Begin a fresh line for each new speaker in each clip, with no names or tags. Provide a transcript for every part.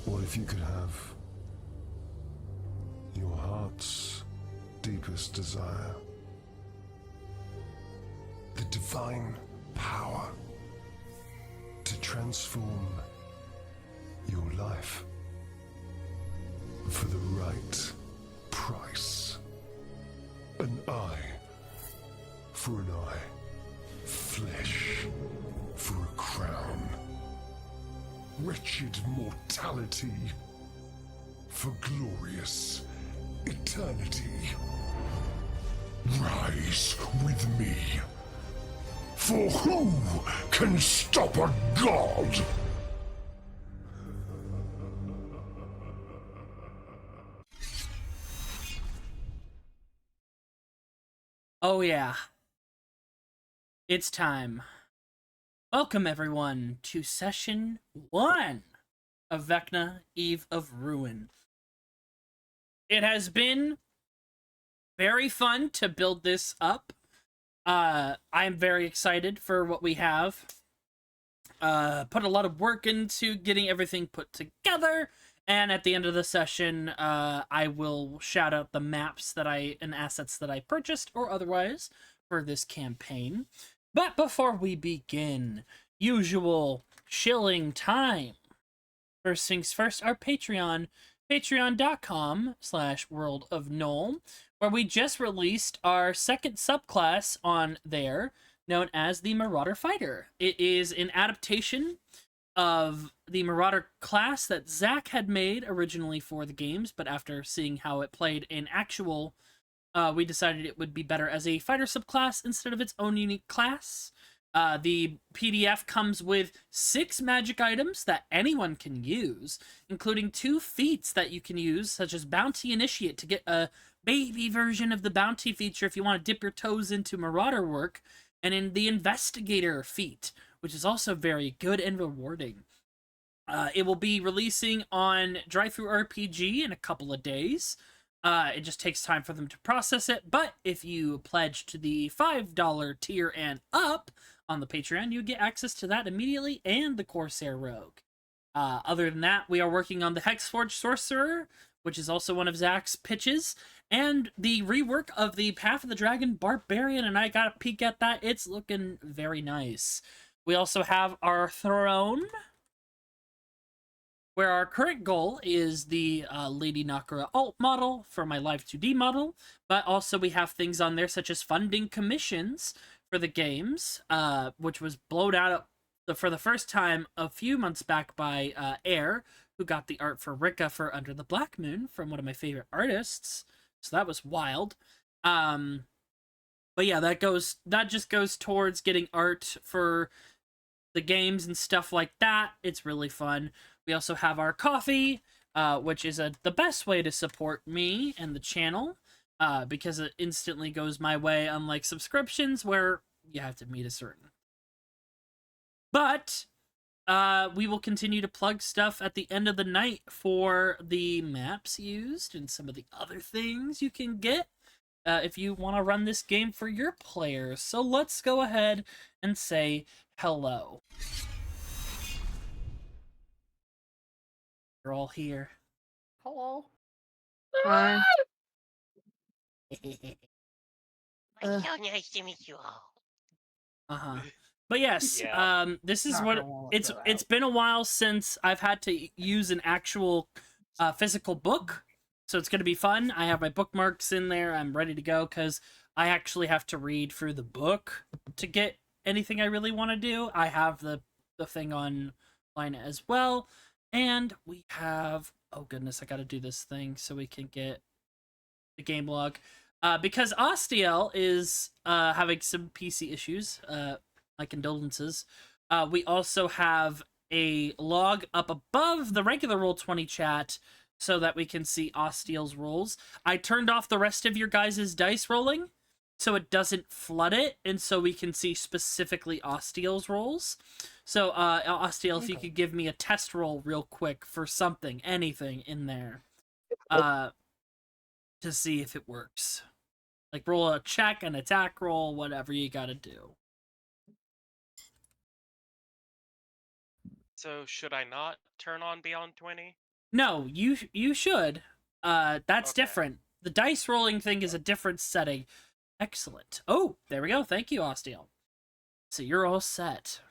What if you could have your heart's deepest desire? The divine power to transform your life for the right price. An eye for an eye. Flesh for a crown. Wretched mortality for glorious eternity. Rise with me. For who can stop a god?
Oh yeah. It's time. Welcome everyone to session 1 of Vecna, Eve of Ruin. It has been very fun to build this up. I'm very excited for what we have. Put a lot of work into getting everything put together, and at the end of the session, I will shout out the maps and assets that I purchased or otherwise for this campaign. But before we begin, usual shilling time. First things first, our Patreon, patreon.com/worldofgnome, where we just released our second subclass on there, known as the Marauder Fighter. It is an adaptation of the Marauder class that Zach had made originally for the games, but after seeing how it played in actual, we decided it would be better as a fighter subclass instead of its own unique class. The PDF comes with 6 magic items that anyone can use, including 2 feats that you can use, such as Bounty Initiate to get a baby version of the bounty feature if you want to dip your toes into marauder work, and in the investigator feat, which is also very good and rewarding. It will be releasing on DriveThruRPG in a couple of days. It just takes time for them to process it, but if you pledge to the $5 tier and up on the Patreon, you get access to that immediately and the Corsair Rogue. Other than that, we are working on the Hexforged Sorcerer, which is also one of Zach's pitches, and the rework of the Path of the Dragon Barbarian, and I got a peek at that. It's looking very nice. We also have our throne, where our current goal is the Lady Nakura alt model for my Live 2D model, but also we have things on there such as funding commissions for the games, which was blown out for the first time a few months back by Air, who got the art for Rika for Under the Black Moon from one of my favorite artists. So that was wild. But yeah, that just goes towards getting art for the games and stuff like that. It's really fun. We also have our coffee, which is the best way to support me and the channel, because it instantly goes my way, unlike subscriptions where you have to meet a certain. But we will continue to plug stuff at the end of the night for the maps used and some of the other things you can get if you want to run this game for your players. So let's go ahead and say hello. You're all here.
Hello.
Hi.
It's so nice to meet you all.
But yes,
Yeah.
this is
Not
what
gonna wanna
it's
fill
it's
out.
been a while since I've had to use an actual physical book, so it's gonna be fun. I have my bookmarks in there. I'm ready to go because I actually have to read through the book to get anything I really want to do. I have the thing online as well, and we have, oh goodness, I got to do this thing so we can get the game log. Because Astiel is having some PC issues, my condolences. We also have a log up above the regular Roll20 chat so that we can see Astiel's rolls. I turned off the rest of your guys' dice rolling so it doesn't flood it, and so we can see specifically Astiel's rolls. So, Astiel, if you could give me a test roll real quick for something, anything in there, to see if it works. Like, roll a check, an attack roll, whatever you gotta do.
So should I not turn on Beyond 20?
No, you should. That's
Okay.
different. The dice rolling thing is a different setting. Excellent. Oh, there we go. Thank you, Astiel. So you're all set.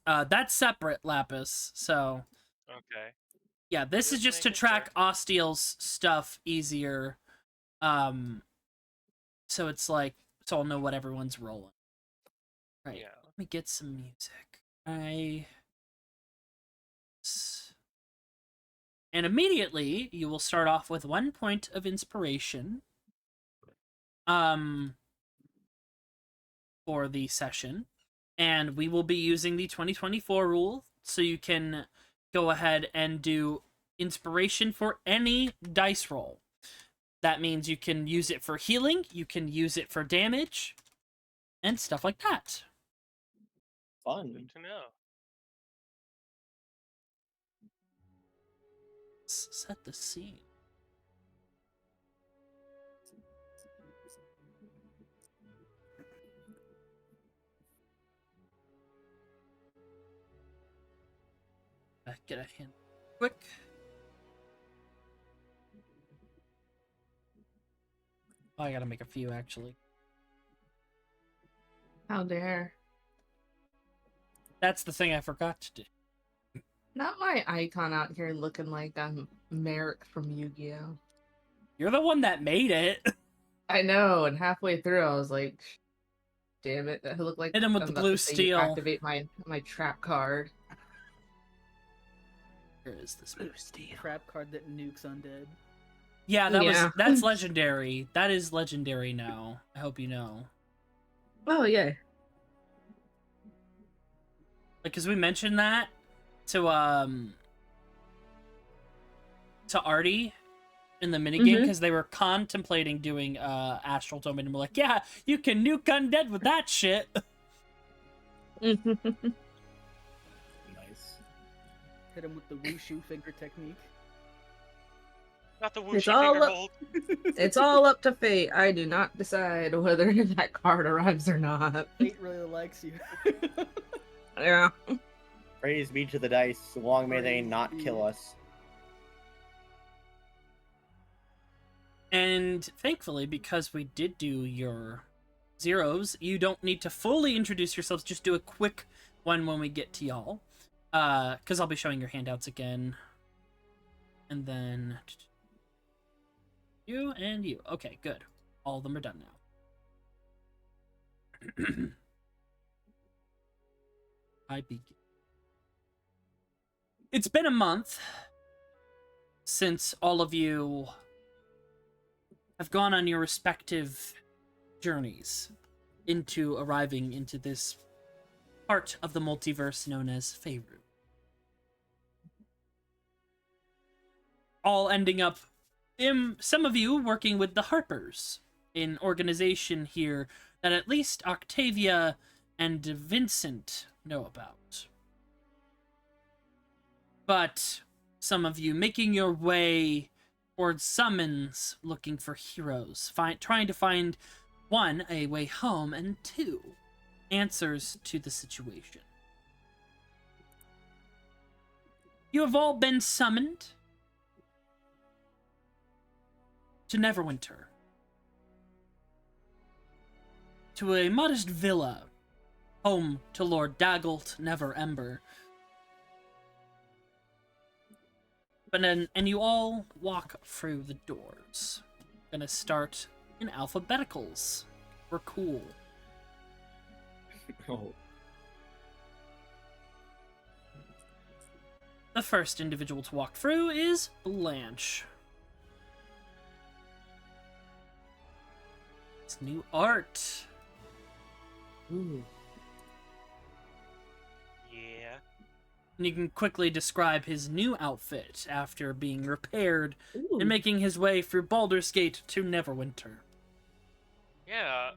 That's separate, Lapis. So
Okay.
yeah, this is just to
making
track
sure.
Astiel's stuff easier. So it's like, so I'll know what everyone's rolling. Right.
Yeah.
Let me get some music. And immediately you will start off with 1 point of inspiration. For the session. And we will be using the 2024 rule, so you can go ahead and do inspiration for any dice roll. That means you can use it for healing, you can use it for damage, and stuff like that.
Fun.
Good to know.
Set the scene. Get a hint quick. Oh, I gotta make a few actually.
How dare.
That's the thing I forgot to do.
Not my icon out here looking like I'm Merrick from Yu-Gi-Oh!
You're the one that made it.
I know, and halfway through I was like, damn it, that looked like
Hit him with
I'm
the
about
blue
to say you
steel.
activate my trap card.
Where is this blue steel?
Trap card that nukes undead.
Yeah,
Yeah.
that's legendary. That is legendary now. I hope you know.
Oh yeah.
Like, cause we mentioned that to Artie in the minigame because they were contemplating doing Astral Domain and were like, yeah, you can nuke undead with that shit.
Nice. Hit him with the wushu finger technique.
Not the
It's
whooshy
all
finger
up-
hold.
It's all up to fate. I do not decide whether that card arrives or not.
Fate really likes you.
Yeah.
Praise be to the dice. Long may they
Praise
not
be.
kill us.
And thankfully, because we did do your zeros, you don't need to fully introduce yourselves. Just do a quick one when we get to y'all. Because I'll be showing your handouts again. And then... you and you. Okay, good. All of them are done now. I begin. It's been a month since all of you have gone on your respective journeys into arriving into this part of the multiverse known as Faerun. All ending up, some of you working with the Harpers, an organization here that at least Octavia and Vincent know about. But some of you making your way towards summons, looking for heroes, trying to find, 1, a way home, and 2, answers to the situation. You have all been summoned to Neverwinter, to a modest villa, home to Lord Daggelt Neverember. And you all walk through the doors. Gonna start in alphabeticals. We're cool.
Oh.
The first individual to walk through is Blanche. It's new art.
Ooh.
Yeah.
And you can quickly describe his new outfit after being repaired
Ooh.
and making his way through Baldur's Gate to Neverwinter.
Yeah,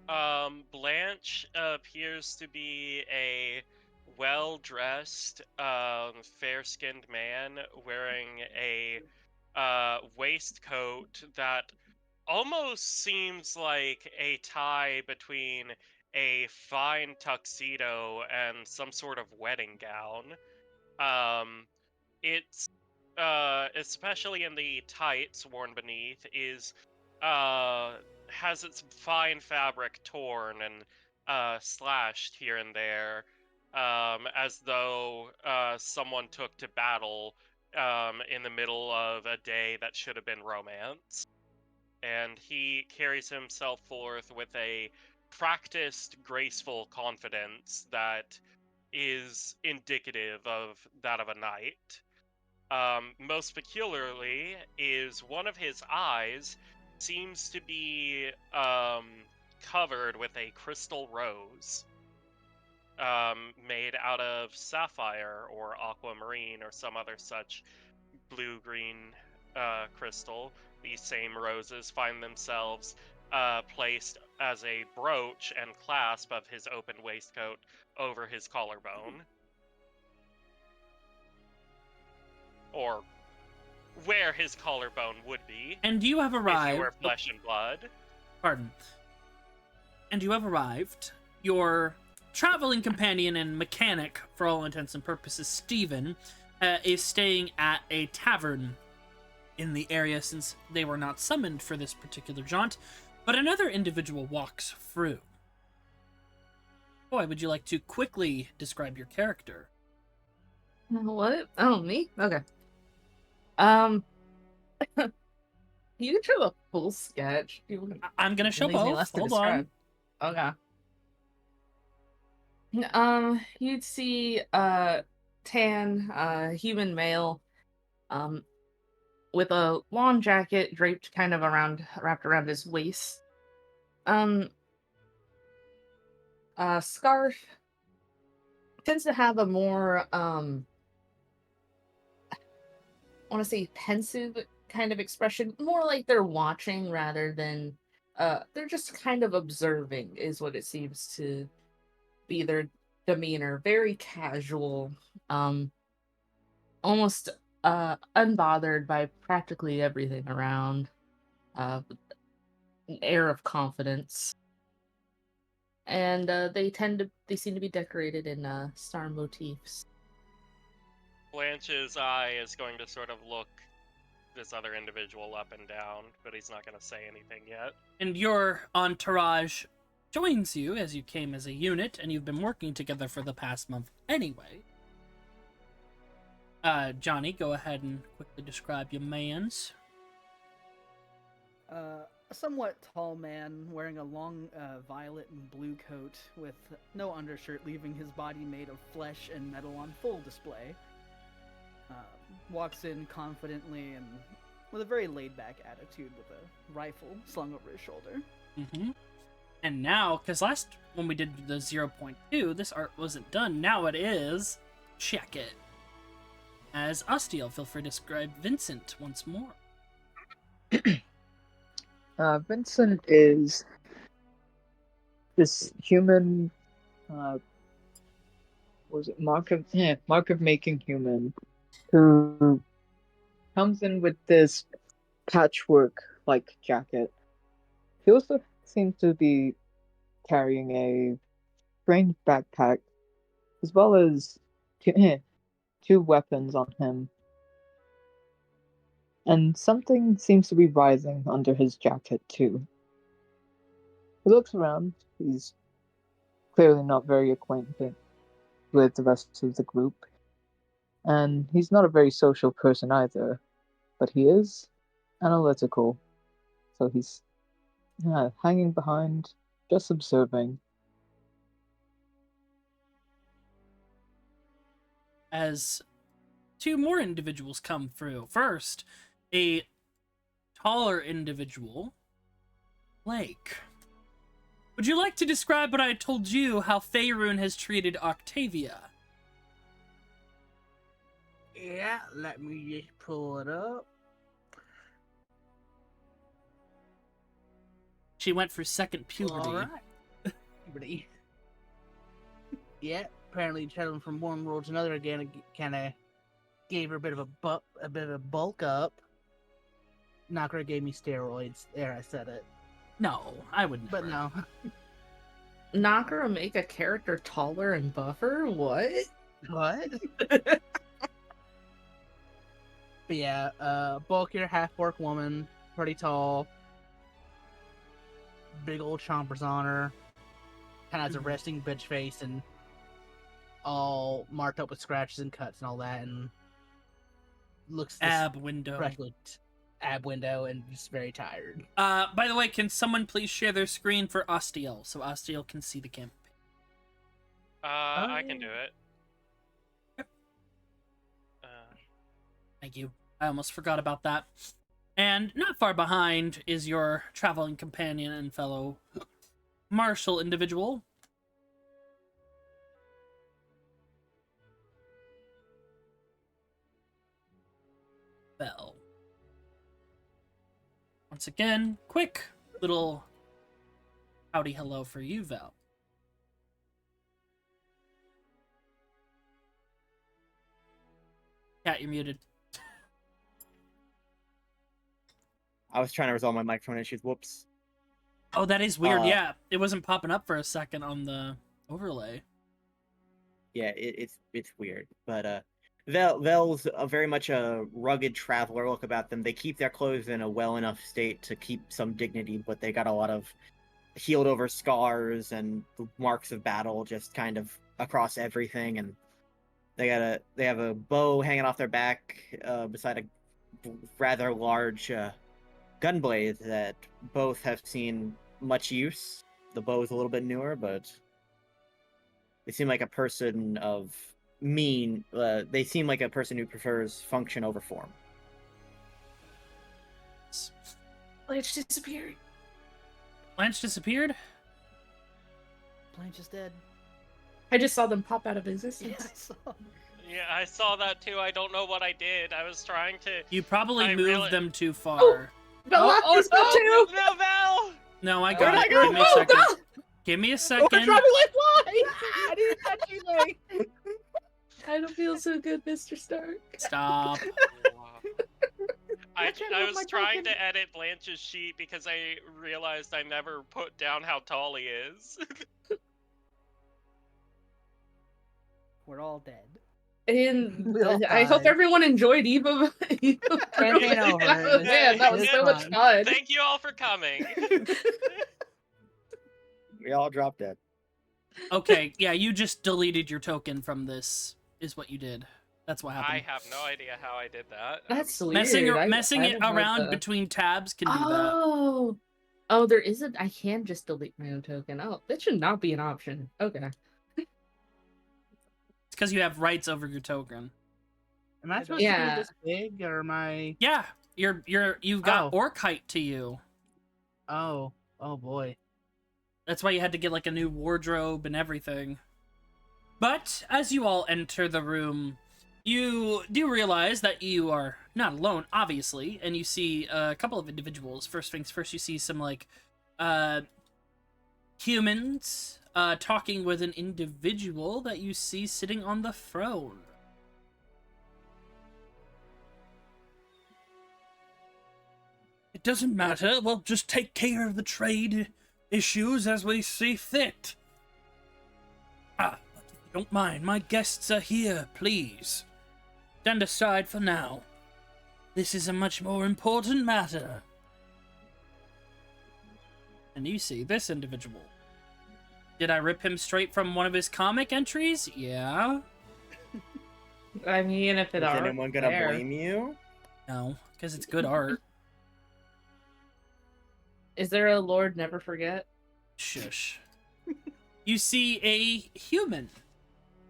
Blanche appears to be a well-dressed, fair-skinned man wearing a waistcoat that almost seems like a tie between a fine tuxedo and some sort of wedding gown. It's especially in the tights worn beneath is has its fine fabric torn and slashed here and there, as though someone took to battle in the middle of a day that should have been romance. And he carries himself forth with a practiced, graceful confidence that is indicative of that of a knight. Most peculiarly is one of his eyes seems to be covered with a crystal rose made out of sapphire or aquamarine or some other such blue-green crystal. These same roses find themselves placed as a brooch and clasp of his open waistcoat over his collarbone. Or where his collarbone would be
And you have
if
arrived.
he were flesh and blood.
Pardon. And you have arrived. Your traveling companion and mechanic, for all intents and purposes, Stephen, is staying at a tavern in the area since they were not summoned for this particular jaunt. But another individual walks through. Boy, would you like to quickly describe your character?
What? Oh, me? Okay. You can show a full sketch.
I'm gonna show
Leaves me
both.
less to
Hold on.
describe. Okay. You'd see tan, human male, with a long jacket draped kind of wrapped around his waist. Scarf tends to have a more I want to say pensive kind of expression, more like they're watching rather than they're just kind of observing is what it seems to be their demeanor. Very casual, um almost unbothered by practically everything around, with an air of confidence. And they seem to be decorated in star motifs.
Blanche's eye is going to sort of look this other individual up and down, but he's not going to say anything yet.
And your entourage joins you as you came as a unit, and you've been working together for the past month anyway. Jonny, go ahead and quickly describe your mans.
A somewhat tall man wearing a long violet and blue coat with no undershirt, leaving his body made of flesh and metal on full display. Walks in confidently and with a very laid-back attitude with a rifle slung over his shoulder.
Mm-hmm. And now, because when we did the 0.2, this art wasn't done. Now it is. Check it. As Astiel, feel free to describe Vincent once more.
Vincent is this human, was it mark of making human, who comes in with this patchwork like jacket. He also seems to be carrying a strange backpack, as well as two weapons on him. And something seems to be rising under his jacket, too. He looks around. He's clearly not very acquainted with the rest of the group. And he's not a very social person either. But he is analytical. So he's hanging behind, just observing.
As two more individuals come through. First, a taller individual, Blake. Would you like to describe what I told you, how Faerun has treated Octavia?
Yeah, let me just pull it up.
She went for second puberty.
Alright. Puberty. Yeah, apparently traveling from one world to another again, it kind of gave her a bit of a bulk up. Knocker gave me steroids. There, I said it.
No, I wouldn't.
But no.
Knocker make a character taller and buffer? What?
What? But yeah, bulkier half-orc woman, pretty tall. Big old chompers on her. Kind of has a resting bitch face and all marked up with scratches and cuts and all that, and looks
Ab window.
practically ab window and just very tired.
By the way, can someone please share their screen for Astiel so Astiel can see the campaign?
I can do it.
Thank you. I almost forgot about that. And not far behind is your traveling companion and fellow martial individual. Bell. Once again, quick little howdy hello for you, Val. Cat, you're muted.
I was trying to resolve my microphone issues. Whoops.
Oh, that is weird. Yeah, it wasn't popping up for a second on the overlay.
Yeah, it's weird. But Vel's very much a rugged traveler look about them. They keep their clothes in a well enough state to keep some dignity, but they got a lot of healed over scars and marks of battle just kind of across everything. And they have a bow hanging off their back beside a rather large gunblade that both have seen much use. The bow is a little bit newer, but they seem like a person of mean. They seem like a person who prefers function over form.
Blanche disappeared.
Blanche disappeared?
Blanche is dead.
I just saw them pop out of existence.
Yes.
Yeah, I saw that too. I don't know what I did. I was trying to.
You probably
I
moved
really-
them too far.
Oh, Bella,
Oh,
go
Oh,
too!
no, Val!
No, I
Where'd
got
I
it.
go?
Give me a
Oh,
second.
Bella!
Give me a
We're
second.
driving like flies! I didn't touch anything!
I don't feel so good, Mr. Stark.
Stop.
I
Catch him with
was
my
trying
token.
to edit Blanche's sheet because I realized I never put down how tall he is.
We're all dead.
And
We all
I hope
died.
everyone enjoyed Eve of
Campaign over. It was-
Man, that was
it
so much
fun.
fun.
Thank you all for coming.
We all dropped dead.
Okay, yeah, you just deleted your token from this, is what you did. That's what
I
happened.
have no idea how I did that.
That's
I'm
weird.
Messing
I
it
haven't heard
around
the-
between tabs can do that.
Oh. Oh, there isn't. I can just delete my own token. Oh, that should not be an option. Okay.
It's because you have rights over your token.
Am I
I
supposed to
Yeah.
be this big, or am I?
Yeah, you've got
Oh.
orc height to you.
Oh boy.
That's why you had to get like a new wardrobe and everything. But as you all enter the room, you do realize that you are not alone, obviously, and you see a couple of individuals. First things first, you see some like humans talking with an individual that you see sitting on the throne. It doesn't matter. We'll just take care of the trade issues as we see fit. But if you don't mind, my guests are here, please. Stand aside for now. This is a much more important matter. And you see this individual. Did I rip him straight from one of his comic entries? Yeah.
I mean, if it
Is
are
anyone gonna
there.
blame you?
No, because it's good art.
Is there a Lord Never Forget?
Shush. You see a human.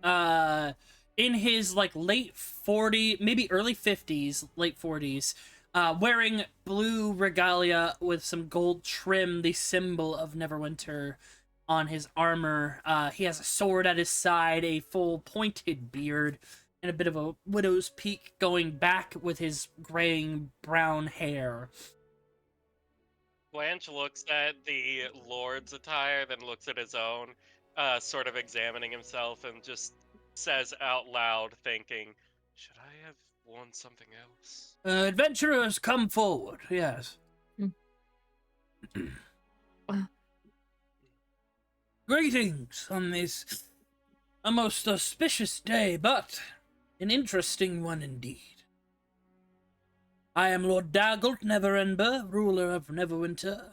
In his like late 40s, maybe early 50s, late 40s, wearing blue regalia with some gold trim, the symbol of Neverwinter on his armor. He has a sword at his side, a full pointed beard, and a bit of a widow's peak going back with his graying brown hair.
Blanche looks at the Lord's attire, then looks at his own, sort of examining himself, and just says out loud, thinking, should I have worn something else?
Adventurers, come forward, yes. Greetings on this a most auspicious day, but an interesting one indeed. I am Lord Daggelt Neverember, ruler of Neverwinter,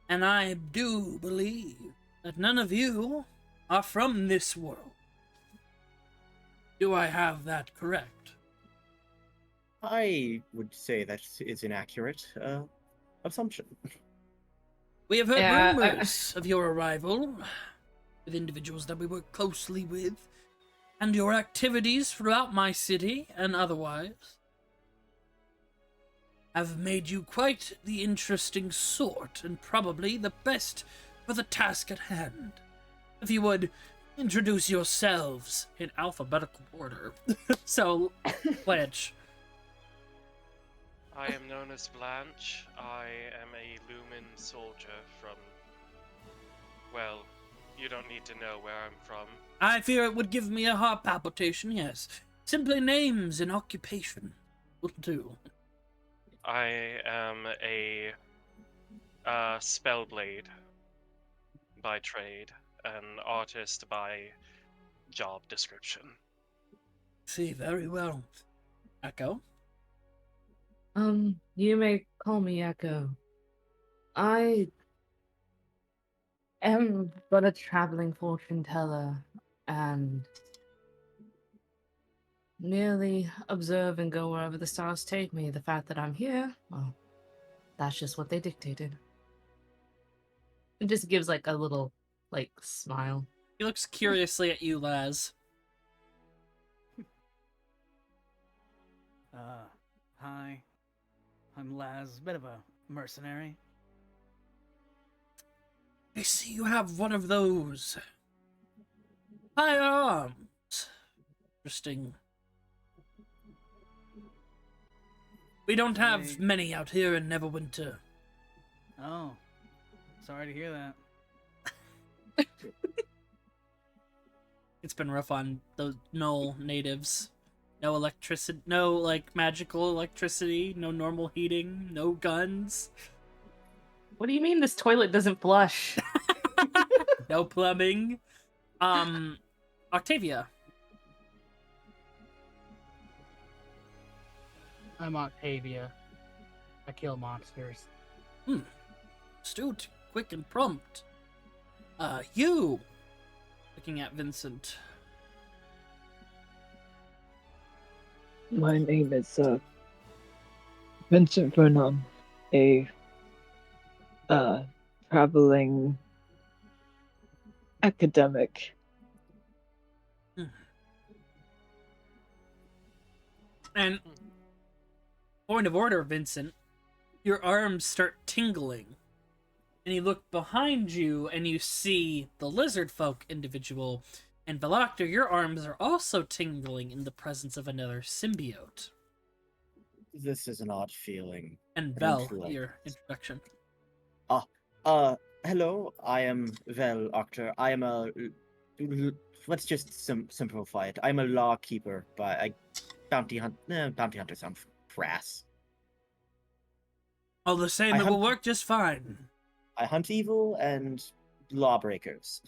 and I do believe that none of you are from this world. Do I have that correct?
I would say that is an accurate assumption.
We have heard
Yeah,
rumors of your arrival with individuals that we work closely with, and your activities throughout my city and otherwise have made you quite the interesting sort, and probably the best for the task at hand. If you would introduce yourselves in alphabetical order. So, Blanche.
I am known as Blanche. I am a Lumen soldier from... Well, you don't need to know where I'm from.
I fear it would give me a heart palpitation, yes. Simply names and occupation will do.
I am a spellblade by trade, an artist by job description.
See, very well. Echo?
You may call me Echo. I am but a traveling fortune teller, and merely observe and go wherever the stars take me. The fact that I'm here, well, that's just what they dictated. It just gives like a little, like, smile.
He looks curiously at you, Laz.
Hi. I'm Laz, bit of a mercenary.
I see you have one of those firearms. interesting. We don't have
Right.
many out here in Neverwinter.
Oh, sorry to hear that.
It's been rough on the Null natives. No electricity, no, like, magical electricity, no normal heating, no guns,
What do you mean this toilet doesn't flush?
no plumbing. Octavia.
I'm Octavia. I kill monsters.
Astute, quick and prompt. You. Looking at Vincent.
My name is Vincent Vernon, a traveling academic.
And point of order, Vincent, your arms start tingling. And you look behind you and you see the lizard folk individual. And Veloctor, your arms are also tingling in the presence of another symbiote.
This is an odd feeling.
And
I don't
Vel,
feel like
your
this.
introduction.
Hello, I am Vel Octor. I am let's just simplify it. I'm a law keeper, but bounty hunter sounds crass.
All the same,
I
it will
hunt-
work just fine.
I hunt evil and lawbreakers.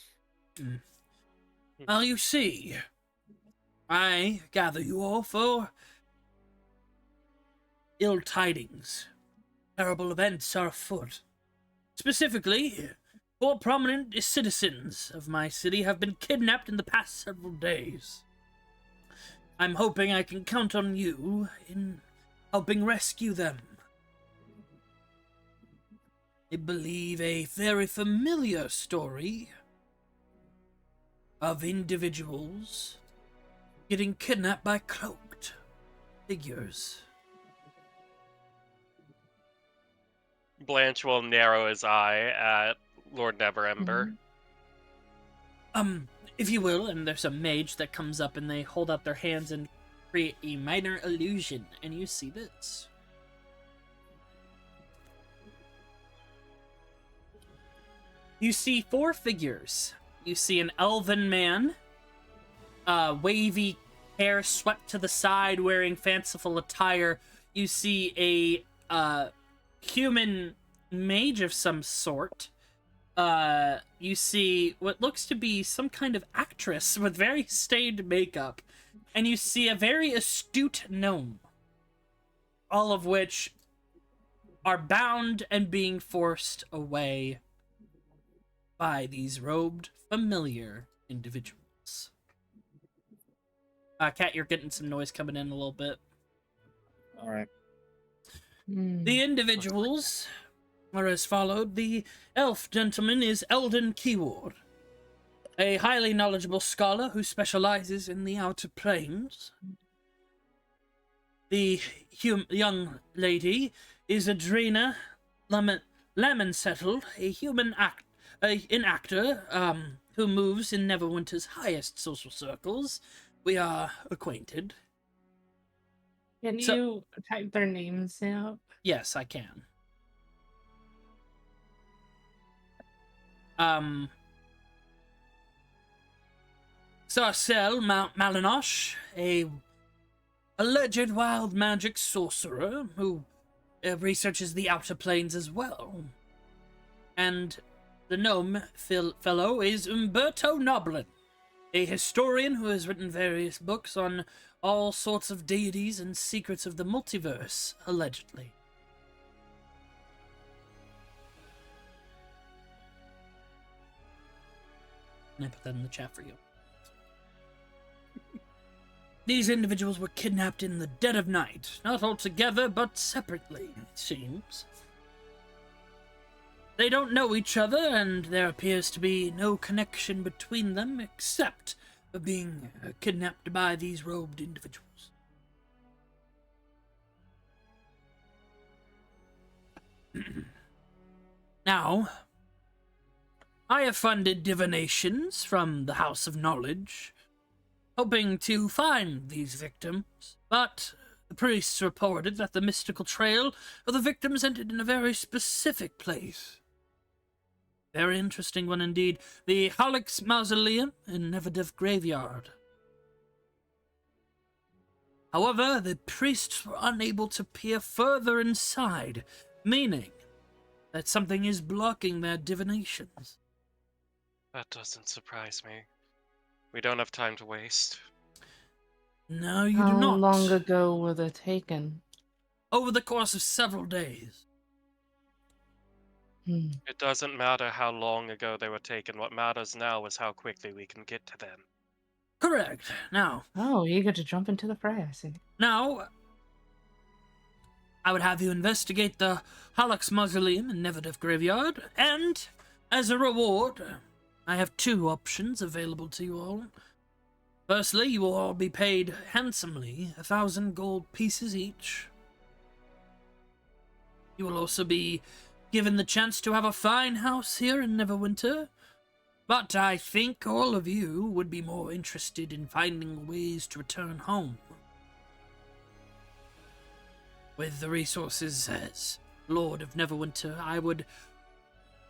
Well, you see, I gather you all for ill tidings. Terrible events are afoot. Specifically, 4 prominent citizens of my city have been kidnapped in the past several days. I'm hoping I can count on you in helping rescue them. I believe a very familiar story of individuals getting kidnapped by cloaked figures.
Blanche will narrow his eye at Lord Neverember.
If you will, and there's a mage that comes up and they hold out their hands and create a minor illusion, and you see this. You see 4 figures. You see an elven man, wavy hair swept to the side, wearing fanciful attire. You see a human mage of some sort. You see what looks to be some kind of actress with very stained makeup. And you see a very astute gnome. All of which are bound and being forced away by these robed, familiar individuals. Cat, you're getting some noise coming in a little bit.
All right.
The individuals are as followed. The elf gentleman is Eldon Keyward, a highly knowledgeable scholar who specializes in the outer planes. The young lady is Adrena Lemonsettle, a human an actor who moves in Neverwinter's highest social circles. We are acquainted.
Can you type their names out?
Yes, I can. Sarcel Malinosh, a alleged wild magic sorcerer who researches the outer planes as well. And the gnome fellow is Umberto Noblin, a historian who has written various books on all sorts of deities and secrets of the multiverse, allegedly. And I put that in the chat for you. These individuals were kidnapped in the dead of night, not all together, but separately, it seems. They don't know each other, and there appears to be no connection between them, except for being kidnapped by these robed individuals. Now, I have funded divinations from the House of Knowledge, hoping to find these victims, but the priests reported that the mystical trail of the victims ended in a very specific place. Very interesting one indeed. The Halleck's Mausoleum in Neverdeath Graveyard. However, the priests were unable to peer further inside, meaning that something is blocking their divinations.
That doesn't surprise me. We don't have time to waste.
No, you
How
do not.
long ago were they taken?
Over the course of several days.
It doesn't matter how long ago they were taken. What matters now is how quickly we can get to them.
Correct. Now,
Oh, eager to jump into the fray, I see.
Now, I would have you investigate the Halleck's Mausoleum in Neverdeath Graveyard, and as a reward, I have two options available to you all. Firstly, you will all be paid handsomely, 1,000 gold pieces each. You will also be given the chance to have a fine house here in Neverwinter, but I think all of you would be more interested in finding ways to return home. With the resources as Lord of Neverwinter, I would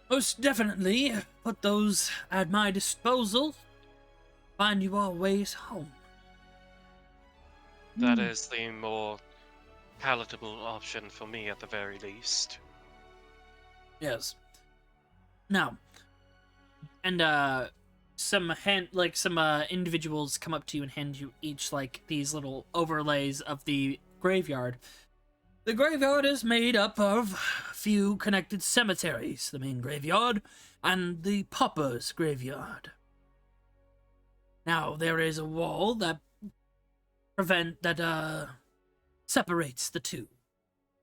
most definitely put those at my disposal. Find you all ways home.
That is the more palatable option for me at the very least.
Yes. Now, and some individuals come up to you and hand you each like these little overlays of the graveyard. The graveyard is made up of a few connected cemeteries, the main graveyard and the pauper's graveyard. Now, there is a wall that separates the two,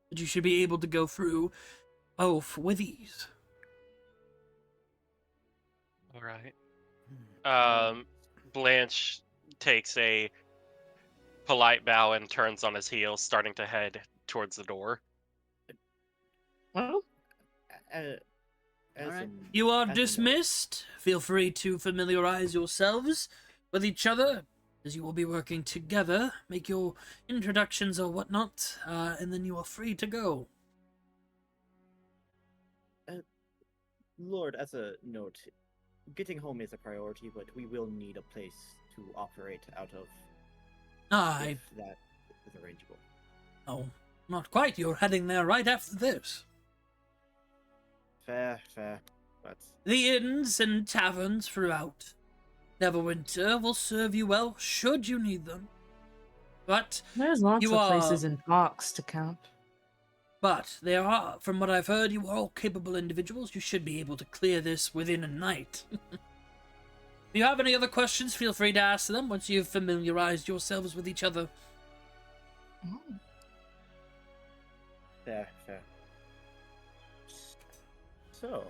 but you should be able to go through both with ease.
All right. Blanche takes a polite bow and turns on his heel, starting to head towards the door.
Well,
Alright.
You are
as a note-
dismissed. Feel free to familiarize yourselves with each other, as you will be working together. Make your introductions or whatnot, and then you are free to go.
Lord, as a note, getting home is a priority, but we will need a place to operate out of if that is arrangeable.
Oh, not quite. You're heading there right after this.
Fair, but
The inns and taverns throughout Neverwinter will serve you well should you need them. But
There's lots
You
of places
are-
in Fox to count.
there are, from what I've heard, you are all capable individuals. You should be able to clear this within a night. If you have any other questions, feel free to ask them once you've familiarized yourselves with each other.
fair. So,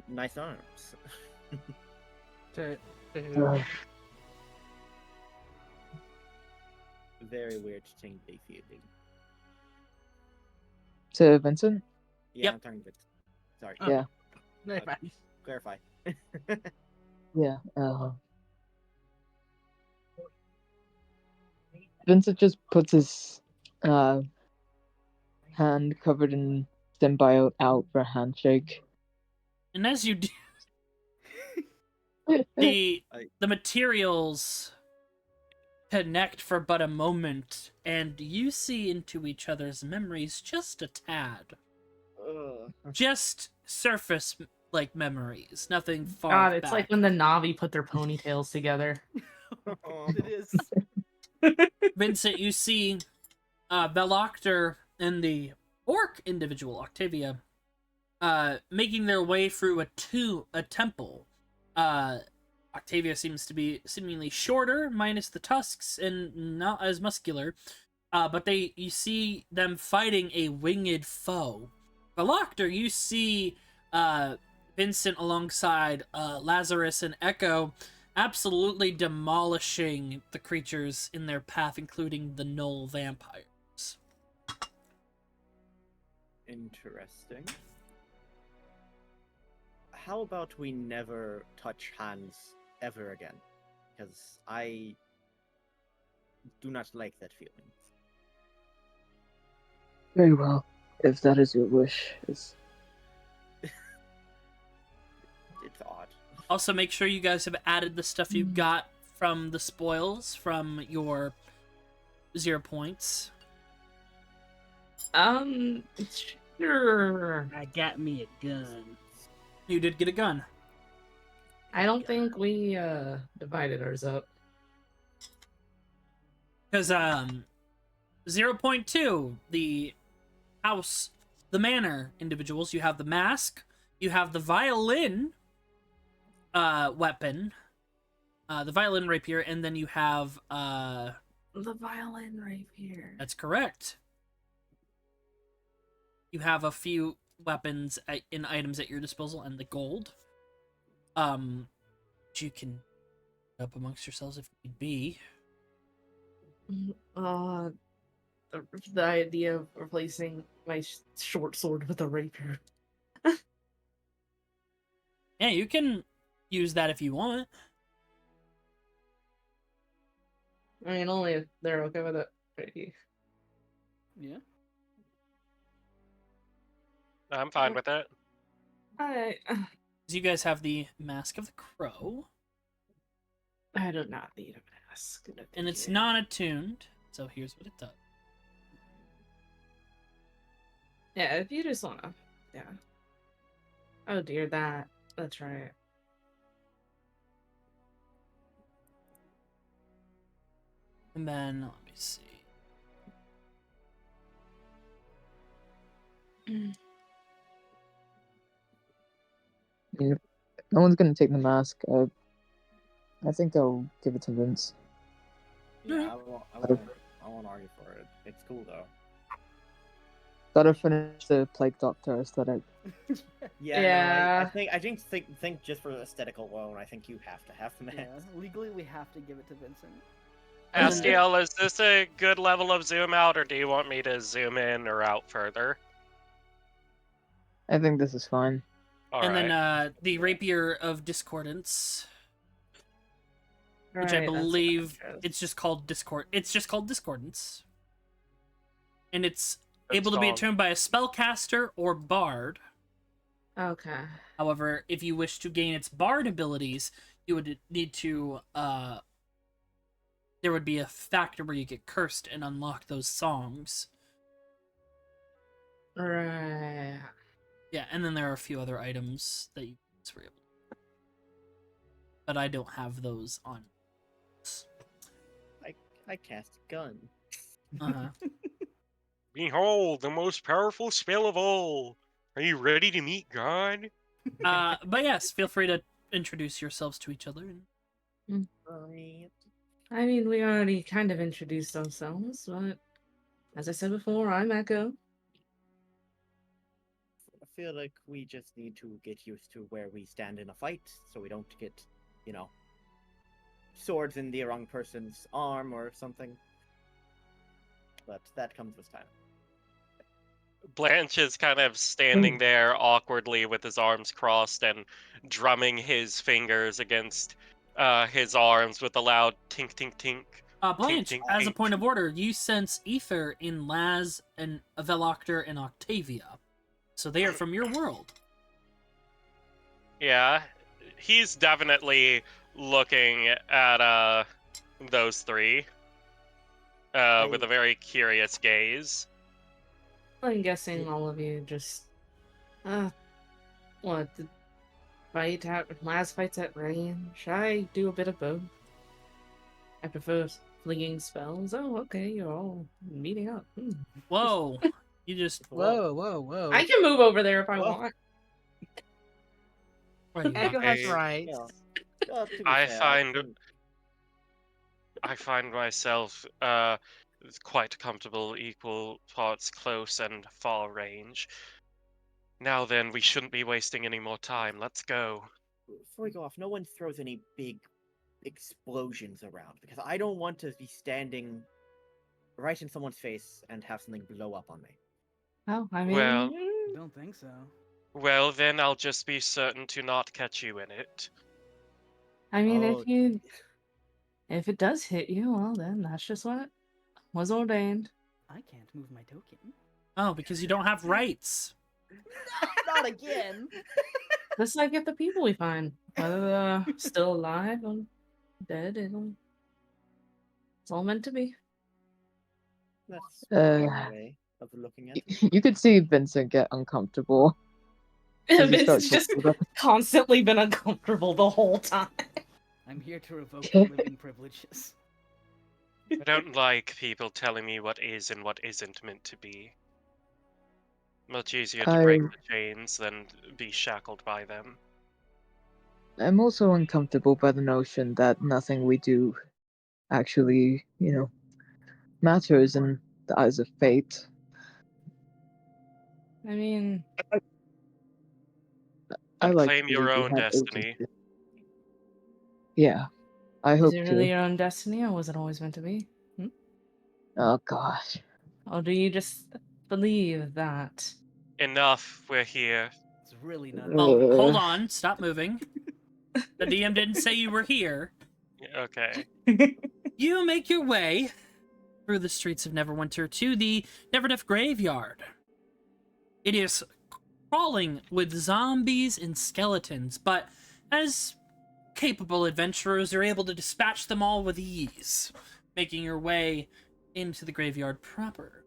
nice arms. Very weird tingly feeling.
To Vincent?
Yeah,
Yep.
I'm talking about. Sorry.
Oh.
Yeah.
Never mind.
Clarify.
Yeah. Vincent just puts his hand covered in symbiote out for a handshake.
And as you do, the materials connect for but a moment, and you see into each other's memories just a tad. Just surface like memories, nothing far
God, it's
back.
like when the Navi put their ponytails together.
It is.
Vincent, you see Veloctor and the orc individual, Octavia, making their way through a temple. Octavia seems to be seemingly shorter, minus the tusks, and not as muscular. But you see them fighting a winged foe. Veloctor, you see Vincent alongside Lazarus and Echo absolutely demolishing the creatures in their path, including the Knoll vampires.
Interesting. How about we never touch hands ever again? because I do not like that feeling.
Very well. If that is your wish,
It's odd.
Also, make sure you guys have added the stuff you got from the spoils from your 0 points.
Sure.
I got me a gun.
You did get a gun.
I don't think we divided ours up.
Because 0.2, the house, the manor individuals, you have the mask, you have the violin weapon, the violin rapier, and then you have
The violin rapier.
that's correct. You have a few weapons in items at your disposal, and the gold. Which you can up amongst yourselves if need be.
The idea of replacing my short sword with a rapier.
Yeah, you can use that if you want.
I mean, only if they're okay with it. Right.
Yeah.
I'm fine with it.
I
You guys have the Mask of the Crow,
do not need a mask. No,
and
thank
it's
you.
not attuned, so here's what it does.
Yeah, if you just wanna. Yeah. Oh dear, that's right.
And then, let me see.
yeah, no one's gonna take the mask. I think I'll give it to Vince.
Yeah, I won't argue for it. It's cool though.
Gotta finish the Plague Doctor aesthetic.
Yeah,
Yeah.
no, I think just for aesthetic alone, I think you have to have the mask.
Yeah. Legally, we have to give it to Vincent.
And then-
Astiel, is this a good level of zoom out, or do you want me to zoom in or out further?
I think this is fine.
And
Alright.
then the Rapier of Discordance, which I
Right, that's what
believe
chose.
it's just called Discordance. And it's
It's
able to be
called-
attuned by a spellcaster or bard.
Okay.
However, if you wish to gain its bard abilities, you would need to there would be a factor where you get cursed and unlock those songs.
Right.
Yeah, and then there are a few other items that you were able to, but I don't have those on.
I cast a gun.
Uh-huh.
Behold, the most powerful spell of all. Are you ready to meet God?
But yes, feel free to introduce yourselves to each other.
Right.
I mean, we already kind of introduced ourselves, but as I said before, I'm Echo.
I feel like we just need to get used to where we stand in a fight, so we don't get, swords in the wrong person's arm or something. But that comes with time.
Blanche is kind of standing there awkwardly with his arms crossed and drumming his fingers against his arms with a loud tink tink tink.
Blanche,
tink,
as a
tink.
point of order, you sense ether in Laz and Veloctor and Octavia. So they are from your world.
Yeah, he's definitely looking at those three with a very curious gaze.
I'm guessing all of you just, what, the last fights at range? I do a bit of both. I prefer flinging spells. Oh, okay, you're all meeting up.
Whoa, you just
Whoa, whoa, whoa.
I can move over there if I
Well,
want.
Where are you?
Echo has
I-
rights.
Well, to be
I
fair,
find- I find myself quite comfortable equal parts close and far range. Now then, we shouldn't be wasting any more time. Let's go.
before we go off, no one throws any big explosions around, because I don't want to be standing right in someone's face and have something blow up on me.
Oh, I mean,
Well-
Don't think so.
Well, then I'll just be certain to not catch you in it.
I mean,
Oh.
if you If it does hit you, well, then that's just what was ordained.
I can't move my token.
Oh, because you don't have rights.
Not again.
Just like if the people we find, whether they're still alive or dead, it's all meant to be.
That's
Uh,
one way of looking at it.
You could see Vincent get uncomfortable. As he starts
It's just
to look up.
constantly been uncomfortable the whole time.
I'm here to revoke the living privileges.
I don't like people telling me what is and what isn't meant to be. Much easier to break the chains than be shackled by them.
I'm also uncomfortable by the notion that nothing we do actually, matters in the eyes of fate.
I mean,
I
And
like to
claim your
believe we
own
have
destiny.
agency. Yeah, I
is
hope
it
to.
really your own destiny, or was it always meant to be?
Oh gosh.
Or do you just believe that?
Enough, we're here.
It's really not.
Well, hold
Uh,
on. Stop moving. The DM didn't say you were here.
Okay.
You make your way through the streets of Neverwinter to the Neverdeath graveyard. It is crawling with zombies and skeletons, but as capable adventurers are able to dispatch them all with ease, making your way into the graveyard proper.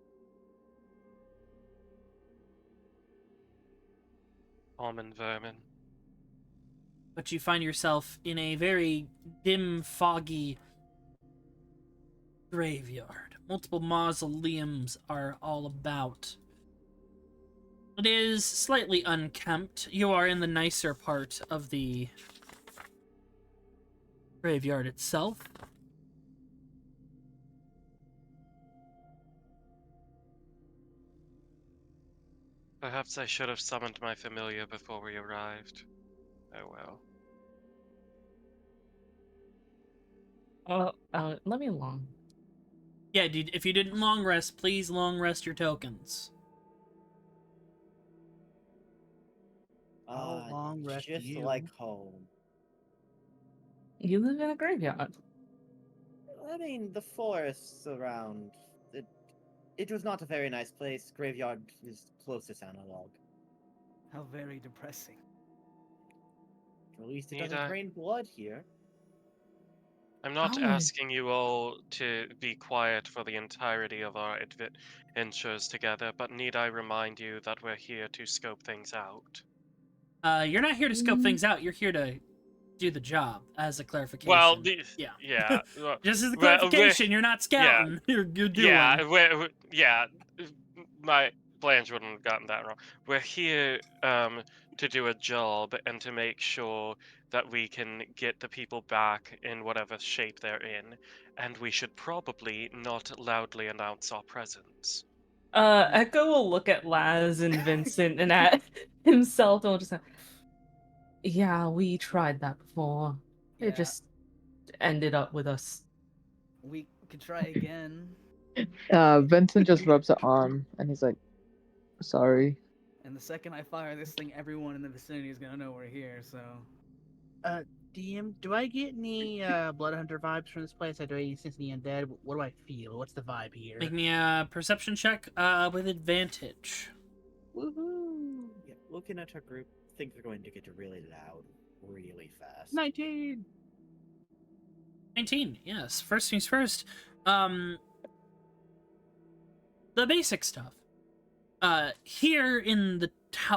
Common vermin.
But you find yourself in a very dim, foggy graveyard. Multiple mausoleums are all about. It is slightly unkempt. You are in the nicer part of the graveyard itself.
Perhaps I should have summoned my familiar before we arrived. Oh well.
Let me along.
Yeah, dude, if you didn't long rest, please long rest your tokens.
How long rest
Just
you?
like home.
You live in a graveyard.
I mean, the forests around. It was not a very nice place. Graveyard is closest analog.
How very depressing.
At least it
Need
doesn't
I-
drain blood here.
I'm not
Oh.
asking you all to be quiet for the entirety of our adventures together, but need I remind you that we're here to scope things out?
You're not here to scope things out. You're here to do the job, as a clarification.
Well,
yeah.
well,
Just as a
well,
clarification, you're not scouting. You're doing.
yeah. My Blanche wouldn't have gotten that wrong. We're here to do a job and to make sure that we can get the people back in whatever shape they're in, and we should probably not loudly announce our presence.
Echo will look at Laz and Vincent and at himself and will just say, yeah, we tried that before.
Yeah.
It just ended up with us.
We could try again.
Vincent just rubs an arm and he's like, sorry.
And the second I fire this thing, everyone in the vicinity is gonna know we're here, so.
DM, do I get any Blood Hunter vibes from this place? Do I sense any undead? What do I feel? What's the vibe here?
Make me a perception check with advantage.
Woohoo! Yeah, looking at our group, things are going to get really loud really fast.
19!
19, yes. First things first. The basic stuff. Here in the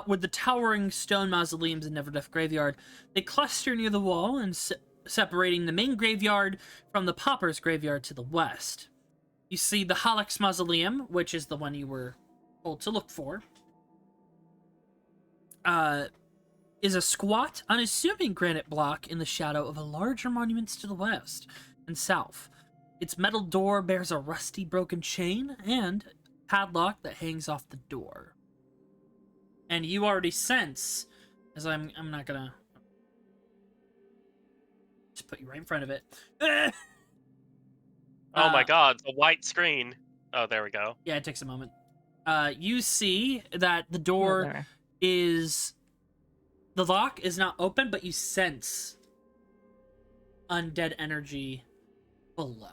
with the towering stone mausoleums in Neverdeath Graveyard, they cluster near the wall and separating the main graveyard from the Pauper's Graveyard to the west. You see the Halleck's Mausoleum, which is the one you were told to look for. Is a squat, unassuming granite block in the shadow of a larger monument to the west and south. Its metal door bears a rusty broken chain and padlock that hangs off the door. And you already sense, as I'm not gonna just put you right in front of it.
Oh my god, the white screen. Oh, there we go.
Yeah, it takes a moment. You see that the door is... The lock is not open, but you sense undead energy below.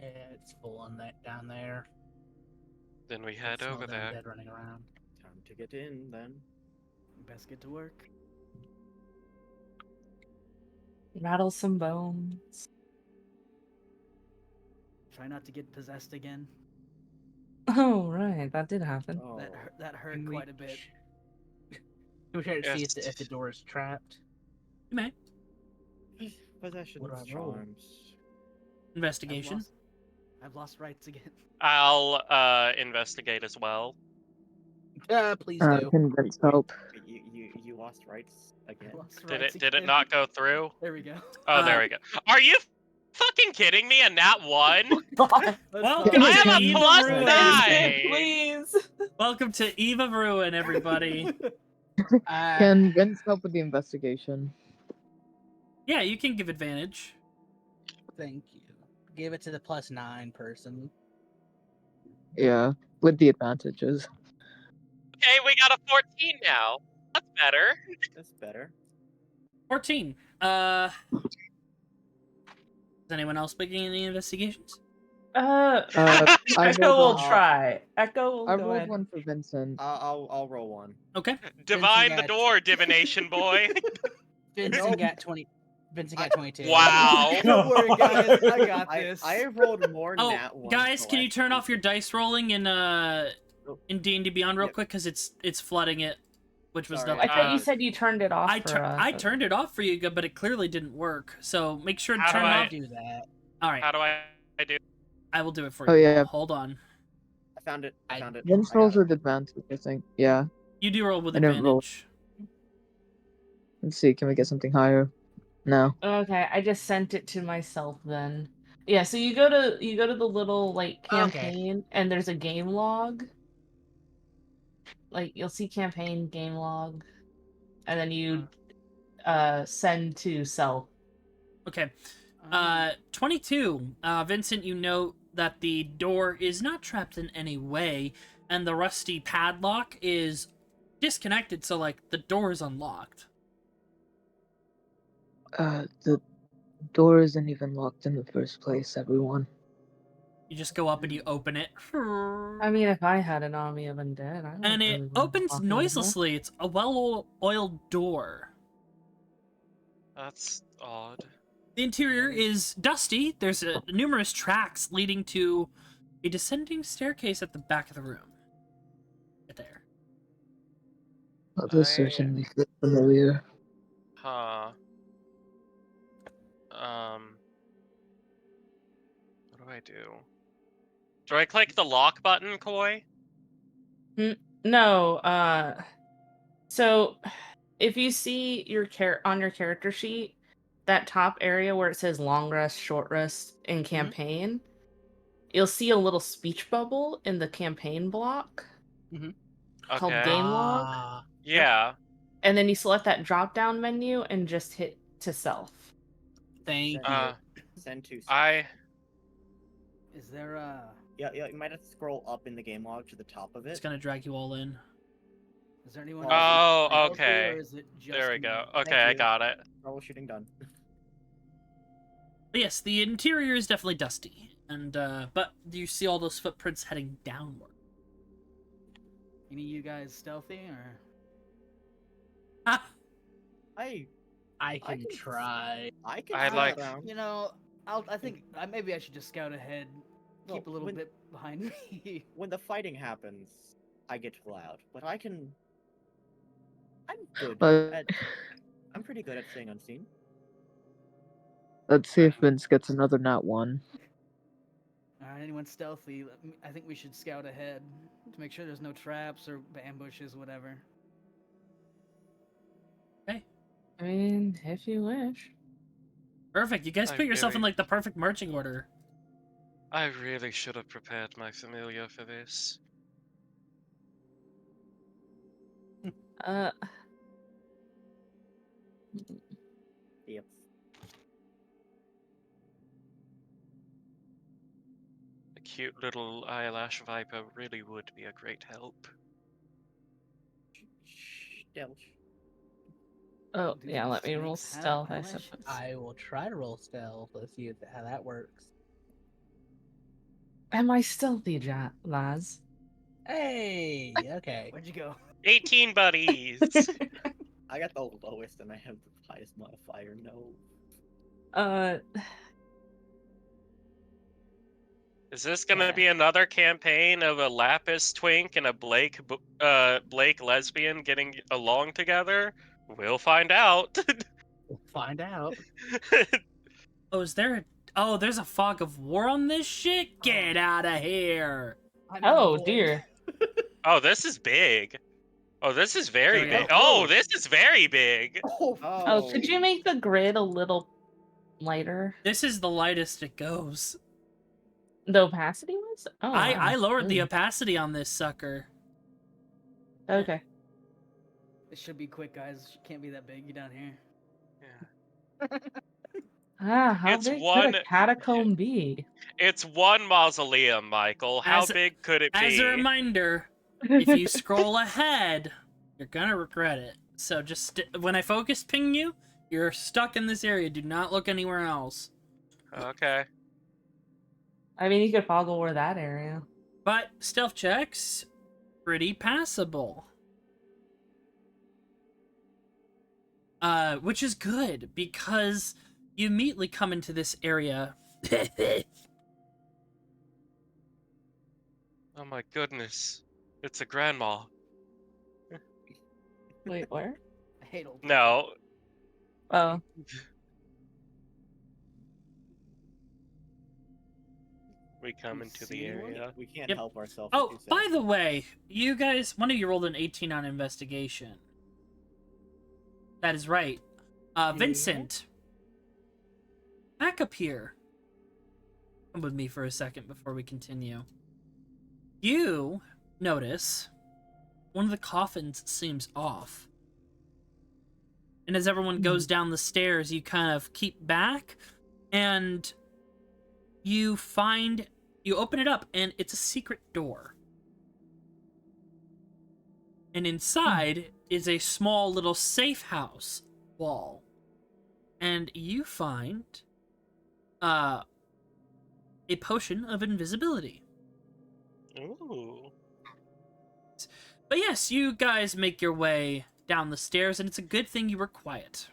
Yeah, it's full on that down there.
Then we
I
head
smell
over
them
there.
dead running around.
Time to get in then.
Best get to work.
Rattle some bones.
Try not to get possessed again.
Oh, right. That did happen.
Oh,
That hurt
Can we
quite a bit.
Can we try to see if
Yes.
the door is trapped?
You may.
possessions,
What do I roll?
charms.
Investigation.
I've lost rights again.
I'll investigate as well.
Please do.
Convince
Wait,
help.
you lost rights again.
I lost
Did
rights
it
again.
not go through?
There we go.
Oh, there we go. Are you fucking kidding me? And that one?
God,
Welcome
I
to
have a
Eve
plus
of Ruin.
9!
please.
Welcome to Eve of Ruin, everybody.
Can Vince help with the investigation?
Yeah, you can give advantage.
Thank you. Give it to the +9 person.
Yeah, with the advantages.
Okay, we got a 14 now. That's better.
That's better.
14. Is anyone else making any investigations?
I
Echo
rolled
will
one.
try. Echo will
I
go
rolled
ahead.
one for Vincent.
I'll roll one.
Okay.
Divine the
got-
door, divination boy.
Vincent
Nope.
got 20. Vincent got 22.
Wow.
Don't worry, guys. I got
I
this.
I have rolled more
Oh,
nat ones
guys,
the
can you
last
turn
two
off your
sessions.
dice rolling in D&D Beyond real
Yep.
quick? Because it's flooding it, which was
Sorry.
the...
I thought you
Uh,
said you turned it off
I
for
turned it off for you, but it clearly didn't work. So make sure to
How
turn
do
it
I-
off.
do that.
All right,
How do I do?
I will do it for
Oh,
you.
yeah.
Hold on.
I found it. I found it.
Vince
I got
rolls
it.
with advantage, I think. Yeah.
You do roll with
I didn't roll.
advantage.
Let's see, can we get something higher? No.
Okay, I just sent it to myself then. Yeah, so you go to the little like campaign and there's a game log. Like you'll see campaign game log and then you send to self.
Okay.
Oh.
22. Vincent, you note that the door is not trapped in any way, and the rusty padlock is disconnected, so, like, the door is unlocked.
The door isn't even locked in the first place, everyone.
You just go up and you open it.
I mean, if I had an army of undead, I don't
And it
really wanna
opens
walk in the door.
noiselessly. It's a well-oiled door.
That's odd.
The interior is dusty. There's numerous tracks leading to a descending staircase at the back of the room. Right there.
Oh, this
I-
certainly feels familiar.
Huh. What do I do? Do I click the lock button, Koi?
No, so if you see your on your character sheet, that top area where it says long rest, short rest, and campaign, you'll see a little speech bubble in the campaign block called
Okay.
game log.
Yeah.
And then you select that drop down menu and just hit to self.
Thank
Send,
you.
send to.
Is there a...
Yeah, you might have to scroll up in the game log to the top of
It's
it.
gonna drag you all in.
Is there anyone?
Oh,
else
okay.
Or is it just
There we
me?
go.
Thank
Okay, I
you.
got it.
Troubleshooting done.
But yes, the interior is definitely dusty, and but you see all those footprints heading downward.
Any of you guys stealthy or?
I
I can
can-
try.
I can.
I
scout
like-
around.
You know, I think maybe I should just scout ahead, keep a
Well,
little
when-
bit behind me.
When the fighting happens, I get loud, but I can. I'm good.
But
I'm pretty good at staying unseen.
let's see if Vince gets another nat 1.
Alright, anyone stealthy? I think we should scout ahead to make sure there's no traps or ambushes, whatever.
I mean, if you wish.
Perfect. You guys
I
put yourself in
really-
like the perfect marching order.
I really should have prepared my familiar for this.
Yep.
A cute little eyelash viper really would be a great help.
Stealth.
Oh,
Do
yeah,
some
let me roll
snakes have
stealth, I
flesh?
suppose.
I will try to roll stealth. Let's see how that works.
Am I stealthy, Laz?
Hey, okay.
Where'd you go?
18 buddies.
I got the lowest and I have the highest modifier. No.
uh,
Is this gonna
yeah.
be another campaign of a Lapis twink and a Blake lesbian getting along together? We'll find out.
We'll find out.
Oh, is there a... Oh, there's a fog of war on this shit? Get out of here!
I'm in the
Oh,
void.
dear.
Oh, this is big. Oh, this is very
Oh, yeah.
big. Oh, this is very big.
Oh,
Oh, could you make the grid a little lighter?
This is the lightest it goes.
The opacity was? Oh, wow.
I lowered the
Ooh.
opacity on this sucker.
Okay.
it should be quick, guys. It can't be that big. You down here?
Ah, how
It's
big could
one.
a catacomb be?
It's one mausoleum, Michael. How
As-
big could it
As
be?
a reminder, if you scroll ahead, you're gonna regret it. So just when I focus ping you, you're stuck in this area. Do not look anywhere else.
Okay.
I mean, you could fog over that area.
But stealth checks, pretty passable. Which is good because you immediately come into this area.
Oh my goodness. It's a grandma.
Wait, where?
I hate old.
No.
Oh,
We come
You
into
see
the
anyone?
area.
We can't
Yep.
help ourselves.
Oh, by the way, you guys, one of you rolled an 18 on investigation. That is right. Vincent, back up here. Come with me for a second before we continue. You notice one of the coffins seems off. And as everyone goes down the stairs, you kind of keep back and you open it up and it's a secret door. And inside is a small little safe house wall. And you find a potion of invisibility.
Ooh.
But yes, you guys make your way down the stairs, and it's a good thing you were quiet.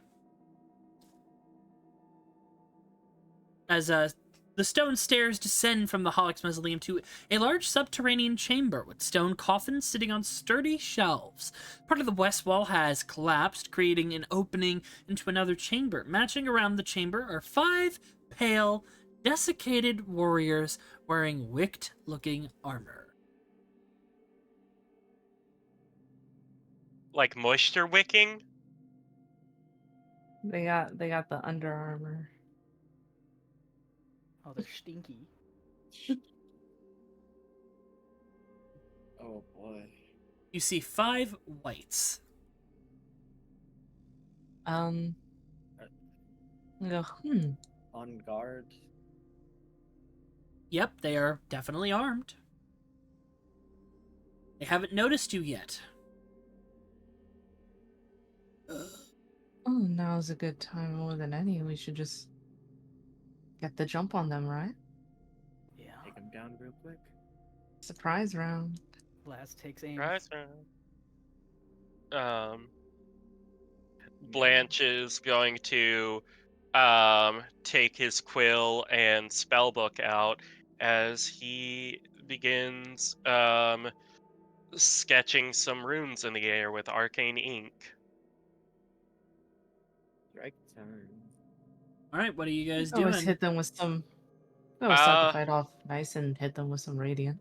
As the stone stairs descend from the Holics Mausoleum to a large subterranean chamber with stone coffins sitting on sturdy shelves. Part of the west wall has collapsed, creating an opening into another chamber. Matching around the chamber are 5 pale, desiccated warriors wearing wicked-looking armor.
Like moisture wicking?
they got the under armor.
Oh, they're stinky.
Oh boy.
You see 5 whites.
I go,
On guard.
Yep, they are definitely armed. They haven't noticed you yet.
Oh, now's a good time more than any. We should just get the jump on them, right?
Yeah.
Take him down real quick.
Surprise round.
Last takes aim.
Right. Blanche is going to take his quill and spellbook out as he begins sketching some runes in the air with arcane ink.
Strike turn.
Alright, what are you guys
Always
doing?
hit them with some. Always start the
Uh,
fight off nice and hit them with some radiant.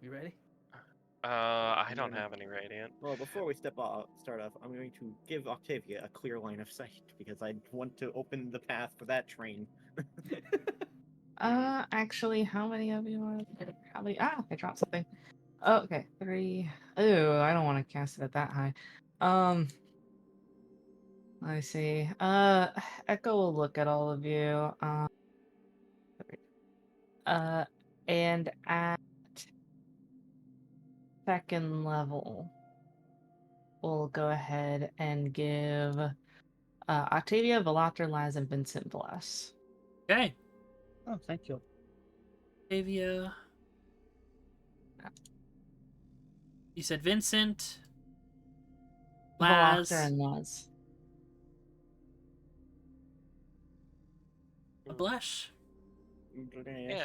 You ready?
I don't have any radiant.
Well, before we start off, I'm going to give Octavia a clear line of sight because I want to open the path for that train.
Actually, how many of you are there? How many? Ah, I dropped something. Oh, okay, 3. Ooh, I don't want to cast it at that high. Let me see. Echo will look at all of you. And at second level, will go ahead and give Octavia, Veloster, Laz, and Vincent bless.
Okay,
Oh, thank you.
Octavia. You said Vincent.
Veloster
Laz.
and Laz.
A blush.
Yeah.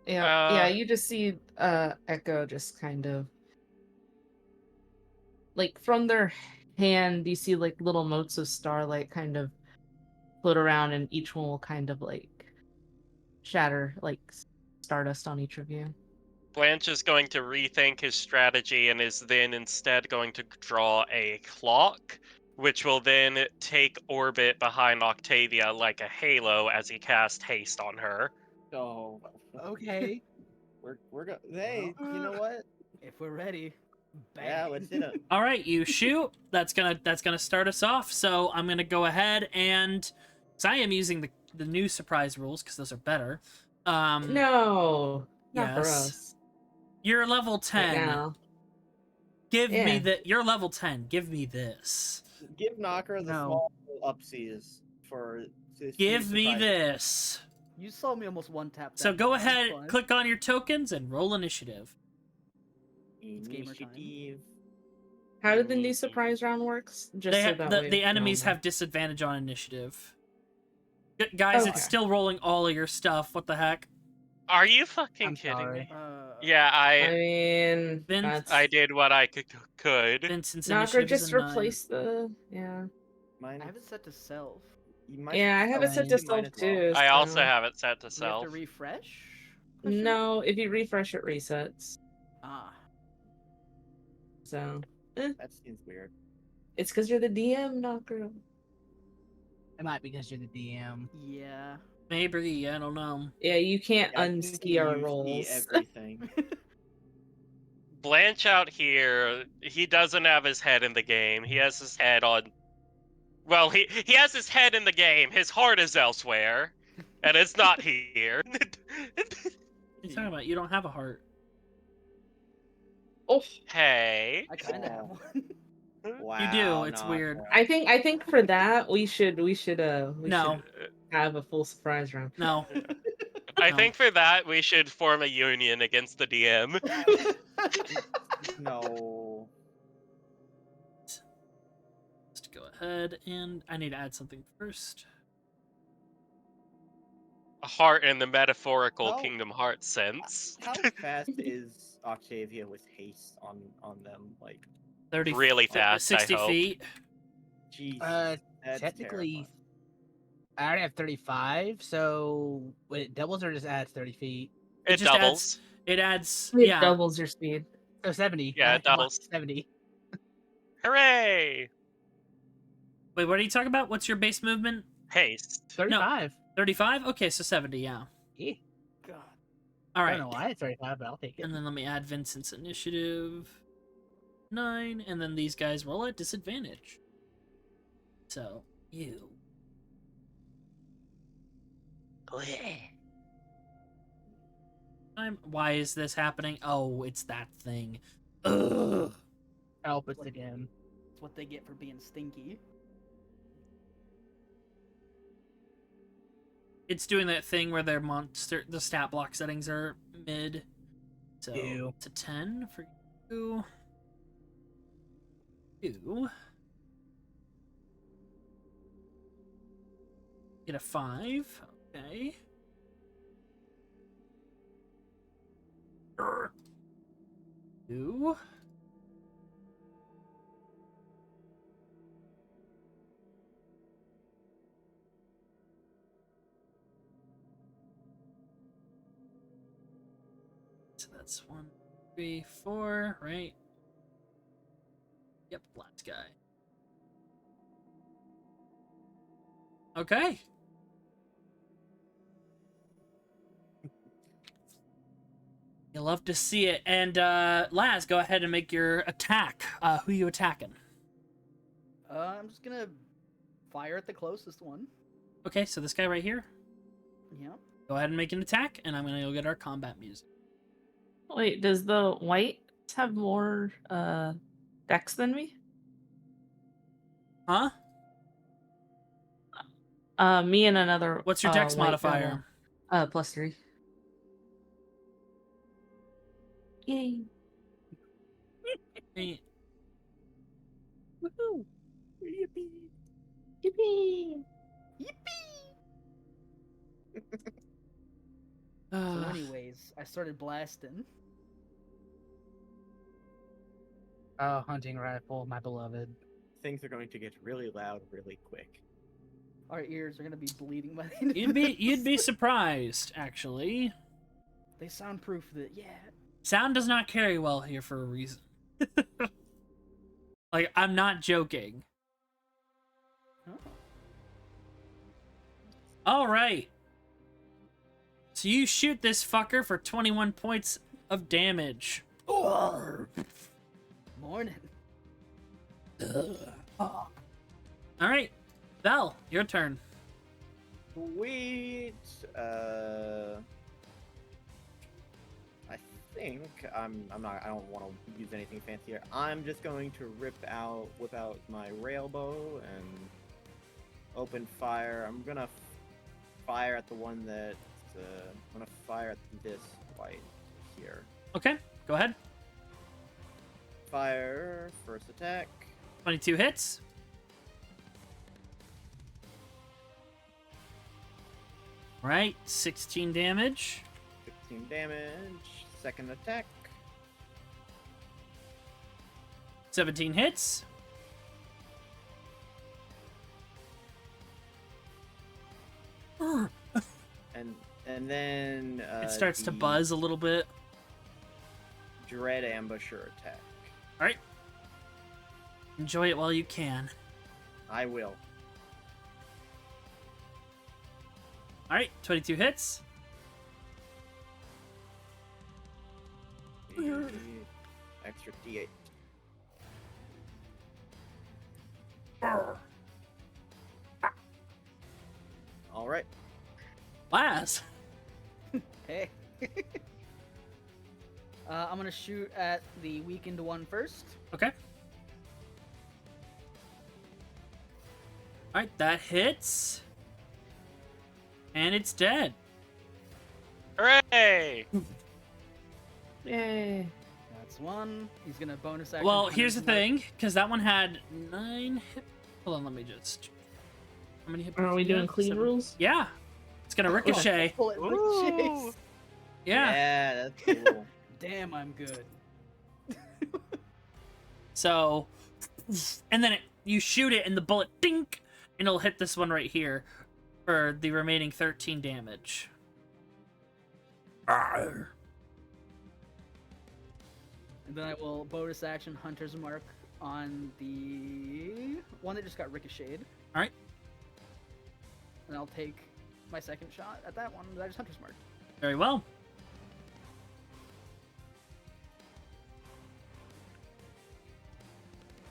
Yeah, you just see Echo just kind of like from their hand, you see like little motes of starlight kind of float around, and each one will kind of like shatter like stardust on each of you.
Blanche is going to rethink his strategy and is then instead going to draw a clock, which will then take orbit behind Octavia like a halo as he casts haste on her.
Oh,
Okay.
we're go. Hey, you know what?
If we're ready, bang.
Yeah, let's do it.
All right, you shoot. That's gonna start us off. So I'm gonna go ahead and, because I am using the new surprise rules because those are better.
No, not for
yes.
us.
You're level
Right
10.
now.
Give me
Yeah.
that. You're level 10. Give me this.
Give Knocker the
No.
small upsies for. to
Give
see
me
surprise.
this.
You saw me almost one tap.
So
that
go
bar, it's
ahead,
fine.
click on your tokens, and roll initiative.
gamer time.
Initiative.
How did the new surprise round works? Just
They
so
ha-
that
the,
way
the
we can all
enemies
know.
have disadvantage on initiative. Guys,
Okay.
it's still rolling all of your stuff. What the heck?
Are you fucking
I'm
kidding
sorry.
me? Yeah, I
I mean, that's
I did what I could.
Vincent's
Knocker.
initiative is
Just
a 9.
replace the
I have it set to self.
You might
Yeah, I have it set to
you might
self
as well.
too.
I also
so-
have it set to
Do we have
self.
to refresh?
No, if you refresh, it resets.
Ah.
So
That seems weird.
it's because you're the DM, Knocker.
It might be because you're the DM.
Yeah.
Maybe, I don't know.
Yeah, you can't
Yeah, I think
unsee our
you see
rolls.
everything.
Blanche out here, he doesn't have his head in the game. He has his head on. Well, he has his head in the game. His heart is elsewhere, and it's not here.
What are you talking about? You don't have a heart.
Oh,
Hey.
I kind of have
Oh.
one.
Wow.
You do. It's
Knocker.
weird.
I think for that we should
No.
should have a full surprise round.
No.
I
No.
think for that we should form a union against the DM.
No.
Let's go ahead and I need to add something first.
A heart in the metaphorical
How-
Kingdom Hearts sense.
How fast is Octavia with haste on them? Like,
30
Really fast,
60
I hope.
feet.
geez. That's
Technically,
terrifying.
I already have 35, so when it doubles or just adds 30 feet.
It
It
just
doubles.
It adds
It
yeah.
doubles your speed.
So 70.
Yeah,
I
it
come on,
doubles.
70.
Hooray!
Wait, what are you talking about? What's your base movement?
Haste.
35.
35? Okay, so 70, yeah.
Yeah.
God.
All
I
right.
don't know why it's 35, but I'll take it.
And then let me add Vincent's initiative. 9, and then these guys roll at disadvantage. So, you. Why is this happening? Oh, it's that thing. Ugh.
Help us again.
It's what they get for being stinky.
It's doing that thing where their the stat block settings are mid. So,
Ew.
it's a 10 for you. You. Get a 5. Okay. You. So that's 1, 3, 4, right? Yep, last guy. Okay. You'll love to see it. And Laz, go ahead and make your attack. Who you attacking?
I'm just gonna fire at the closest one.
Okay, so this guy right here.
Yep.
Go ahead and make an attack, and I'm gonna go get our combat music.
Wait, does the white have more dex than me?
Huh?
Me and another.
What's your dex
white
modifier?
gunner. +3. Yay!
Hey,
Woohoo! Yippee! Yippee!
So,
uh,
anyways, I started blasting.
Oh, hunting rifle, my beloved.
Things are going to get really loud really quick.
Our ears are gonna be bleeding by the end of
you'd be
this.
surprised, actually.
They soundproofed it, yeah.
Sound does not carry well here for a reason. Like, I'm not joking.
Oh.
All right. So you shoot this fucker for 21 points of damage.
Morning.
All right, Val, your turn.
Sweet. I think I'm not. I don't want to use anything fancier. I'm just going to whip out my railbow and open fire. I'm gonna fire at the one that. I'm gonna fire at this white here.
Okay, go ahead.
Fire. First attack.
22 hits. Right, 16 damage.
16 damage. Second attack.
17 hits.
And then
It starts to
the
buzz a little bit.
Dread ambusher attack.
All right. Enjoy it while you can.
I will.
All right, 22 hits.
Extra D8. All right.
Laz.
Hey. I'm gonna shoot at the weakened one first.
Okay. All right, that hits. And it's dead.
Hooray!
Yay!
That's one. He's gonna bonus action.
Well, here's the
Hunter's Mark.
thing, because that one had 9 hit. Hold on, let me just. How many hit points
Are we
do you
doing
have?
clean
7?
rules?
Yeah. It's gonna ricochet.
Pull it ricochets.
Yeah.
Yeah, that's cool.
Damn, I'm good.
So, and then you shoot it, and the bullet dink, and it'll hit this one right here for the remaining 13 damage. Arr.
And then I will bonus action Hunter's Mark on the one that just got ricocheted.
All right.
And I'll take my second shot at that one that I just Hunter's Marked.
Very well.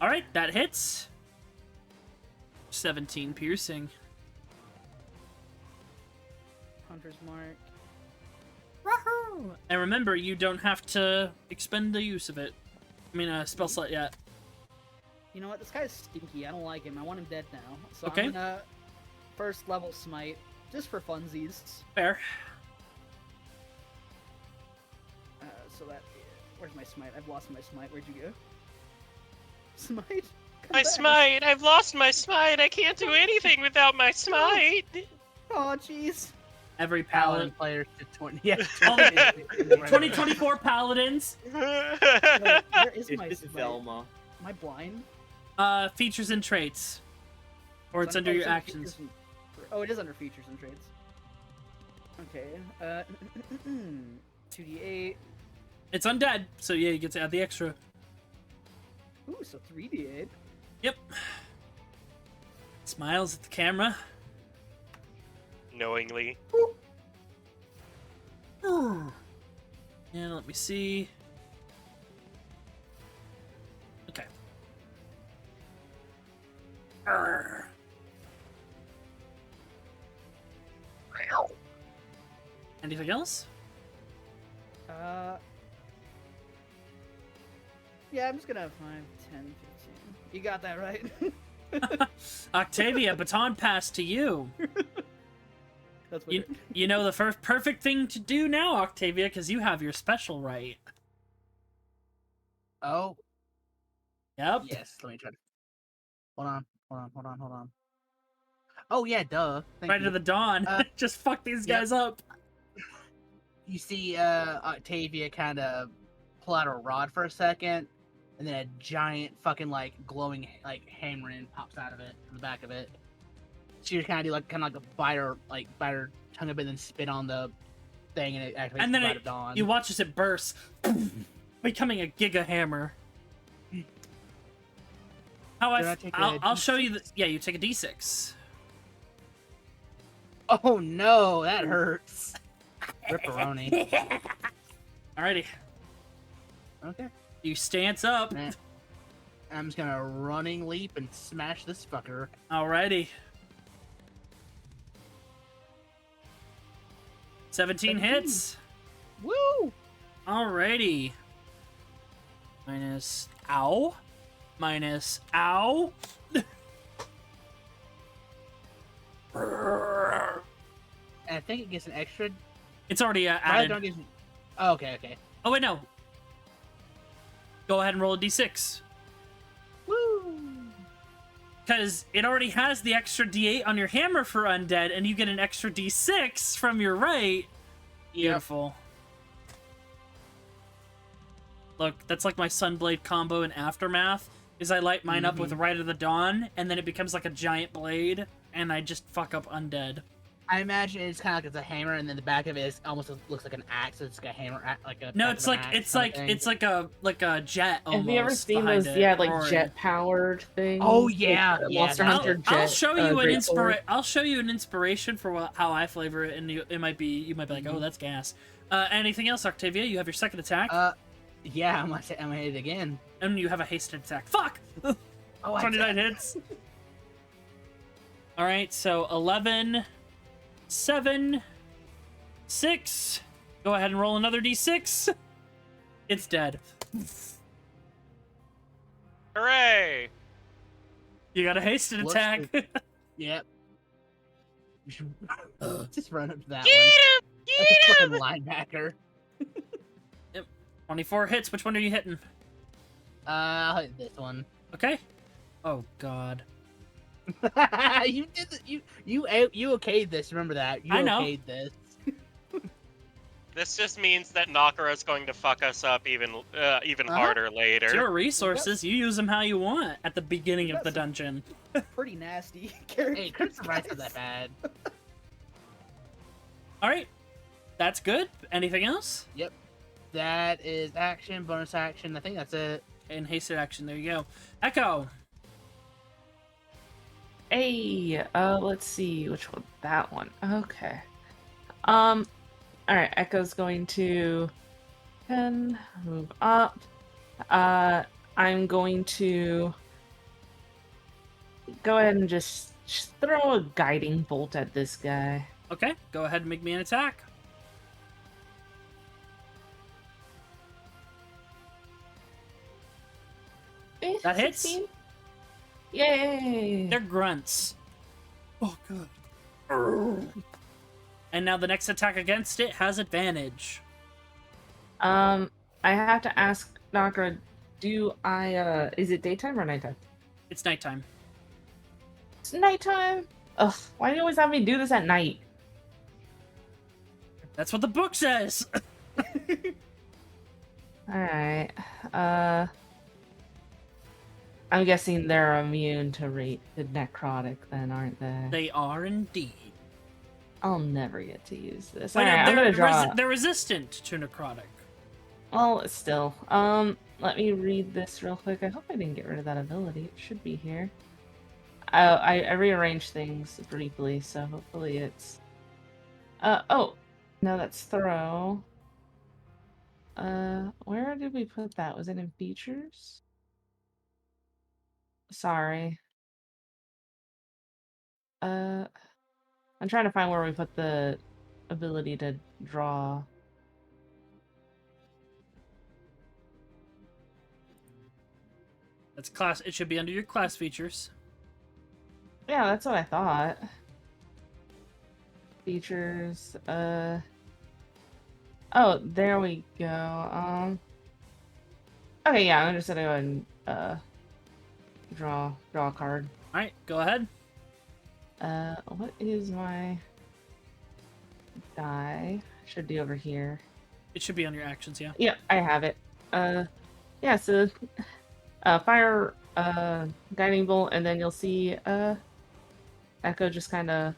All right, that hits. 17 piercing.
Hunter's Mark.
Woohoo! And remember, you don't have to expend the use of it. I mean, spell slot yet.
You know what? This guy's stinky. I don't like him. I want him dead now. So
Okay.
I'm gonna first level smite, just for funsies.
Fair.
So that... Where's my smite? I've lost my smite. Where'd you go? Smite? Come
My
back.
smite! I've lost my smite! I can't do anything without my smite!
Oh, jeez.
Every
Paladin
paladin.
players to 20. Yeah,
2024 paladins.
Wait, where is my
It's
smite?
Velma.
Am I blind?
Features and traits. Or it's under
Oh,
your
under
actions.
features and- Oh, it is under features and traits. Okay. 2d8.
It's undead, so yeah, you get to add the extra.
Ooh, so 3d8.
Yep. Smiles at the camera.
Knowingly.
And let me see. Okay. Arr. Anything else?
Yeah, I'm just gonna have 5, 10, 15. You got that right?
Octavia, baton pass to you.
That's what
You know the first perfect thing to do now, Octavia, because you have your special right.
Oh,
Yep.
yes. Let me try to. Hold on. Oh yeah, duh. Thank
Right
you.
to the dawn.
Uh,
Just fuck these
yep.
guys up.
You see, Octavia kind of pull out a rod for a second, and then a giant fucking like glowing like hammer pops out of it from the back of it. She just kind of do like a bite her tongue a bit, and then spit on the thing, and it activates
And
the
then
rod of dawn.
you watch as it bursts, becoming a giga hammer. I'll show you. Yeah, you take a d6.
Oh no, that hurts. Ripperoni.
Alrighty.
Okay.
You stance up.
Man. I'm just gonna running leap and smash this fucker.
Alrighty. 17 hits.
Woo!
Alrighty. Minus ow. Minus ow.
And I think it gets an extra.
It's already
Right,
added.
don't get- Oh, okay.
Oh wait, no. Go ahead and roll a d6.
Woo!
Because it already has the extra d8 on your hammer for undead, and you get an extra d6 from your right. Beautiful. Look, that's like my Sunblade combo in Aftermath, is I light mine up with Right of the Dawn, and then it becomes like a giant blade, and I just fuck up undead.
I imagine it's kind of like it's a hammer, and then the back of it is almost looks like an axe. So it's like a hammer, like a.
No,
back
it's
of an
like
axe
it's
kinda
like
thing.
it's like a jet almost.
Have you ever seen
behind
those?
it,
Yeah, like
roaring.
jet powered things.
Oh, yeah,
like,
yeah,
Monster
that's
Hunter
it.
jet.
I'll show you an
greatsword.
I'll show you an inspiration for how I flavor it, and you might be like, oh, that's gas. Anything else, Octavia? You have your second attack,
Yeah, I'm gonna hit it again.
and you have a hasted attack. Fuck!
Oh, I
29 hits. All right, so 11, 7, 6. Go ahead and roll another d6. It's dead.
Hooray!
You got a hasted
What's
attack.
Yep. Just run up to that
Get
one.
him!
That's a
Get
fucking
him!
linebacker.
24 hits. Which one are you hitting?
I'll hit this one.
Okay. Oh god.
You did you okayed this. Remember that. You
I know.
okayed this.
This just means that Nakara's going to fuck us up even harder later.
It's your resources. You use them how you want at the beginning of the dungeon.
pretty nasty character.
Hey, Crimson Right's not that bad.
All right. That's good. Anything else?
Yep. That is action, bonus action. I think that's it.
And hasted action. There you go. Echo.
Hey, let's see which one. That one. Okay. All right. Echo's going to move up. I'm going to go ahead and just throw a guiding bolt at this guy.
Okay. Go ahead and make me an attack. That hits.
16? Yay!
They're grunts. Oh god. And now the next attack against it has advantage.
I have to ask Nakra, do I is it daytime or nighttime?
It's nighttime.
It's nighttime? Ugh, why do you always have me do this at night?
That's what the book says.
Alright. I'm guessing they're immune to necrotic then, aren't they?
They are indeed.
I'll never get to use this.
But
Alright, I'm gonna draw.
they're resistant to necrotic.
Well, still. Let me read this real quick. I hope I didn't get rid of that ability. It should be here. I rearranged things briefly, so hopefully it's... oh! No, that's throw. Where did we put that? Was it in features? Sorry. I'm trying to find where we put the ability to draw.
That's class. It should be under your class features.
Yeah, that's what I thought. Features. Oh, there we go. Okay, yeah, I'm just gonna go ahead and draw a card.
All right, go ahead.
What is my die? Should be over here.
It should be on your actions, yeah.
Yep, I have it. Yeah, so fire guiding bolt, and then you'll see Echo just kind of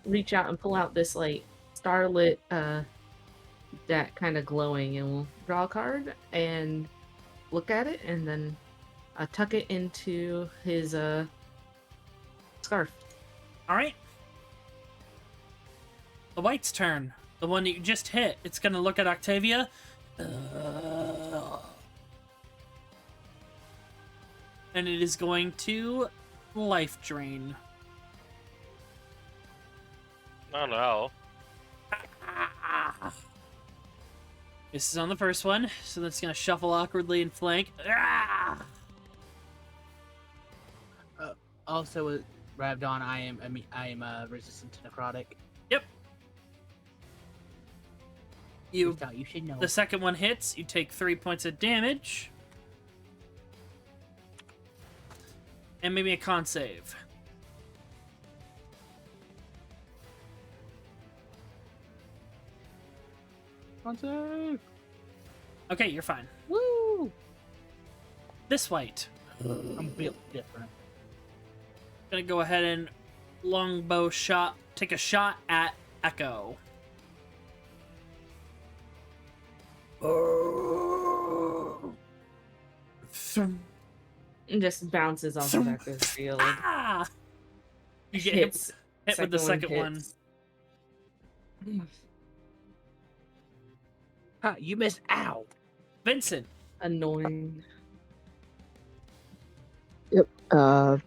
reach out and pull out this like starlit deck, kind of glowing, and we'll draw a card and look at it, and then tuck it into his scarf.
All right. The white's turn. The one that you just hit. It's gonna look at Octavia. And it is going to life drain.
Oh no.
This is on the first one, so that's gonna shuffle awkwardly and flank.
Also, with Ravdon, I am resistant to necrotic.
Yep.
You should know.
The second one hits. You take 3 points of damage. And maybe a con save.
Con save.
Okay, you're fine.
Woo!
This white.
I'm built different.
Gonna go ahead and longbow shot. Take a shot at Echo.
And just bounces off of Echo's shield.
Ah! You get hit with the second one.
Huh, you missed out.
Vincent.
Annoying.
Yep. Can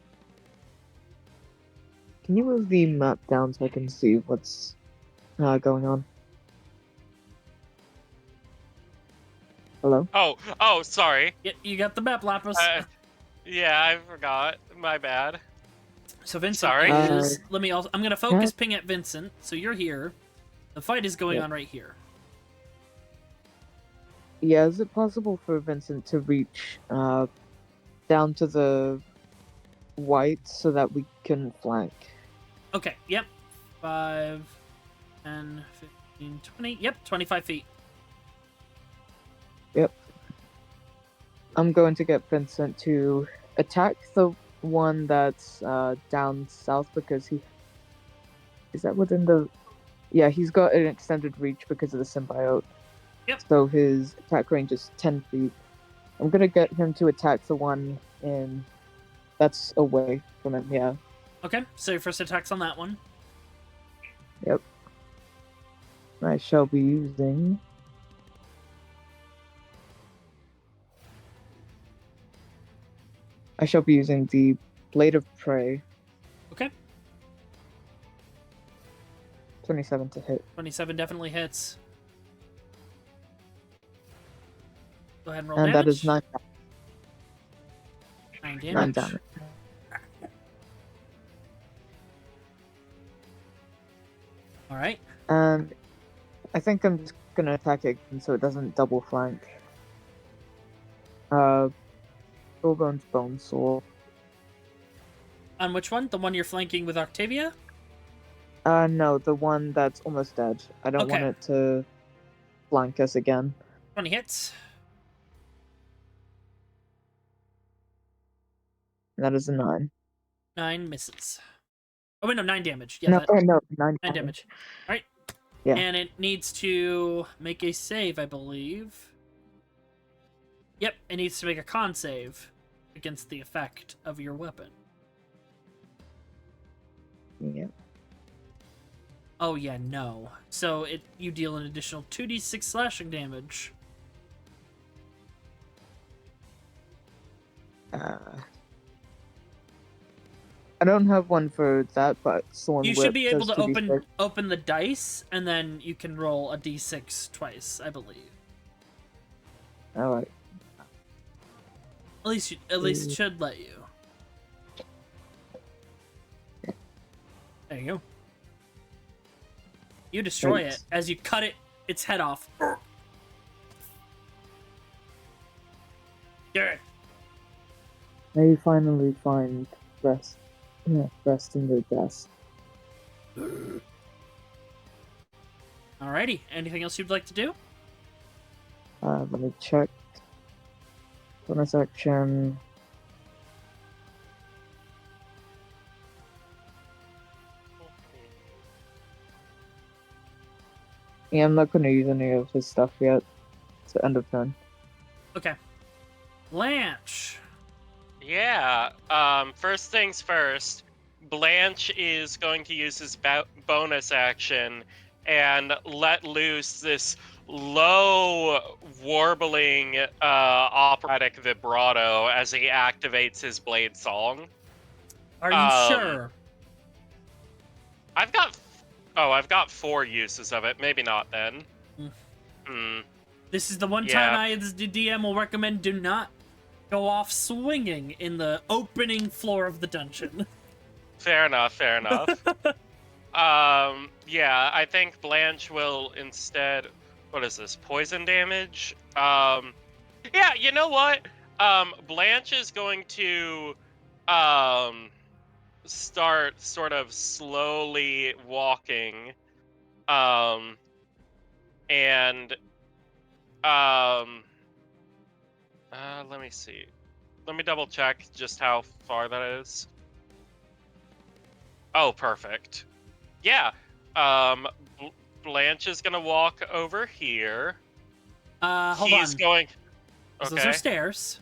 you move the map down so I can see what's going on? Hello?
Oh, sorry.
Yeah, you got the map, Lapis.
Yeah, I forgot. My bad.
So Vincent
Sorry.
is... I'm gonna focus ping at Vincent. So you're here. The fight is going on right here.
Yeah, is it possible for Vincent to reach down to the white so that we can flank?
Okay, yep. 5, 10, 15, 20. Yep, 25 feet.
Yep. I'm going to get Vincent to attack the one that's down south because he... Is that within the... Yeah, he's got an extended reach because of the symbiote.
Yep.
So his attack range is 10 feet. I'm going to get him to attack the one in... That's away from him, yeah.
Okay, so your first attack's on that one.
Yep. I shall be using... the Blade of Prey.
Okay.
27 to hit.
27 definitely hits. Go ahead and roll
And
damage.
that is 9
damage.
9 damage.
Alright.
And I think I'm just gonna attack it again so it doesn't double flank. Bullbone's Bone Sword.
On which one? The one you're flanking with Octavia?
No, the one that's almost dead. I don't want it to flank us again.
20 hits.
That is a 9.
9 misses. Oh wait, no, 9 damage. Yeah,
No, no, 9
9 damage. Alright.
Yeah.
And it needs to make a save, I believe. Yep, it needs to make a con save against the effect of your weapon.
Yep.
Oh yeah, no. So you deal an additional 2d6 slashing damage.
I don't have one for that, but Thorn
You
Whip
should be able
does
to
2d6.
open the dice, and then you can roll a d6 twice, I believe.
Alright.
At least it should let you. There you go. You destroy
Thanks.
it as you cut its head off. Good.
They finally find rest. Yeah, rest in their death.
Alrighty. Anything else you'd like to do?
Let me check. Bonus action. Yeah, I'm not going to use any of his stuff yet. It's the end of turn.
Okay. Blanche.
Yeah. First things first. Blanche is going to use his bonus action and let loose this low, warbling, operatic vibrato as he activates his blade song.
Are you sure?
I've got 4 uses of it. Maybe not then.
This is the one
Yeah.
time I, as the DM, will recommend do not go off swinging in the opening floor of the dungeon.
Fair enough. Yeah, I think Blanche will instead. What is this? Poison damage? Yeah, you know what? Blanche is going to start sort of slowly walking, and let me see. Let me double check just how far that is. Oh, perfect. Yeah. Blanche is gonna walk over here.
Hold
He's
on.
going.
Those
Okay.
are stairs.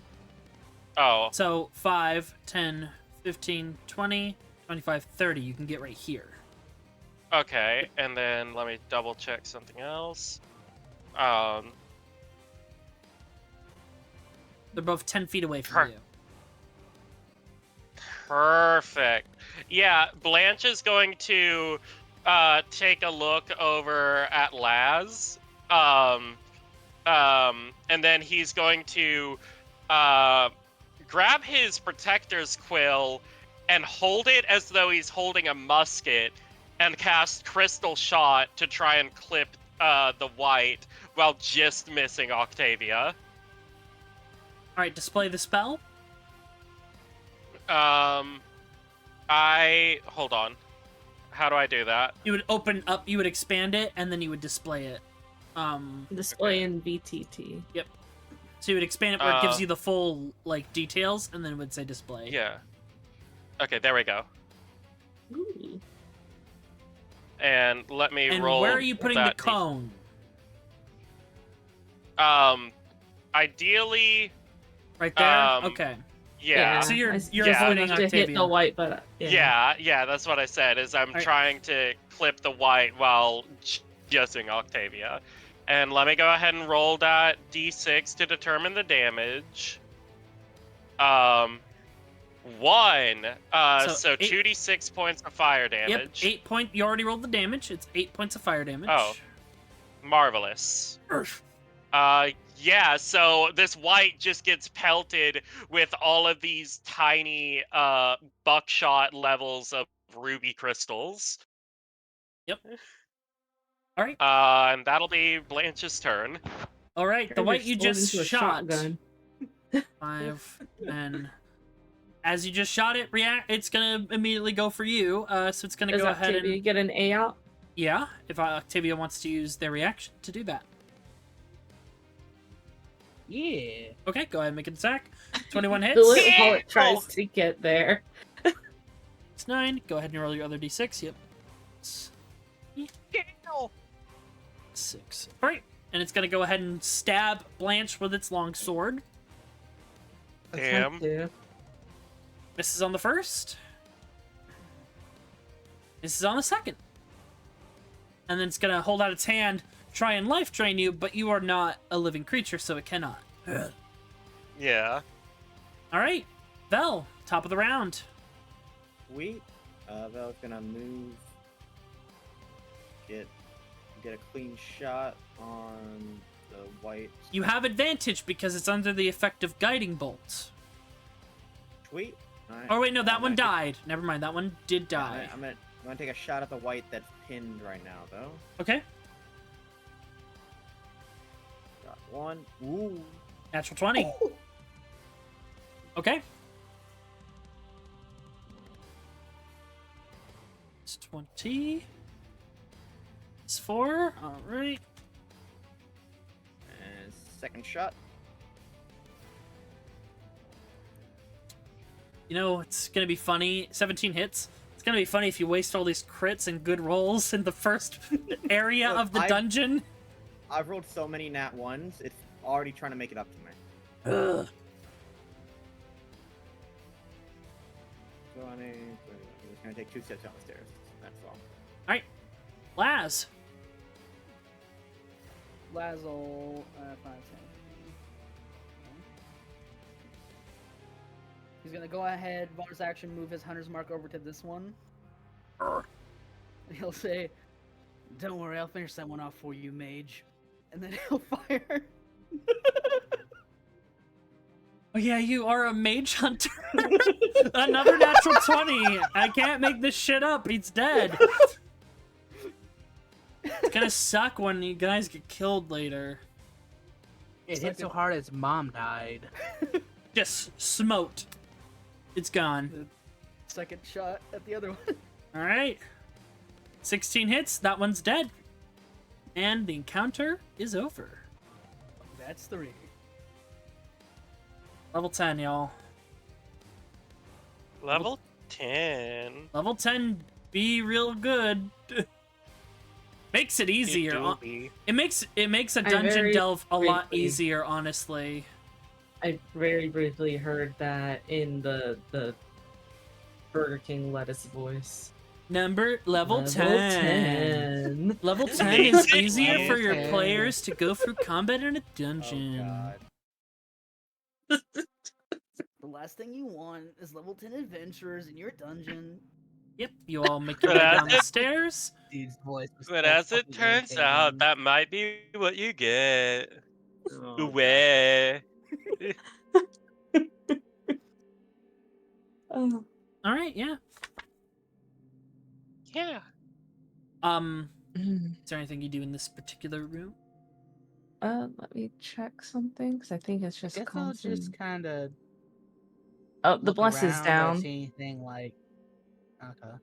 Oh,
So 5, 10, 15, 20, 25, 30. You can get right here.
okay. And then let me double check something else.
They're both 10 feet away from you.
Perfect. Yeah, Blanche is going to take a look over at Laz. And then he's going to grab his protector's quill and hold it as though he's holding a musket and cast Crystal Shot to try and clip the white while just missing Octavia.
Alright, display the spell.
Hold on. How do I do that?
You would open up, you would expand it, and then you would display it.
Display in VTT.
Yep. So you would expand it where it gives you the full, like, details, and then it would say display.
Yeah. Okay, there we go.
Ooh.
And let me
And
roll.
where are you putting the
that
cone?
Ideally.
Right there?
Um,
Okay.
Yeah.
So you're
Yeah.
avoiding
to hit
Octavia.
the white, but
Yeah, that's what I said. Is I'm
Alright.
trying to clip the white while juicing Octavia. And let me go ahead and roll that d6 to determine the damage. 1. So
eight-
2d6 points of fire
Yep,
damage.
8 point. You already rolled the damage. It's 8 points of fire damage.
Oh. Marvelous.
Urgh.
Yeah, so this white just gets pelted with all of these tiny buckshot levels of ruby crystals.
Yep. Alright.
And that'll be Blanche's turn.
Alright, the white you just
into a
shot.
shotgun.
5, and as you just shot it, it's gonna immediately go for you. So it's gonna
Does
go ahead
Octavia
and
get an A out?
yeah, if Octavia wants to use their reaction to do that.
Yeah.
Okay, go ahead and make an attack. 21 hits.
The little bullet tries to get there.
It's 9. Go ahead and roll your other d6. Yep. 6. Alright. And it's gonna go ahead and stab Blanche with its long sword.
Damn.
Attempt to.
This is on the first. This is on the second. And then it's gonna hold out its hand, try and life drain you, but you are not a living creature, so it cannot.
Yeah.
Alright. Vel, top of the round.
Sweet. Vel's gonna move. Get a clean shot on the white.
You have advantage because it's under the effect of Guiding Bolt.
Sweet. All right.
Oh wait, no, that
I'm
one
gonna
died. Never mind, that one did die.
I'm gonna gonna take a shot at the white that's pinned right now, though.
Okay.
Got one. Ooh.
Natural 20.
Oh.
Okay. It's 20. It's 4. Alright.
And second shot.
You know, it's gonna be funny. 17 hits. It's gonna be funny if you waste all these crits and good rolls in the first area
Look,
of the dungeon.
I've rolled so many nat ones, it's already trying to make it up to me.
Ugh.
20, it's gonna take 2 steps down the stairs. That's all.
Alright. Laz.
Lazzle, 5, 10. He's gonna go ahead, bonus action, move his hunter's mark over to this one. And he'll say, "Don't worry, I'll finish that one off for you, mage." And then he'll fire.
Oh yeah, you are a mage hunter. Another natural 20. I can't make this shit up. He's dead. It's gonna suck when you guys get killed later.
It hit so hard his mom died.
Just smote. It's gone.
Second shot at the other one.
Alright. 16 hits. That one's dead. And the encounter is over.
That's 3.
Level 10, y'all.
Level 10.
Level 10 be real good. Makes it easier. It makes a dungeon
very
delve a lot
briefly-
easier, honestly.
I very briefly heard that in the Burger King lettuce voice.
Level 10.
10.
Level 10 is
Amazing.
easier for your
Okay.
players to go through combat in a
Oh
dungeon.
god.
The last thing you want is level 10 adventurers in your dungeon.
Yep, you all make your way
But
down
as
the
it-
stairs.
Dude's voice was
But
so
as it
fucking
turns out,
irritating.
that might be what you get.
Oh,
Way.
Oh.
Alright, yeah.
Yeah.
Is there anything you do in this particular room?
Let me check something because I think it's
I
just
guess I'll
constant.
just kind of.
Oh, the bless is down.
See anything like? Okay.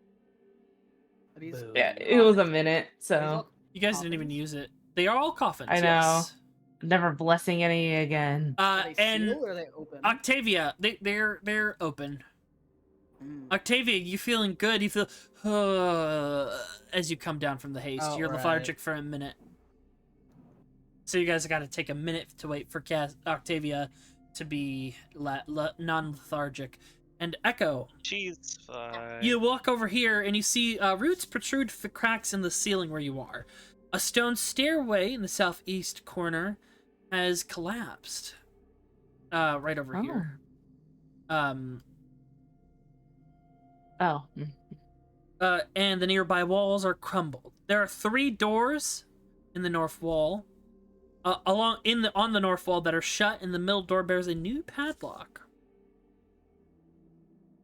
But he's-
Boo.
Yeah, it was a minute,
He's
so
all
You guys didn't even
coffins.
use it. They are all coffins,
I know.
yes.
never blessing any again.
Are they
And
sealed or are they open?
Octavia, they're open.
Mm.
Octavia, you feeling good? You feel as you come down from the haste.
Oh,
You're
right.
lethargic for a minute. So you guys got to take a minute to wait for Octavia to be non-lethargic. And Echo,
She's fine.
you walk over here and you see roots protrude the cracks in the ceiling where you are. A stone stairway in the southeast corner has collapsed. Right over here.
Oh.
And the nearby walls are crumbled. There are 3 doors in the north wall, on the north wall that are shut, and the middle door bears a new padlock.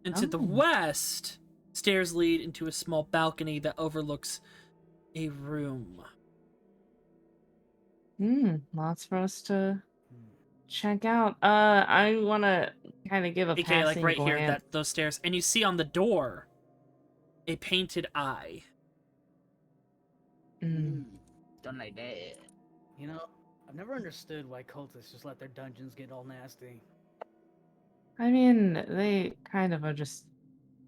And to the
Oh.
west, stairs lead into a small balcony that overlooks a room.
Lots for us to check out. I want to kind of give a
AKA,
passing
like right here,
glance.
those stairs, and you see on the door a painted eye.
Don't like that.
You know, I've never understood why cultists just let their dungeons get all nasty.
I mean, they kind of are just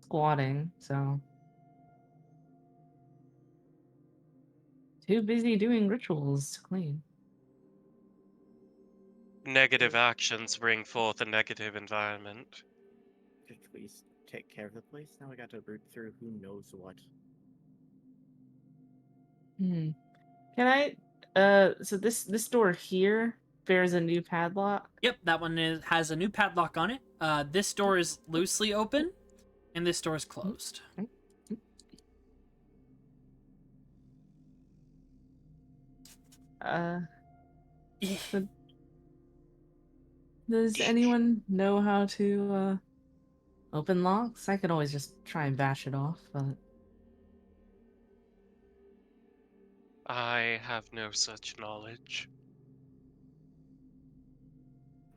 squatting, so. Too busy doing rituals to clean.
Negative actions bring forth a negative environment.
Just please take care of the place. Now we got to root through who knows what.
Can I? So this door here bears a new padlock.
Yep, that one has a new padlock on it. This door is loosely open, and this door is closed.
So does anyone know how to open locks? I could always just try and bash it off, but
I have no such knowledge.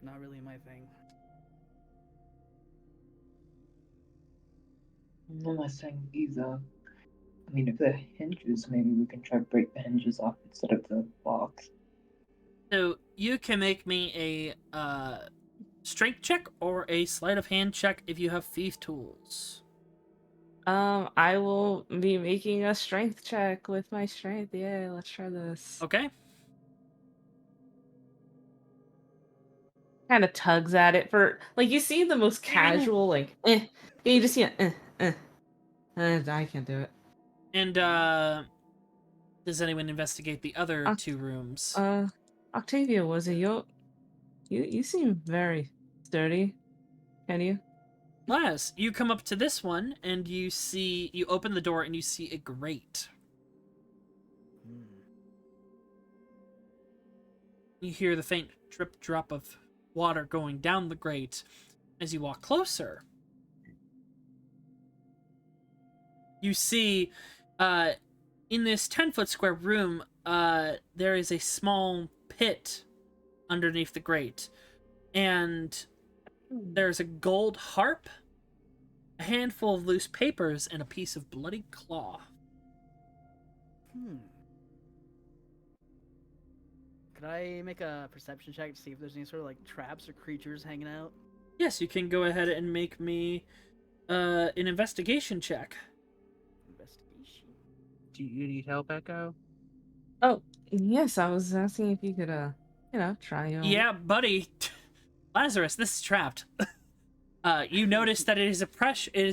Not really my thing.
I'm not saying either. I mean, if they're hinges, maybe we can try to break the hinges off instead of the box.
So you can make me a strength check or a sleight of hand check if you have thief tools.
I will be making a strength check with my strength. Yeah, let's try this.
Okay.
Kind of tugs at it for like you see the most casual like you just see I can't do it.
And does anyone investigate the other
Oct-
two rooms?
Octavia, was it you seem very sturdy. Can you?
Les, you come up to this one and you open the door and you see a grate. You hear the faint drip drop of water going down the grate as you walk closer. You see, in this 10-foot square room, there is a small pit underneath the grate. And there's a gold harp, a handful of loose papers, and a piece of bloody cloth.
Could I make a perception check to see if there's any sort of like traps or creatures hanging out?
Yes, you can go ahead and make me an investigation check.
Investigation.
Do you need help, Echo?
Oh, yes, I was asking if you could try your
Yeah, buddy. Lazarus, this is trapped. You notice that it is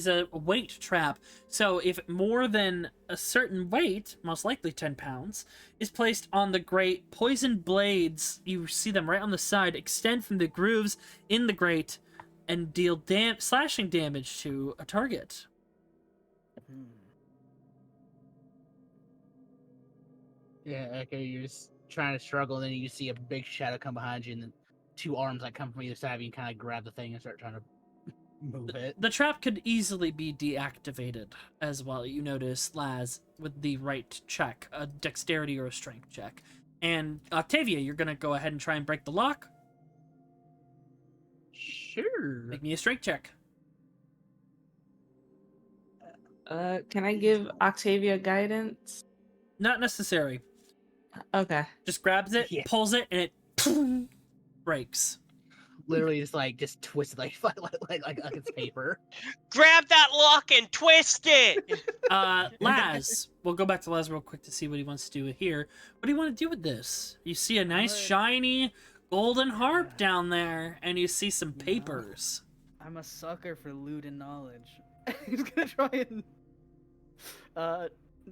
a weight trap. So if more than a certain weight, most likely 10 pounds, is placed on the grate, poison blades, you see them right on the side, extend from the grooves in the grate and deal slashing damage to a target.
Yeah, Echo, you're just trying to struggle, and then you see a big shadow come behind you, and then two arms that come from either side of you and kind of grab the thing and start trying to move it.
The trap could easily be deactivated as well. You notice Laz with the right check, a dexterity or a strength check. And Octavia, you're gonna go ahead and try and break the lock.
Sure.
Make me a strength check.
Can I give Octavia guidance?
Not necessary.
Okay.
Just grabs it,
Yeah.
pulls it, and it breaks.
Literally just twist it like it's paper.
Grab that lock and twist it!
Laz, we'll go back to Laz real quick to see what he wants to do here. What do you want to do with this? You see a nice, shiny, golden harp down there, and you see some papers.
I'm a sucker for loot and knowledge. He's gonna try and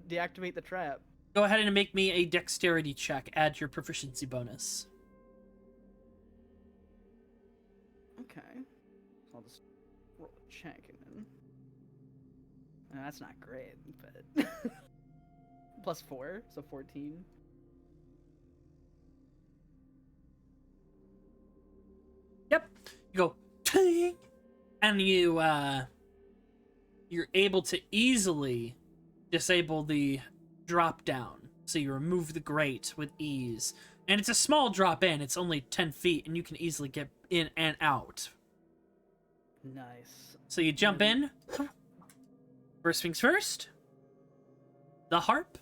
deactivate the trap.
Go ahead and make me a dexterity check. Add your proficiency bonus.
Okay. I'll just roll a check and then. That's not great, but plus 4, so 14.
Yep. You go, ting, and you're able to easily disable the drop down. So you remove the grate with ease. And it's a small drop in. It's only 10 feet, and you can easily get in and out.
Nice.
So you jump in. First things first. The harp.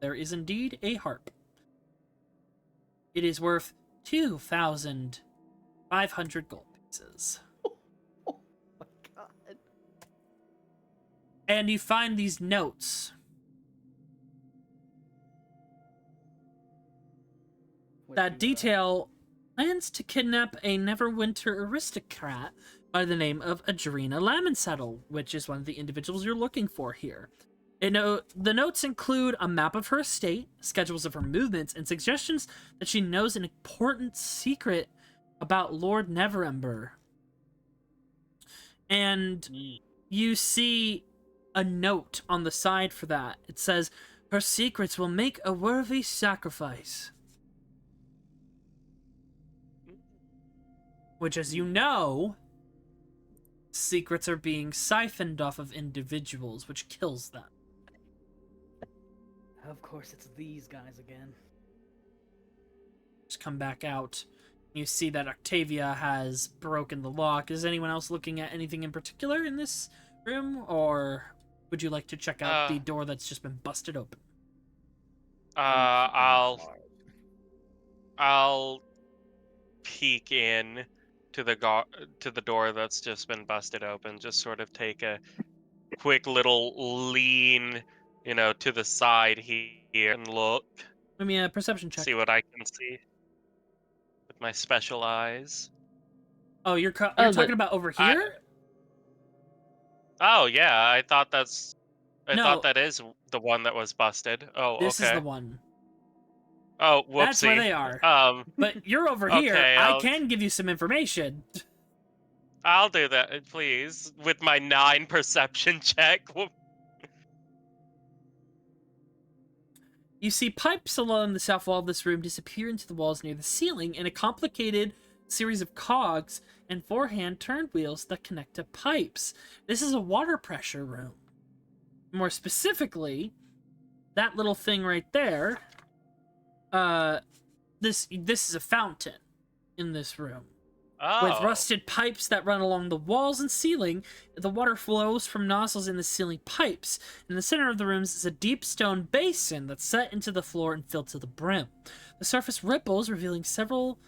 There is indeed a harp. It is worth 2,500 gold pieces.
Oh my god.
And you find these notes. That detail plans to kidnap a Neverwinter aristocrat by the name of Adrena Lamonsettle, which is one of the individuals you're looking for here. The notes include a map of her estate, schedules of her movements, and suggestions that she knows an important secret about Lord Neverember. And you see a note on the side for that. It says, "Her secrets will make a worthy sacrifice." Which, as you know, secrets are being siphoned off of individuals, which kills them.
Of course, it's these guys again.
Just come back out. You see that Octavia has broken the lock. Is anyone else looking at anything in particular in this room, or would you like to check out the door that's just been busted open?
I'll peek in to the door that's just been busted open. Just sort of take a quick little lean, to the side here and look.
Give me a perception check.
See what I can see with my special eyes.
Oh, you're talking about over here?
Oh yeah, I thought that is the one that was busted. Oh,
this
okay.
is the one.
Oh, whoopsie.
That's where they are. But you're over here.
Okay,
I can give you some information.
I'll do that, please, with my 9 perception check.
You see pipes along the south wall of this room disappear into the walls near the ceiling in a complicated series of cogs and 4-hand turn wheels that connect to pipes. This is a water pressure room. More specifically, that little thing right there, this is a fountain in this room.
Oh.
With rusted pipes that run along the walls and ceiling, the water flows from nozzles in the ceiling pipes. In the center of the rooms is a deep stone basin that's set into the floor and filled to the brim. The surface ripples, revealing several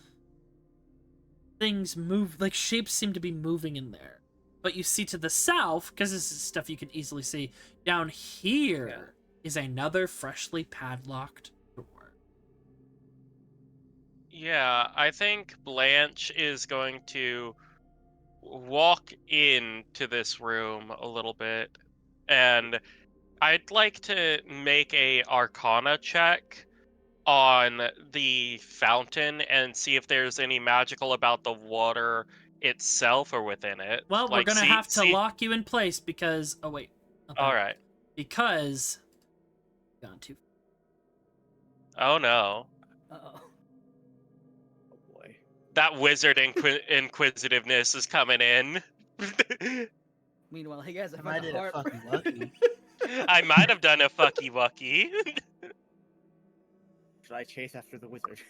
things move, like shapes seem to be moving in there. But you see to the south, because this is stuff you can easily see, down here is another freshly padlocked door.
Yeah, I think Blanche is going to walk into this room a little bit, and I'd like to make a Arcana check on the fountain and see if there's any magical about the water itself or within it.
Well, we're gonna have to lock you in place because... Oh, wait.
All right.
Because... Gone too.
Oh, no.
Uh-oh.
Oh boy.
That wizard inquisitiveness is coming in.
Meanwhile, hey guys, I
might
found
have
the harp.
fucking lucky.
I might have done a fucky wucky.
Should I chase after the wizard?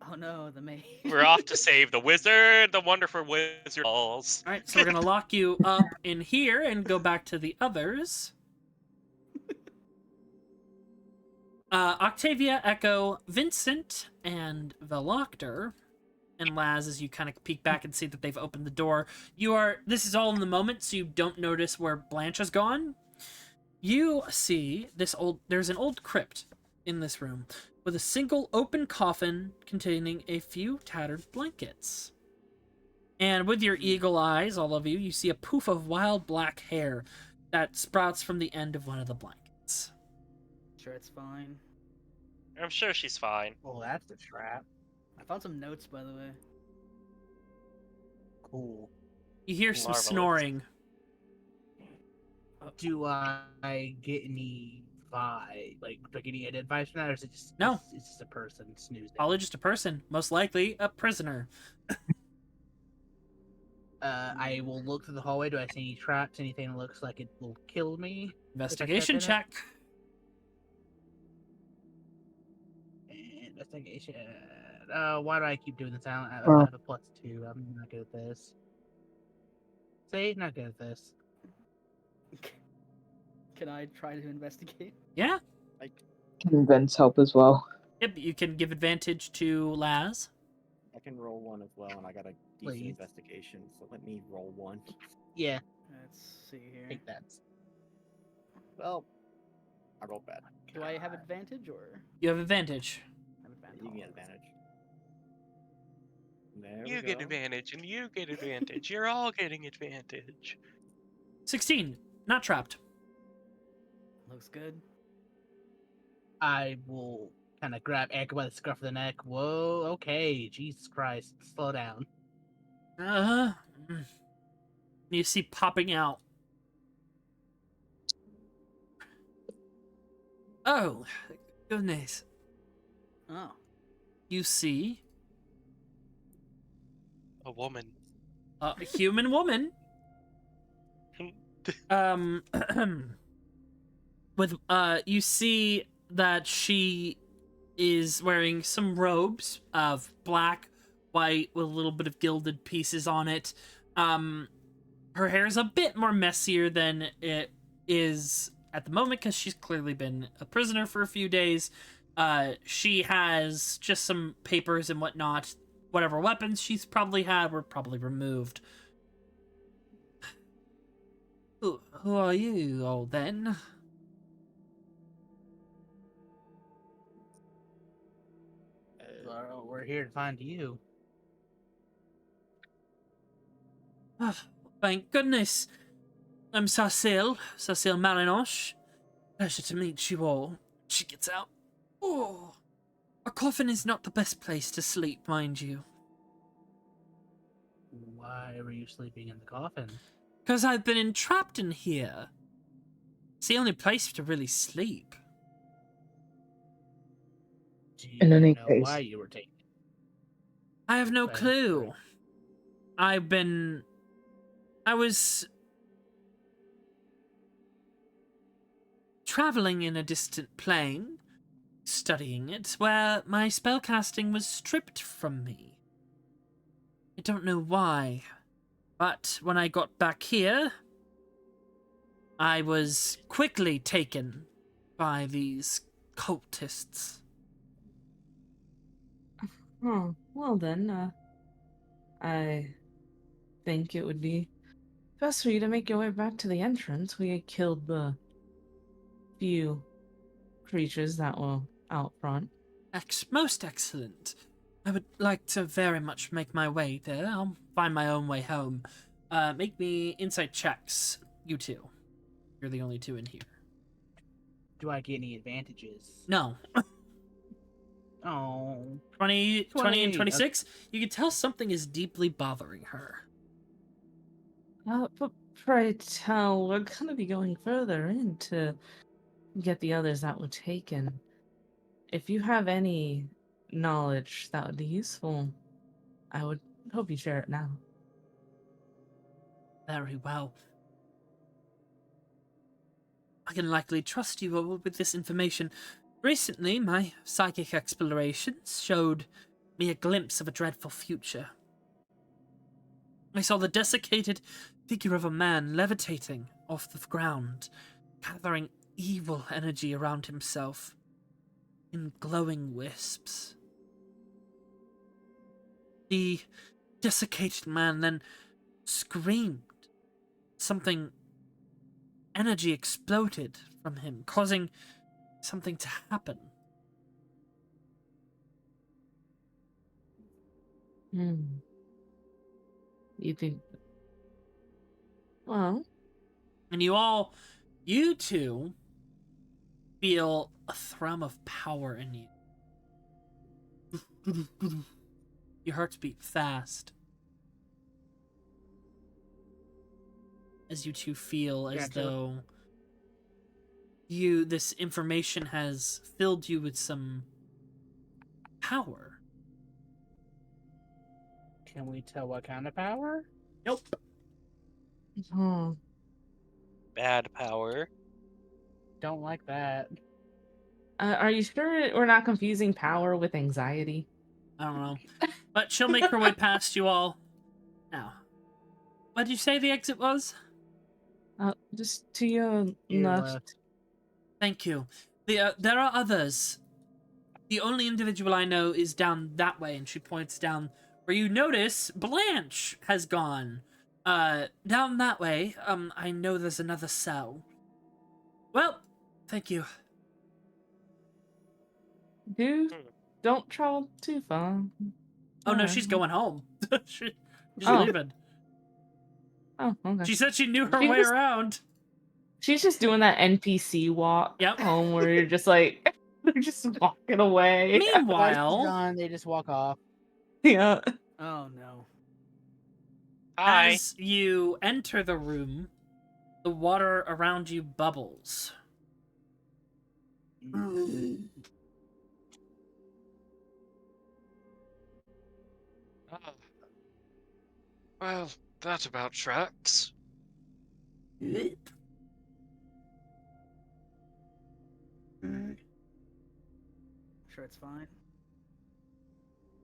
Oh no, the mage.
We're off to save the wizard, the wonderful wizard balls.
Alright, so we're gonna lock you up in here and go back to the others. Octavia, Echo, Vincent, and Veloctor, and Laz, as you kind of peek back and see that they've opened the door. This is all in the moment, so you don't notice where Blanche has gone. You see there's an old crypt in this room with a single open coffin containing a few tattered blankets. And with your eagle eyes, all of you, you see a poof of wild black hair that sprouts from the end of one of the blankets.
Sure, it's fine.
I'm sure she's fine.
Oh, that's a trap.
I found some notes, by the way.
Cool.
You hear some
Marvelous.
snoring.
Do I get any vibe? Like, do I get any advice from that, or is it just
No.
It's just a person snoozing?
Probably just a person, most likely a prisoner.
I will look through the hallway. Do I see any traps? Anything that looks like it will kill me?
Investigation check.
Investigation. Why do I keep doing this? I have a +2. I'm not good at this. See, not good at this.
Can I try to investigate?
Yeah.
Can Vince help as well?
Yep, you can give advantage to Laz.
I can roll one as well, and I got a decent
Please.
investigation, so let me roll one.
Yeah,
Let's see here.
take that.
Well, I rolled bad.
Do I have advantage or?
You have advantage.
I have advantage.
You can get advantage. There
You
we
get
go.
advantage, and you get advantage. You're all getting advantage.
16. Not trapped.
Looks good.
I will kind of grab Echo by the scruff of the neck. Whoa, okay, Jesus Christ, slow down.
You see popping out. Oh, goodness.
Oh.
You see
A woman.
a human woman. with you see that she is wearing some robes of black, white with a little bit of gilded pieces on it. Her hair is a bit more messier than it is at the moment because she's clearly been a prisoner for a few days. She has just some papers and whatnot. Whatever weapons she's probably had were probably removed. Who are you all then?
We're here to find you.
Thank goodness. I'm Astiel Malinosh. Pleasure to meet you all. She gets out. Oh, a coffin is not the best place to sleep, mind you.
Why were you sleeping in the coffin?
Because I've been entrapped in here. It's the only place to really sleep.
Do you
In any
know
case.
why you were taken?
I have no
Right,
clue.
right.
I was traveling in a distant plane, studying it, where my spellcasting was stripped from me. I don't know why, but when I got back here, I was quickly taken by these cultists.
Oh, well then, I think it would be best for you to make your way back to the entrance. We had killed the few creatures that were out front.
Most excellent. I would like to very much make my way there. I'll find my own way home. Make me insight checks, you two. You're the only two in here.
Do I get any advantages?
No.
Oh.
20 and 26?
Okay.
You can tell something is deeply bothering her.
But pray tell, we're gonna be going further in to get the others that were taken. If you have any knowledge that would be useful, I would hope you share it now.
Very well. I can likely trust you all with this information. Recently, my psychic explorations showed me a glimpse of a dreadful future. I saw the desiccated figure of a man levitating off the ground, gathering evil energy around himself in glowing wisps. The desiccated man then screamed. Something energy exploded from him, causing something to happen.
You think... Well...
And you two, feel a thrum of power in you. Your hearts beat fast. As you two feel as though this information has filled you with some power.
Can we tell what kind of power?
Nope.
Oh.
Bad power.
Don't like that.
Are you sure we're not confusing power with anxiety?
I don't know. But she'll make her way past you all. Now, what did you say the exit was?
Just to your
Your
left.
Thank you. There are others. The only individual I know is down that way, and she points down where you notice Blanche has gone. Down that way. I know there's another cell. Well, thank you.
Don't travel too far.
Oh no, she's going home. She's
Oh.
leaving.
Oh, okay.
She said she knew her way around.
She's just doing that NPC walk
Yep.
home where you're just like, they're just walking away.
Meanwhile,
Done, they just walk off.
Yeah.
Oh no.
Hi.
as you enter the room, the water around you bubbles.
Well, that about tracks.
sure it's fine.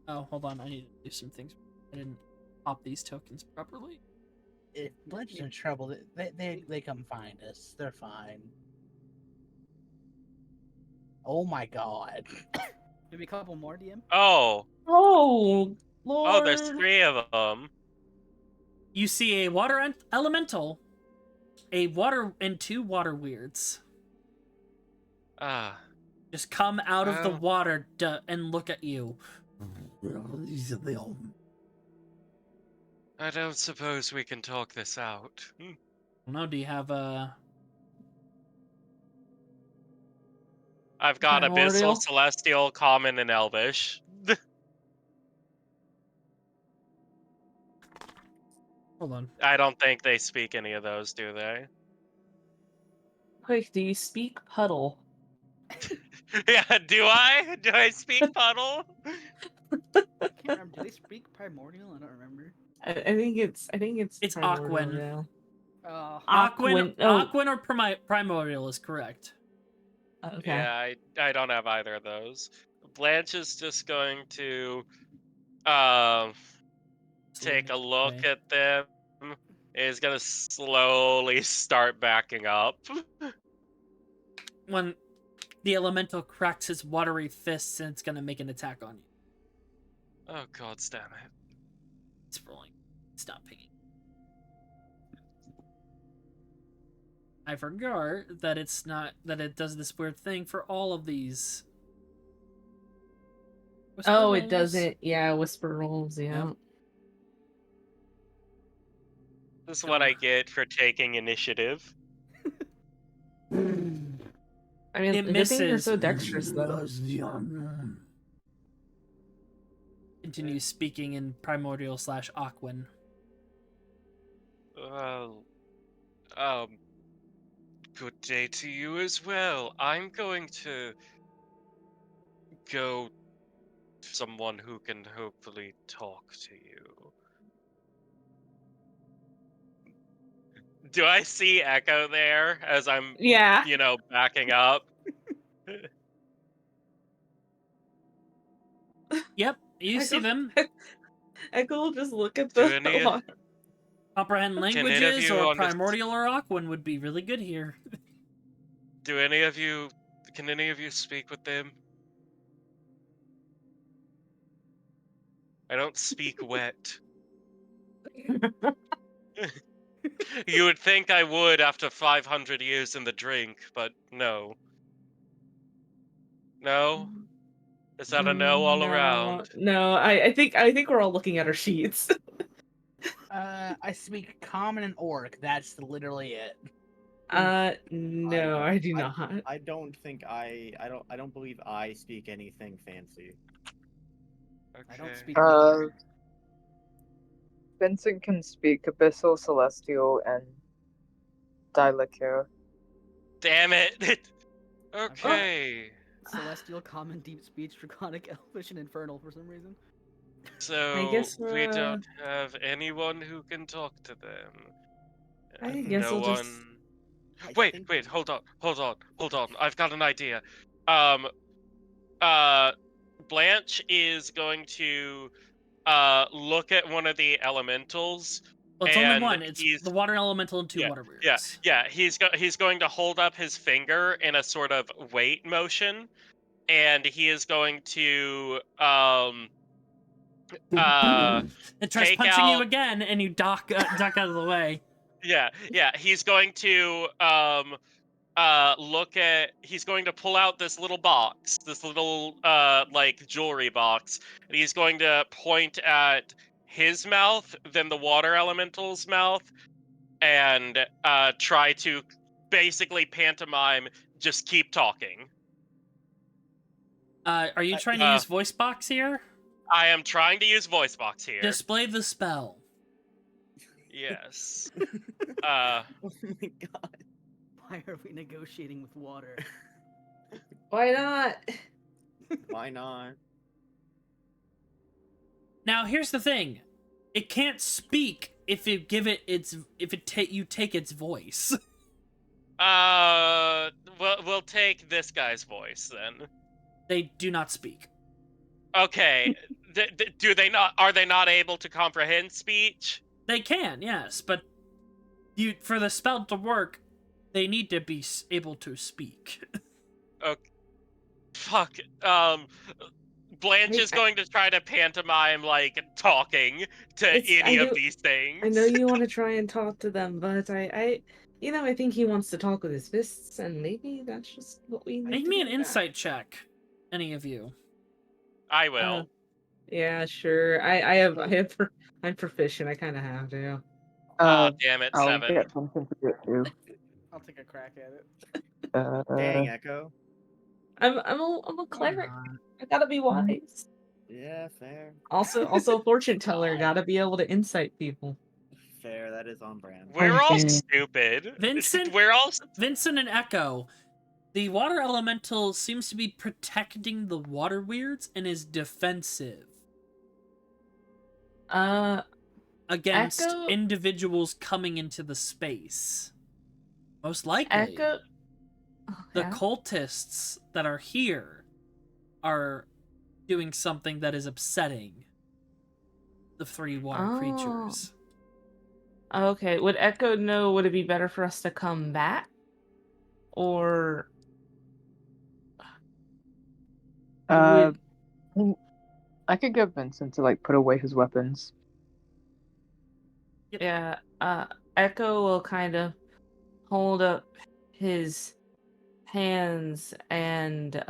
Oh, hold on. I need to do some things. I didn't pop these tokens properly.
If Blanche is in trouble, they come find us. They're fine. Oh my god.
Maybe a couple more, DM.
Oh,
Oh,
oh, there's
Lord.
3 of them.
You see a water elemental, a water, and 2 water weirds
Ah,
just come out of the
well,
water and look at you.
I don't suppose we can talk this out.
No, do you have a?
I've got Abyssal,
Primordial.
Celestial, Common, and Elvish.
Hold on.
I don't think they speak any of those, do they?
Quick, do you speak puddle?
Yeah, do I? Do I speak Puddle?
I can't remember. Do they speak primordial? I don't remember.
I think it's
It's
primordial,
Aquin.
yeah.
Aquin,
Oh,
Aquin or Primordial is correct.
okay.
Yeah, I don't have either of those. Blanche is just going to um take a look
Wait.
at them. Is gonna slowly start backing up.
When the elemental cracks his watery fists and it's gonna make an attack on you.
Oh god damn it.
It's rolling. Stop pinging. I forgot that it's not that it does this weird thing for all of these. Whisper
Oh, it
rolls?
doesn't. Yeah, whisper rolls. Yeah.
Yep.
This is what I get for taking initiative.
I mean,
It
the good thing you're
misses.
so dexterous, though.
Continues speaking in Primordial / Aquin.
Well, good day to you as well. I'm going to go to someone who can hopefully talk to you. Do I see Echo there as I'm,
Yeah.
backing up?
Yep, you see
Echo,
them.
Echo will just look at
Do
the
any
water.
Comprehend
can any of
languages
you
or
understand?
Primordial or Aquin would be really good here.
Do any of you can any of you speak with them? I don't speak wet. You would think I would after 500 years in the drink, but no. No? Is that a no all
No,
around?
no. I think we're all looking at our sheets.
I speak common and orc. That's literally it.
No, I do not.
I don't think I don't believe I speak anything fancy.
I don't
Okay.
speak.
Uh, Vincent can speak Abyssal, Celestial, and Dialect.
Damn it!
I've
Okay.
got celestial, common, deep speech, draconic, elvish, and infernal for some reason.
So
guess
we
we're,
don't have anyone who can talk to them.
I guess
No
we'll just.
one.
I
Wait,
think
wait, hold on. I've got an idea. Um, Blanche is going to look at one of the elementals,
Well, it's only
and
one. It's
he's
the water elemental and 2
yeah,
water
yeah,
weirds.
yeah. He's going to hold up his finger in a sort of wait motion, and he is going to
It tries
take
punching you
out.
again, and you duck out of the way.
Yeah. He's going to he's going to pull out this little box, this little like jewelry box, and he's going to point at his mouth, then the water elemental's mouth, and try to basically pantomime just keep talking.
Are you trying to use voice box here?
I am trying to use voice box here.
Display the spell.
Yes.
Oh my god.
Why are we negotiating with water?
Why not?
Why not?
Now here's the thing. It can't speak if you give it its you take its voice.
We'll take this guy's voice then.
They do not speak.
Okay. Do they not? Are they not able to comprehend speech?
They can, yes, but for the spell to work, they need to be able to speak.
Okay. Fuck. Blanche is going to try to pantomime like talking to any of these things.
I know you want to try and talk to them, but I think he wants to talk with his fists, and maybe that's just what we need
Make
to
me
do
an
now.
insight check, any of you.
I will.
Yeah, sure. I'm proficient. I kind of have to.
Damn it,
I'll
7.
get something to do it too.
I'll take a crack at it.
Dang, Echo.
I'm a cleric. I gotta be wise.
Yeah, fair.
Also a fortune teller. Gotta be able to insight people.
Fair, that is on brand.
We're all
Okay.
stupid.
Vincent?
We're all.
Vincent and Echo. The water elemental seems to be protecting the water weirds and is defensive against
Echo?
individuals coming into the space. Most likely,
Echo.
the
Yeah.
cultists that are here are doing something that is upsetting the three water creatures.
Okay. Would Echo know? Would it be better for us to come back, or
I could get Vincent to like put away his weapons.
Yep.
Yeah, Echo will kind of hold up his hands and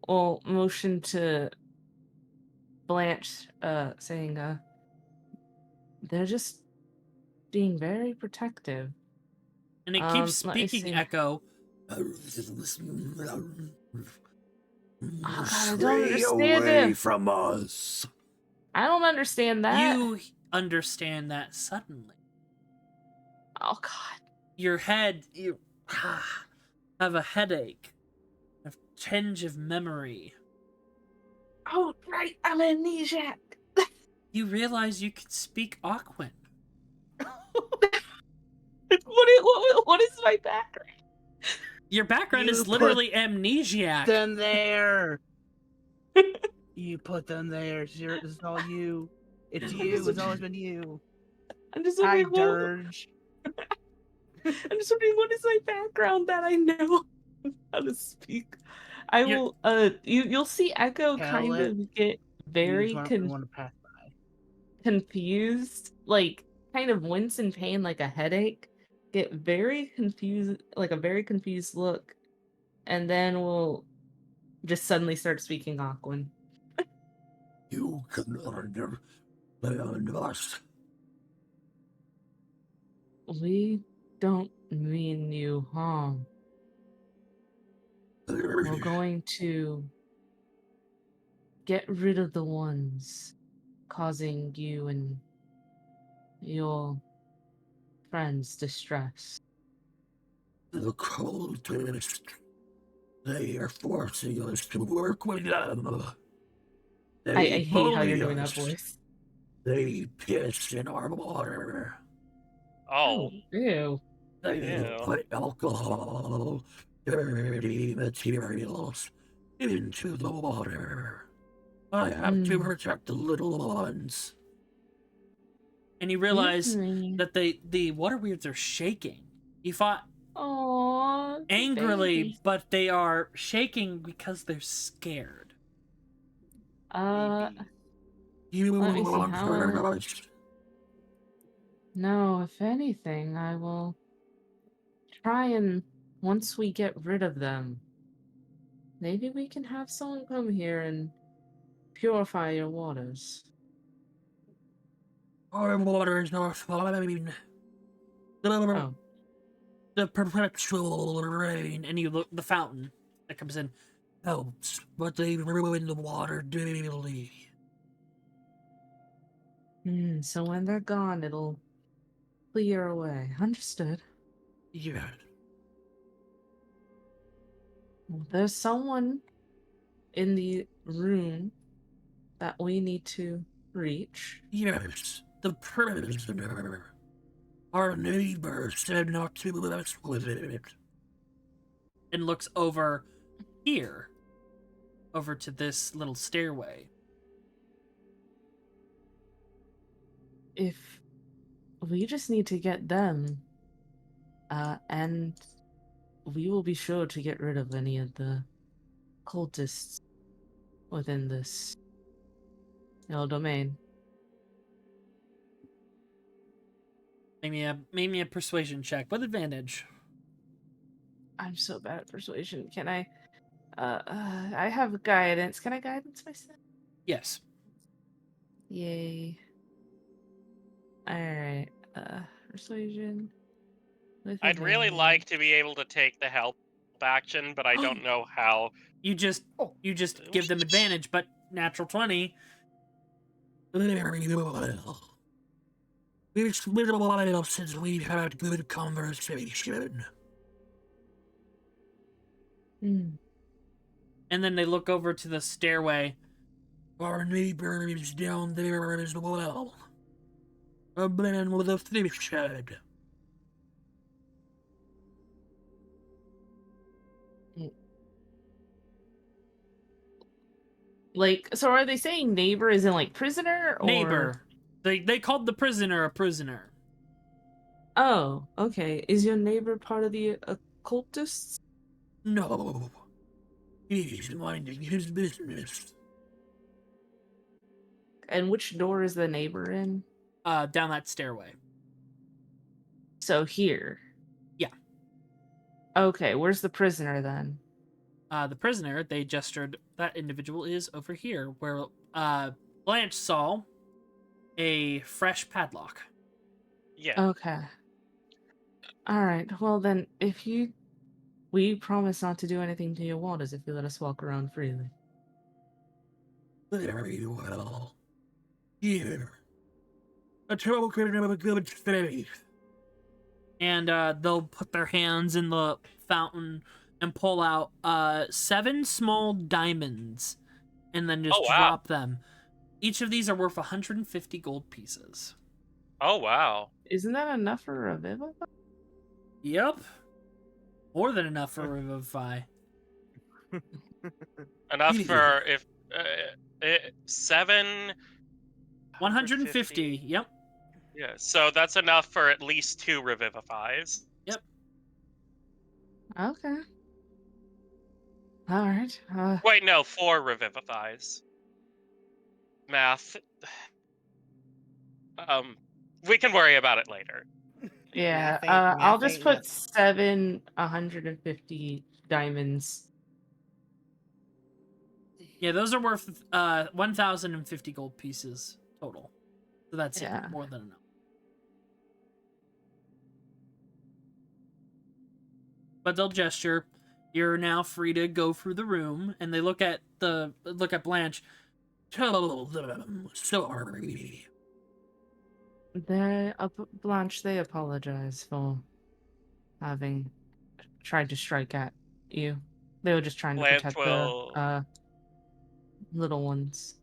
will motion to Blanche, saying, they're just being very protective.
And it keeps
Let me
speaking,
see.
Echo.
Oh God, I don't
Stray
understand
away
him.
from us.
I don't understand that.
You understand that suddenly.
Oh God.
Your head, you have a headache, a tinge of memory.
Oh right, I'm amnesiac.
You realize you can speak Aquan.
What is my background?
Your background
You
is
put
literally amnesiac.
them there. You put them there. It's all you. It's you. It's always been you.
I'm just
Hi,
wondering
Dirge.
I'm just wondering what is my background that I know how to speak. I
You're-
will you'll see Echo
Tell
kind
it.
of get
Use
very
when I want to pass by.
confused, like kind of wince in pain like a headache, get very confused, like a very confused look, and then we'll just suddenly start speaking Aquan.
You can understand us.
We don't mean you harm. We're going to get rid of the ones causing you and your friends distress.
The cultists, they are forcing us to work with them.
I
They
hate how you're
bully
doing that
us.
voice.
They piss in our water.
Oh.
Ew.
They
Ew.
put alcohol, dirty materials into the water. I have to protect the little ones.
and you realize that the water weirds are shaking. You fought angrily, but they are shaking because they're scared.
Let
You
me see
want
how.
us?
No, if anything, I will try and once we get rid of them, maybe we can have someone come here and purify your waters.
Our waters are fine.
Oh.
The perpetual rain, and you look the fountain that comes in helps, but they ruin the water daily.
So when they're gone, it'll clear away. Understood.
Yeah.
There's someone in the room that we need to reach.
Yes, the prisoner. Our neighbor said not to mess with it.
And looks over here over to this little stairway.
If we just need to get them, and we will be sure to get rid of any of the cultists within this domain.
Make me a persuasion check with advantage.
I'm so bad at persuasion. Can I? I have guidance. Can I guidance myself?
Yes.
Yay. Alright. Persuasion. With
I'd really
advantage.
like to be able to take the help action, but I don't know how.
You just give them advantage, but natural 20.
Very well. It's been a while since we've had good conversation.
Hmm.
And then they look over to the stairway.
Our neighbor is down there as well. A man with a fish head.
Like, so are they saying neighbor is in like prisoner or
Neighbor. They called the prisoner a prisoner.
Oh, okay. Is your neighbor part of the occultists?
No. He's minding his business.
And which door is the neighbor in?
Down that stairway.
So here.
Yeah.
Okay, where's the prisoner then?
The prisoner, they gestured, that individual is over here, where Blanche saw a fresh padlock.
Yeah.
Okay. Alright, well then, we promise not to do anything to your waters if you let us walk around freely.
Very well. Here. A token of a good faith.
And they'll put their hands in the fountain and pull out 7 small diamonds and then just drop them. Each of these are worth 150 gold pieces.
Oh, wow.
Isn't that enough for a Revivify?
Yep. More than enough for Revivify.
Enough for if 7
150. Yep.
Yeah, so that's enough for at least 2 revivifies.
Yep.
Okay. Alright.
Wait, no, 4 revivifies. Math. We can worry about it later.
Yeah,
Math
I'll just
ain't
put
nothing.
7 150 diamonds.
Yeah, those are worth 1,050 gold pieces total. So that's
Yeah.
more than enough. But they'll gesture. You're now free to go through the room, and they look at Blanche.
Tell them sorry.
Blanche, they apologize for having tried to strike at you. They were just trying to
Blanche
protect
will
the little ones.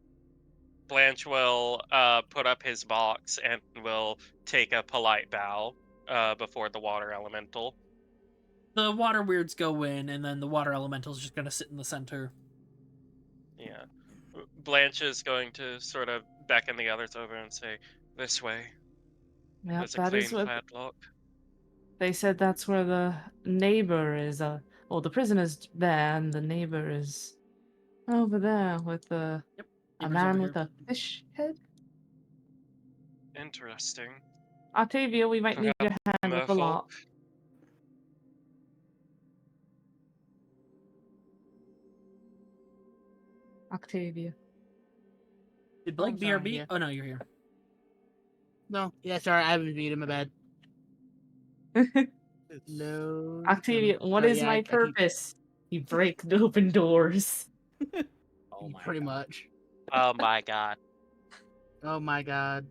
Blanche will put up his box and will take a polite bow before the water elemental.
The water weirds go in, and then the water elemental is just going to sit in the center.
Yeah. Blanche is going to sort of beckon the others over and say, "This way."
Yeah,
There's a
that
clean
is what
padlock.
they said. That's where the neighbor is. Well, the prisoner's there, and the neighbor is over there with a
Neighbor's
man
over
with
here.
a fish head.
Interesting.
Octavia, we might need your hand with a
Merfolk.
lot. Octavia.
Did Blake
I'm sorry,
BRB?
yeah.
Oh, no, you're here.
No, yeah, sorry, I haven't beat him. My bad. No.
Octavia, what is my purpose? You break the open doors.
Oh my
Pretty
God.
much.
Oh my god.
Oh my god.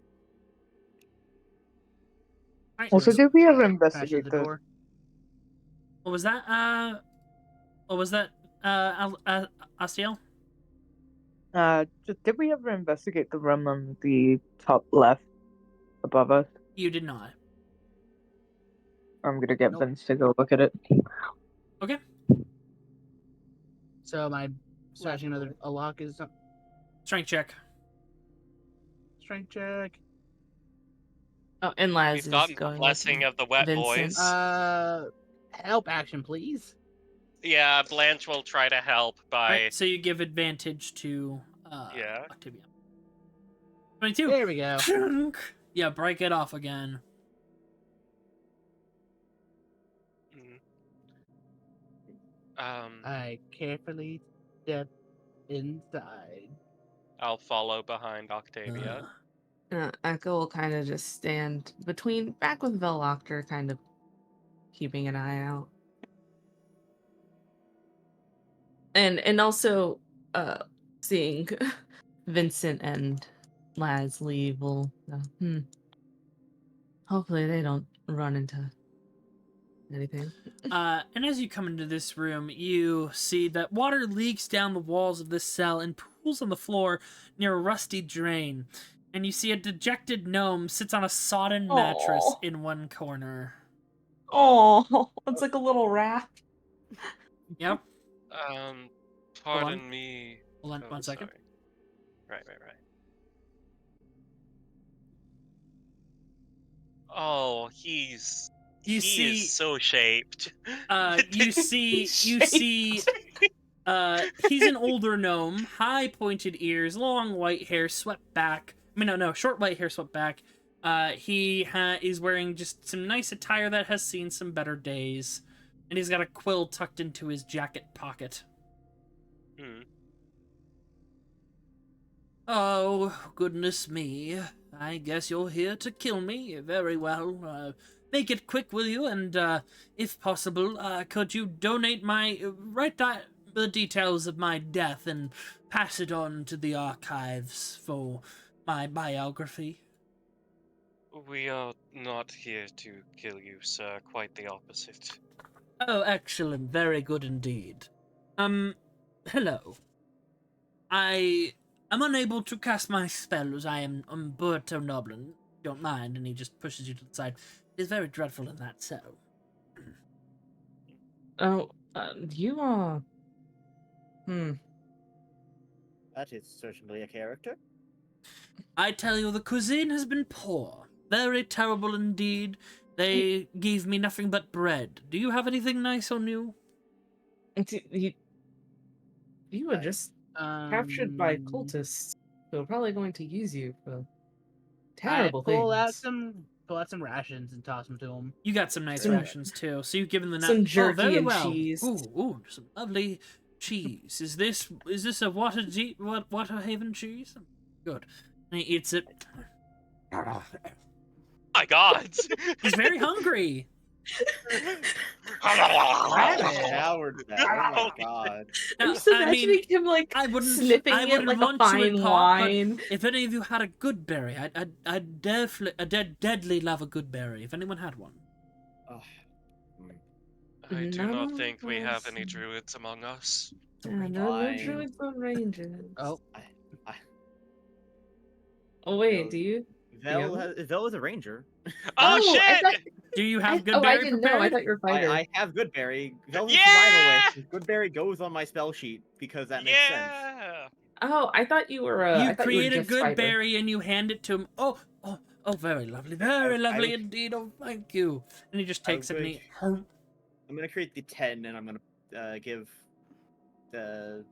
Alright.
Also, did we ever
Crash
investigate
the
the
door.
What was that? Astiel?
did we ever investigate the room on the top left above us?
You did not.
I'm gonna get
Nope.
Vince to go look at it.
Okay.
So my Slashing a lock is
Strength check.
strength check.
Oh, and Laz
We've
is
gotten the
going
blessing
with
of the wet
Vincent.
boys.
Help action, please.
Yeah, Blanche will try to help by.
Right, so you give advantage to
Yeah.
Octavia. 22.
There we go.
Chunk. Yeah, break it off again.
I carefully step inside.
I'll follow behind Octavia.
Echo will kind of just stand back with Veloctor, kind of keeping an eye out. And also seeing Vincent and Laz leave will hopefully they don't run into anything.
And as you come into this room, you see that water leaks down the walls of this cell and pools on the floor near a rusty drain. And you see a dejected gnome sits on a sodden mattress in one corner.
Oh, it's like a little raft.
Yep.
Pardon me.
Hold on, 1 second.
Sorry. Right. Oh, he's so shaped.
You see, he's an older gnome, high pointed ears, long white hair swept back. Short white hair swept back. He is wearing just some nice attire that has seen some better days, and he's got a quill tucked into his jacket pocket. Oh, goodness me. I guess you're here to kill me. Very well. Make it quick, will you? And, if possible, could you donate the details of my death and pass it on to the archives for my biography?
We are not here to kill you, sir. Quite the opposite.
Oh, excellent. Very good indeed. Hello. I am unable to cast my spells. I am Umberto Noblin. Don't mind. And he just pushes you to the side. It is very dreadful in that cell.
Oh, you are...
That is certainly a character.
I tell you, the cuisine has been poor. Very terrible indeed. They gave me nothing but bread. Do you have anything nice on you?
You were just captured by cultists who are probably going to use you for terrible things.
Pull out some rations and toss them to him.
You got some nice rations too. So you've given them
some jerky
very
and
well.
cheese.
Ooh, some lovely cheese. Is this a Waterhaven cheese? Good. And he eats it.
My God!
He's very hungry.
Howard, oh my God!
I'm just imagining him like sniffing it like a fine wine.
If any of you had a good berry, I'd deadly love a good berry. If anyone had one.
I do not think we have any druids among us.
No druids or rangers.
Oh.
Oh wait, do you?
Vel is a ranger.
Oh shit!
Do you have good berry?
I didn't know. I thought you were a fighter.
I have good berry. Vel's survivalist. Good berry goes on my spell sheet because that makes sense.
Oh, I thought you were.
You create a good berry and you hand it to him. Oh, very lovely, very lovely indeed. Oh, thank you. And he just takes it and he.
I'm gonna create the 10, and I'm gonna give the.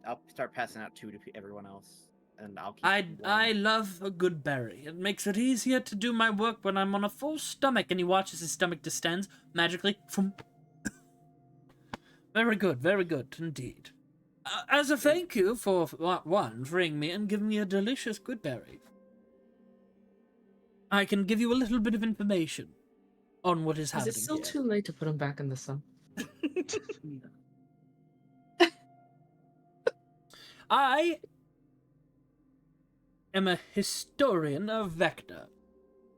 I'll start passing out 2 to everyone else. And I'll keep
I love a good berry. It makes it easier to do my work when I'm on a full stomach. And he watches his stomach distends magically. Very good indeed. As a thank you for freeing me and giving me a delicious good berry, I can give you a little bit of information on what is happening.
Is it still
here.
too late to put him back in the sun?
I am a historian of Vecna.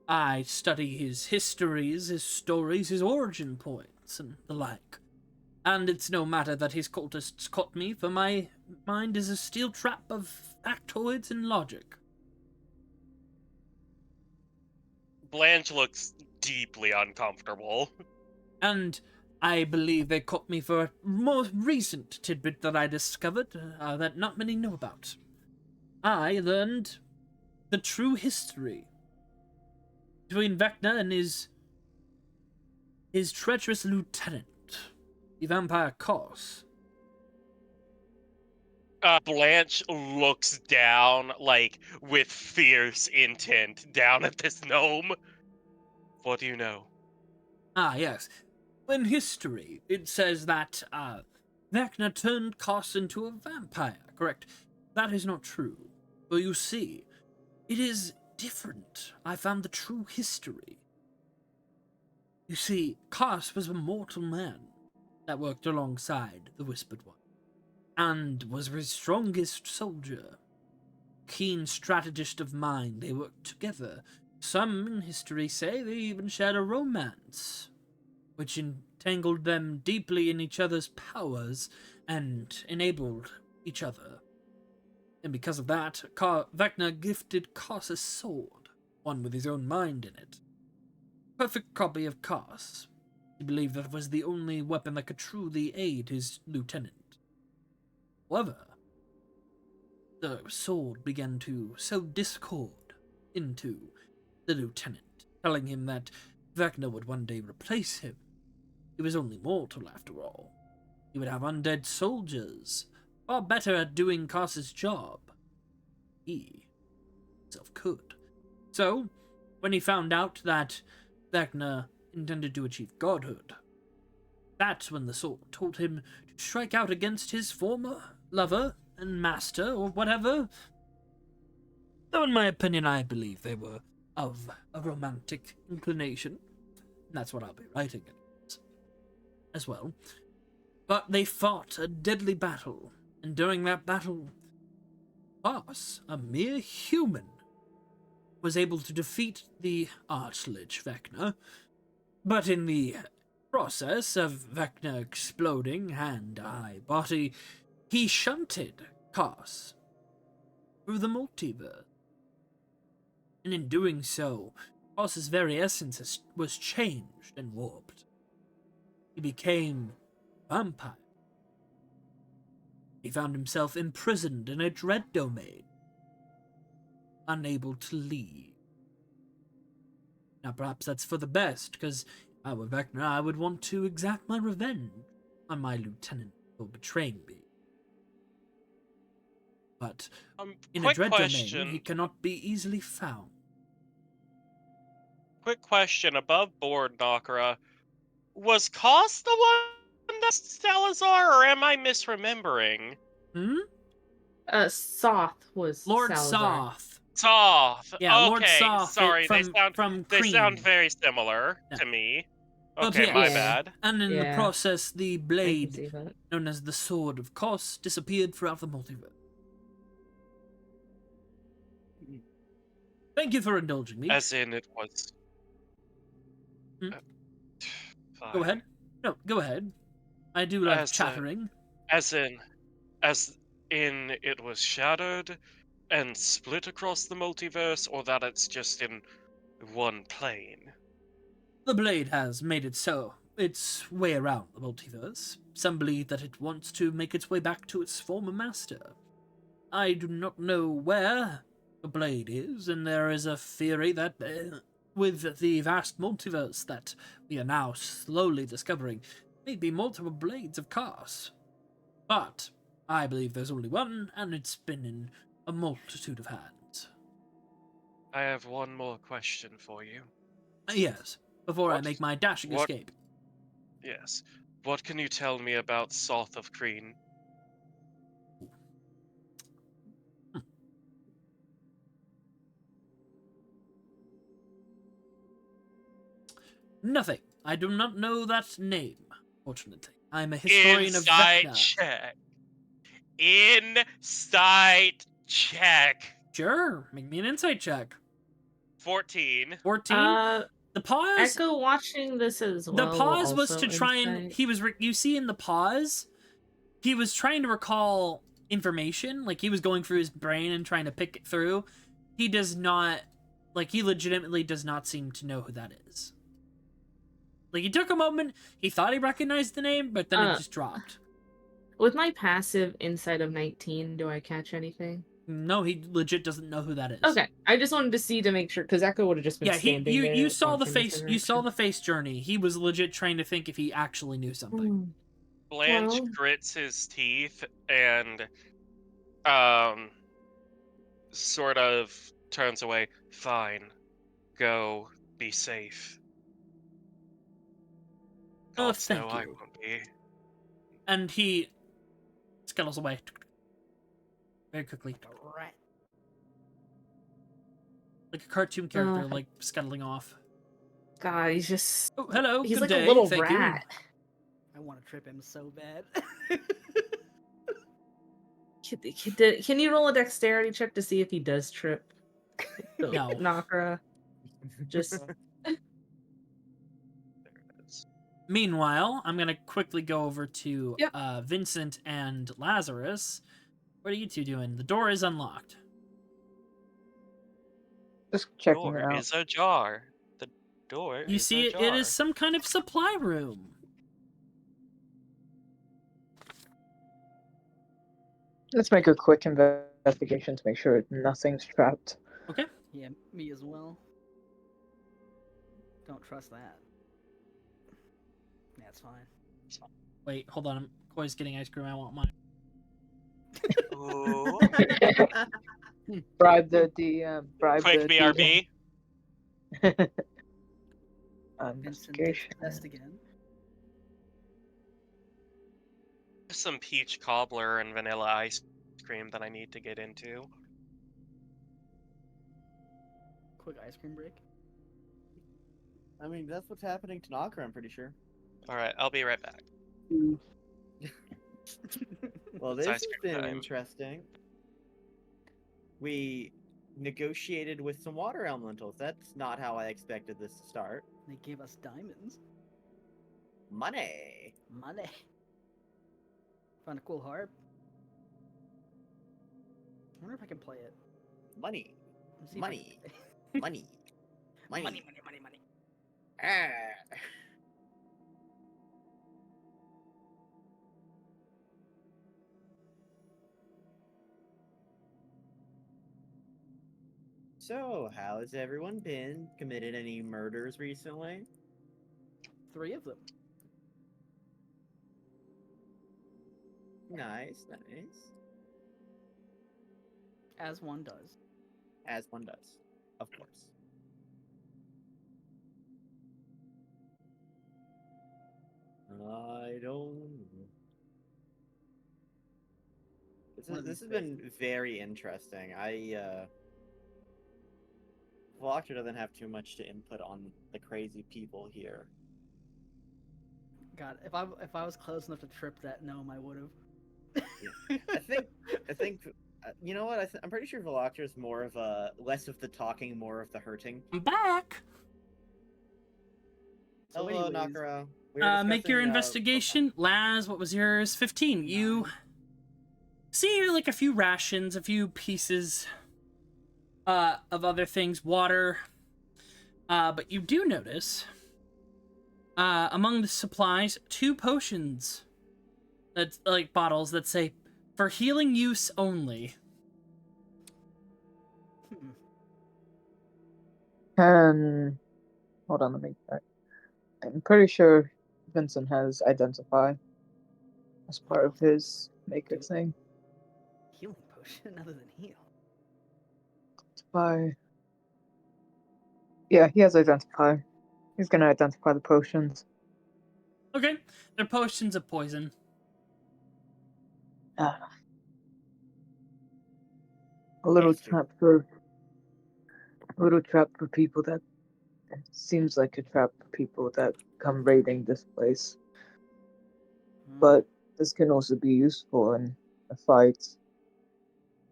I study his histories, his stories, his origin points, and the like. And it's no matter that his cultists caught me, for my mind is a steel trap of factoids and logic.
Blanche looks deeply uncomfortable.
And I believe they caught me for a more recent tidbit that I discovered that not many know about. I learned the true history between Vecna and his treacherous lieutenant, the vampire Cos.
Blanche looks down, like, with fierce intent down at this gnome. What do you know?
Ah, yes. In history, it says that Vecna turned Cos into a vampire, correct? That is not true. Well, you see, it is different. I found the true history. You see, Cos was a mortal man that worked alongside the Whispered One, and was his strongest soldier. Keen strategist of mind, they worked together. Some in history say they even shared a romance, which entangled them deeply in each other's powers and enabled each other. And because of that, Vecna gifted Cos a sword, one with his own mind in it. Perfect copy of Cos. He believed that was the only weapon that could truly aid his lieutenant. However, the sword began to sow discord into the lieutenant, telling him that Vecna would one day replace him. He was only mortal, after all. He would have undead soldiers, far better at doing Cos's job. He himself could. So, when he found out that Vecna intended to achieve godhood, that's when the sword told him to strike out against his former lover and master, or whatever. Though in my opinion, I believe they were of a romantic inclination. And that's what I'll be writing it as well. But they fought a deadly battle, and during that battle, Cos, a mere human, was able to defeat the Archlich Vecna, but in the process of Vecna exploding hand-eye body, he shunted Cos through the multiverse. And in doing so, Cos's very essence was changed and warped. He became a vampire. He found himself imprisoned in a dread domain, unable to leave. Now perhaps that's for the best, because if I were Vecna, I would want to exact my revenge on my lieutenant for betraying me. But in a dread domain, he cannot be easily found.
Quick question, above board, Nakara. Was Cos the one that's Salazar, or am I misremembering?
Soth was
Lord
Salazar.
Soth.
Yeah,
okay.
Lord Soth.
Sorry,
from
they sound
Cream.
very similar
Yeah.
to me.
But
Okay,
yes,
my bad.
And in the
Yeah.
process, the
I can
blade,
see that.
known as the Sword of Cos, disappeared throughout the multiverse. Thank you for indulging me.
As in, it was.
Go ahead. No, go ahead. I do love chattering.
As in, it was shattered and split across the multiverse, or that it's just in one plane?
The blade has made it so. Its way around the multiverse. Some believe that it wants to make its way back to its former master. I do not know where the blade is, and there is a theory that with the vast multiverse that we are now slowly discovering, may be multiple blades of Cos. But I believe there's only one, and it's been in a multitude of hands.
I have one more question for you.
Yes, before I make my dashing escape.
Yes. What can you tell me about Soth of Kreen?
Nothing. I do not know that name, fortunately. I'm a historian of Vecna.
Check. Insight check.
Sure, make me an insight check.
14.
14? The pause...
Echo watching this as well.
The pause was to try
insight.
and... you see in the pause, he was trying to recall information. Like, he was going through his brain and trying to pick it through. He does not... Like, he legitimately does not seem to know who that is. Like, he took a moment, he thought he recognized the name, but then it just dropped.
With my passive inside of 19, do I catch anything?
No, he legit doesn't know who that is.
Okay, I just wanted to see to make sure, because Echo would have just been
Yeah,
standing there.
you saw the
watching this
face. You saw
interaction.
the face, Journey. He was legit trying to think if he actually knew something.
Hmm.
Blanche
Well-
grits his teeth and sort of turns away. Fine. Go. Be safe.
Oh,
Gods know
thank
I
you.
won't be.
And he scuttles away very quickly,
Right.
like a cartoon character, like scuttling off.
God, he's just.
Oh, hello.
He's
good
like
day.
a little
Thank
rat.
I want to trip him so bad.
Can you roll a dexterity check to see if he does trip?
No.
Nakra. Just.
There it is.
Meanwhile, I'm gonna quickly go over to
Yep.
Vincent and Lazarus. What are you two doing? The door is unlocked.
Just checking
Door
it out.
is ajar. The door
You
is
see,
ajar.
it is some kind of supply room.
Let's make a quick investigation to make sure nothing's trapped.
Okay.
Yeah, me as well. Don't trust that. Yeah, it's fine.
Wait, hold on. Koi's getting ice cream. I want mine.
Ooh.
Bribe the DM. Bribe
Quick
the
BRB.
DM.
Vincent
Investigation.
takes the test again.
Some peach cobbler and vanilla ice cream that I need to get into.
Quick ice cream break.
I mean, that's what's happening to Knocker, I'm pretty sure.
Alright, I'll be right back.
Well,
It's
this
ice
has
cream
been
time.
interesting. We negotiated with some water elementals. That's not how I expected this to start.
They gave us diamonds.
Money.
Money. Found a cool harp. I wonder if I can play it.
Money.
Let's see if I can
Money.
play it.
Money. Money.
Money, money, money, money.
Ah. So, how has everyone been? Committed any murders recently?
3 of them.
Nice, nice.
As one does.
As one does, of course. I don't know. This has been very interesting. Veloctor doesn't have too much to input on the crazy people here.
God, if I was close enough to trip that gnome, I would have.
I think, you know what? I'm pretty sure Veloctor is more of a less of the talking, more of the hurting.
I'm back.
So
Hello,
anyways,
Nakara.
Make your investigation. Laz, what was yours? 15. You see like a few rations, a few pieces of other things, water. But you do notice among the supplies 2 potions that's like bottles that say for healing use only.
Hold on, let me check. I'm pretty sure Vincent has identify as part of his maker thing.
Healing potion other than heal.
Identify. Yeah, he has identify. He's gonna identify the potions.
Okay, they're potions of poison.
A little
Tasty.
trap for people that it seems like a trap for people that come raiding this place. But this can also be useful in a fight.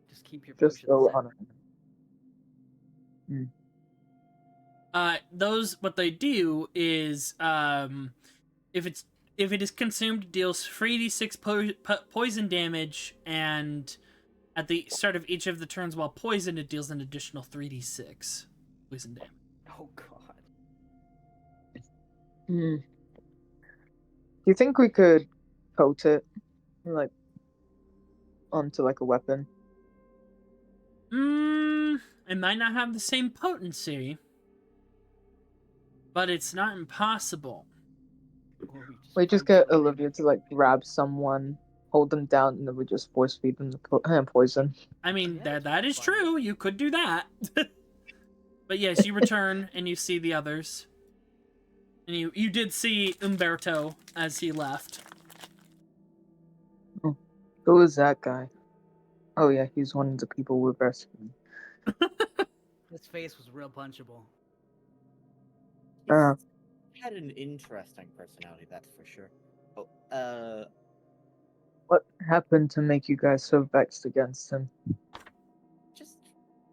Just keep your
Just
potions
go
separate.
on.
Those what they do is if it is consumed, it deals 3d6 poison damage, and at the start of each of the turns while poisoned, it deals an additional 3d6 poison damage.
Oh god.
Hmm. Do you think we could coat it, like, onto like a weapon?
It might not have the same potency, but it's not impossible.
Or we
We just
find
get
someone named-
Olivia to like grab someone, hold them down, and then we just force feed them the poison.
I mean,
Yeah,
that
that's
is
fun.
true. You could do that. But yes, you return and you see the others. And you did see Umberto as he left.
Oh, who is that guy? Oh yeah, he's one of the people we're rescuing.
His face was real punchable.
Uh,
He had an interesting personality, that's for sure. Oh,
what happened to make you guys so vexed against him?
just.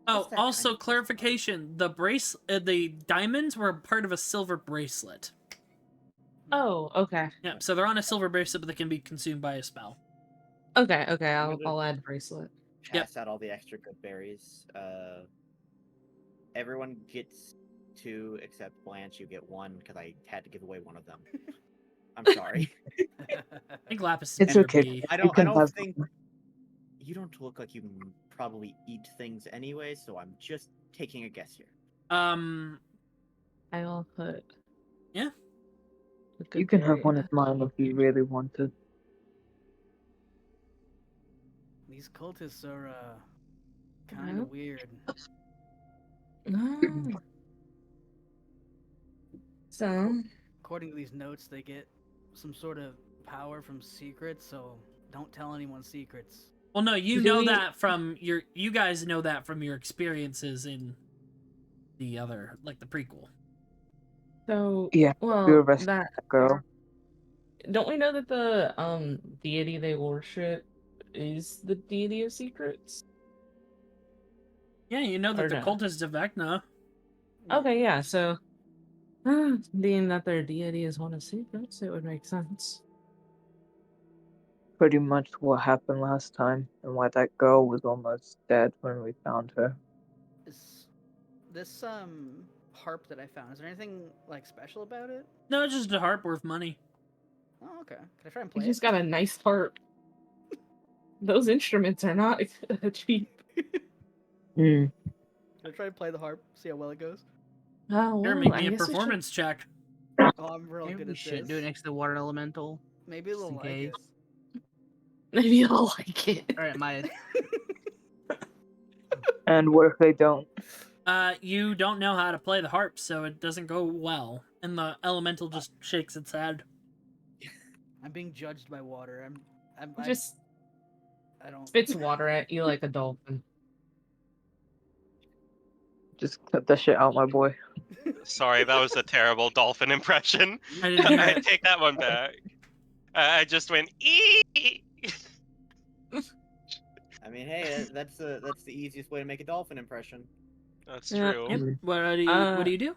Oh,
just that
also
kind of personality.
clarification: the diamonds were part of a silver bracelet.
Oh, okay.
Yeah, so they're on a silver bracelet, but they can be consumed by a spell.
Okay,
I'm gonna
I'll add bracelet.
pass out all the extra good berries. Everyone gets 2 except Blanche. You get 1 because I had to give away one of them. I'm sorry.
I think Lapis is
It's
gonna
okay.
be.
I
You
don't. I
can
don't
have.
think you don't look like you probably eat things anyway. So I'm just taking a guess here.
I'll put.
Yeah.
a good
You can have
berry.
one of mine if you really wanted.
These cultists are kind of weird.
Ah. So,
According to these notes, they get some sort of power from secrets, so don't tell anyone secrets.
Well, no, you
Do
know
we-
that from your. You guys know that from your experiences in the other, like the prequel.
so
Yeah, we
well
arrested
that
that girl.
don't we know that the deity they worship is the deity of secrets?
Yeah, you know that
Or
the
no?
cultists of Vecna.
Okay, yeah. So, being that their deity is one of secrets, it would make sense.
Pretty much what happened last time, and why that girl was almost dead when we found her.
Is this harp that I found, is there anything like special about it?
No, it's just a harp worth money.
Oh, okay. Can I try and
You
play
just
it?
got a nice harp. Those instruments are not cheap.
Hmm.
Can I try and play the harp? See how well it goes?
Oh,
Here,
well,
make
I
me a
guess we should-
performance check.
Oh, I'm real
Maybe
good
we
at
should
this.
do it next to the water elemental.
Maybe
just
they'll
in
like
case.
it.
Maybe I'll like it.
All right, my
And what if they don't?
You don't know how to play the harp, so it doesn't go well. And the elemental just shakes its head.
I'm being judged by water.
Just
I don't.
spits water at you like a dolphin.
Just cut that shit out, my boy.
Sorry, that was a terrible dolphin impression.
I didn't hear
I
it.
take that one back. I just went ee.
I mean, hey, that's the easiest way to make a dolphin impression.
That's
Yeah.
true.
Yep.
Mm.
What do you do?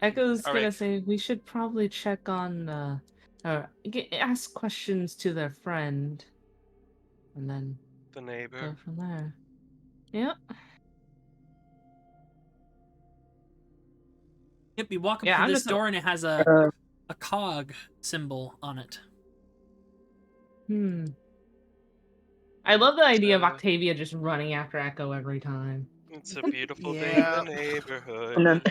Echo's
All
gonna
right.
say we should probably check on ask questions to their friend, and then
The
go
neighbor.
from there. Yep.
Yep, you walk up
Yeah,
to
I'm
this
just
door and it has
Uh,
a cog symbol on it.
I love the idea of
Uh,
Octavia just running after Echo every time.
It's a beautiful day in
Yeah.
the neighborhood.
and then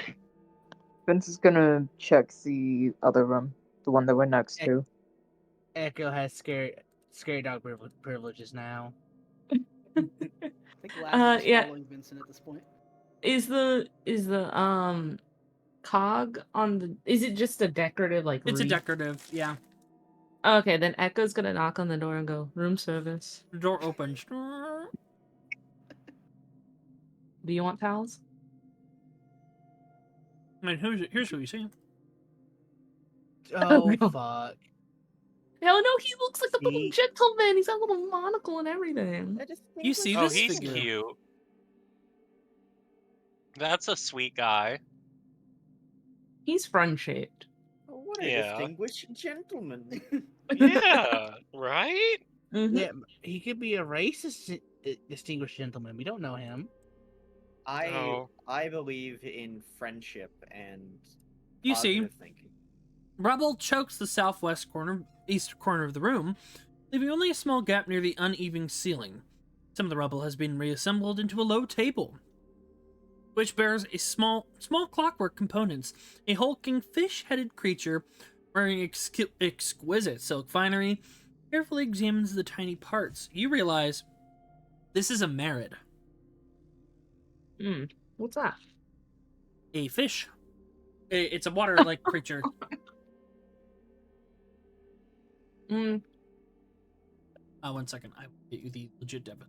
Vince is gonna check the other room, the one that we're next to.
Echo has scary dog privileges now.
I think Lapis is
Yeah.
following Vincent at this point.
Is the cog on the? Is it just a decorative like?
It's a
wreath?
decorative, yeah.
Okay, then Echo's gonna knock on the door and go, room service.
The door opens.
Do you want towels?
And here's who you see.
Oh
God.
fuck!
Hell no, he looks like a little
See?
gentleman. He's got a little monocle and everything.
You see
Oh,
this
he's
figure.
cute. That's a sweet guy.
He's friend shaped.
Oh, what a
Yeah.
distinguished gentleman.
Yeah, right?
Yeah, he could be a racist distinguished gentleman. We don't know him.
Oh.
I believe in friendship and
You see,
positive thinking.
Rubble chokes the east corner of the room, leaving only a small gap near the uneven ceiling. Some of the rubble has been reassembled into a low table, which bears a small clockwork components. A hulking fish-headed creature wearing exquisite silk finery carefully examines the tiny parts. You realize this is a merid.
What's that?
A fish. It's a water-like creature.
Mm.
1 second. I will get you the legit definition.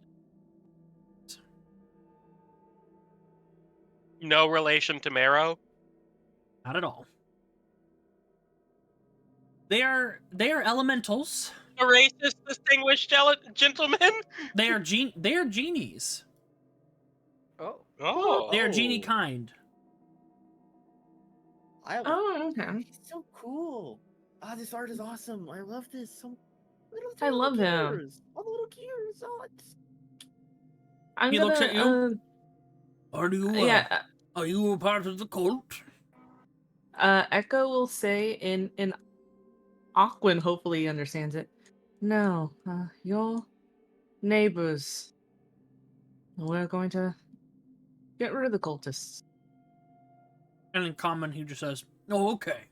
No relation to Marrow.
Not at all. They are elementals.
A racist, distinguished gentleman.
They are genies.
Oh.
They are genie kind.
Oh, okay.
He's so cool. Ah, this art is awesome. I love this. So little
I love him.
gears. All the little gears. Oh, it's...
I'm
He
gonna,
looks at you. Are you a part of the cult?
Echo will say in Aquan, hopefully he understands it. No, your neighbors. We're going to get rid of the cultists.
And in common, he just says, "Oh, okay.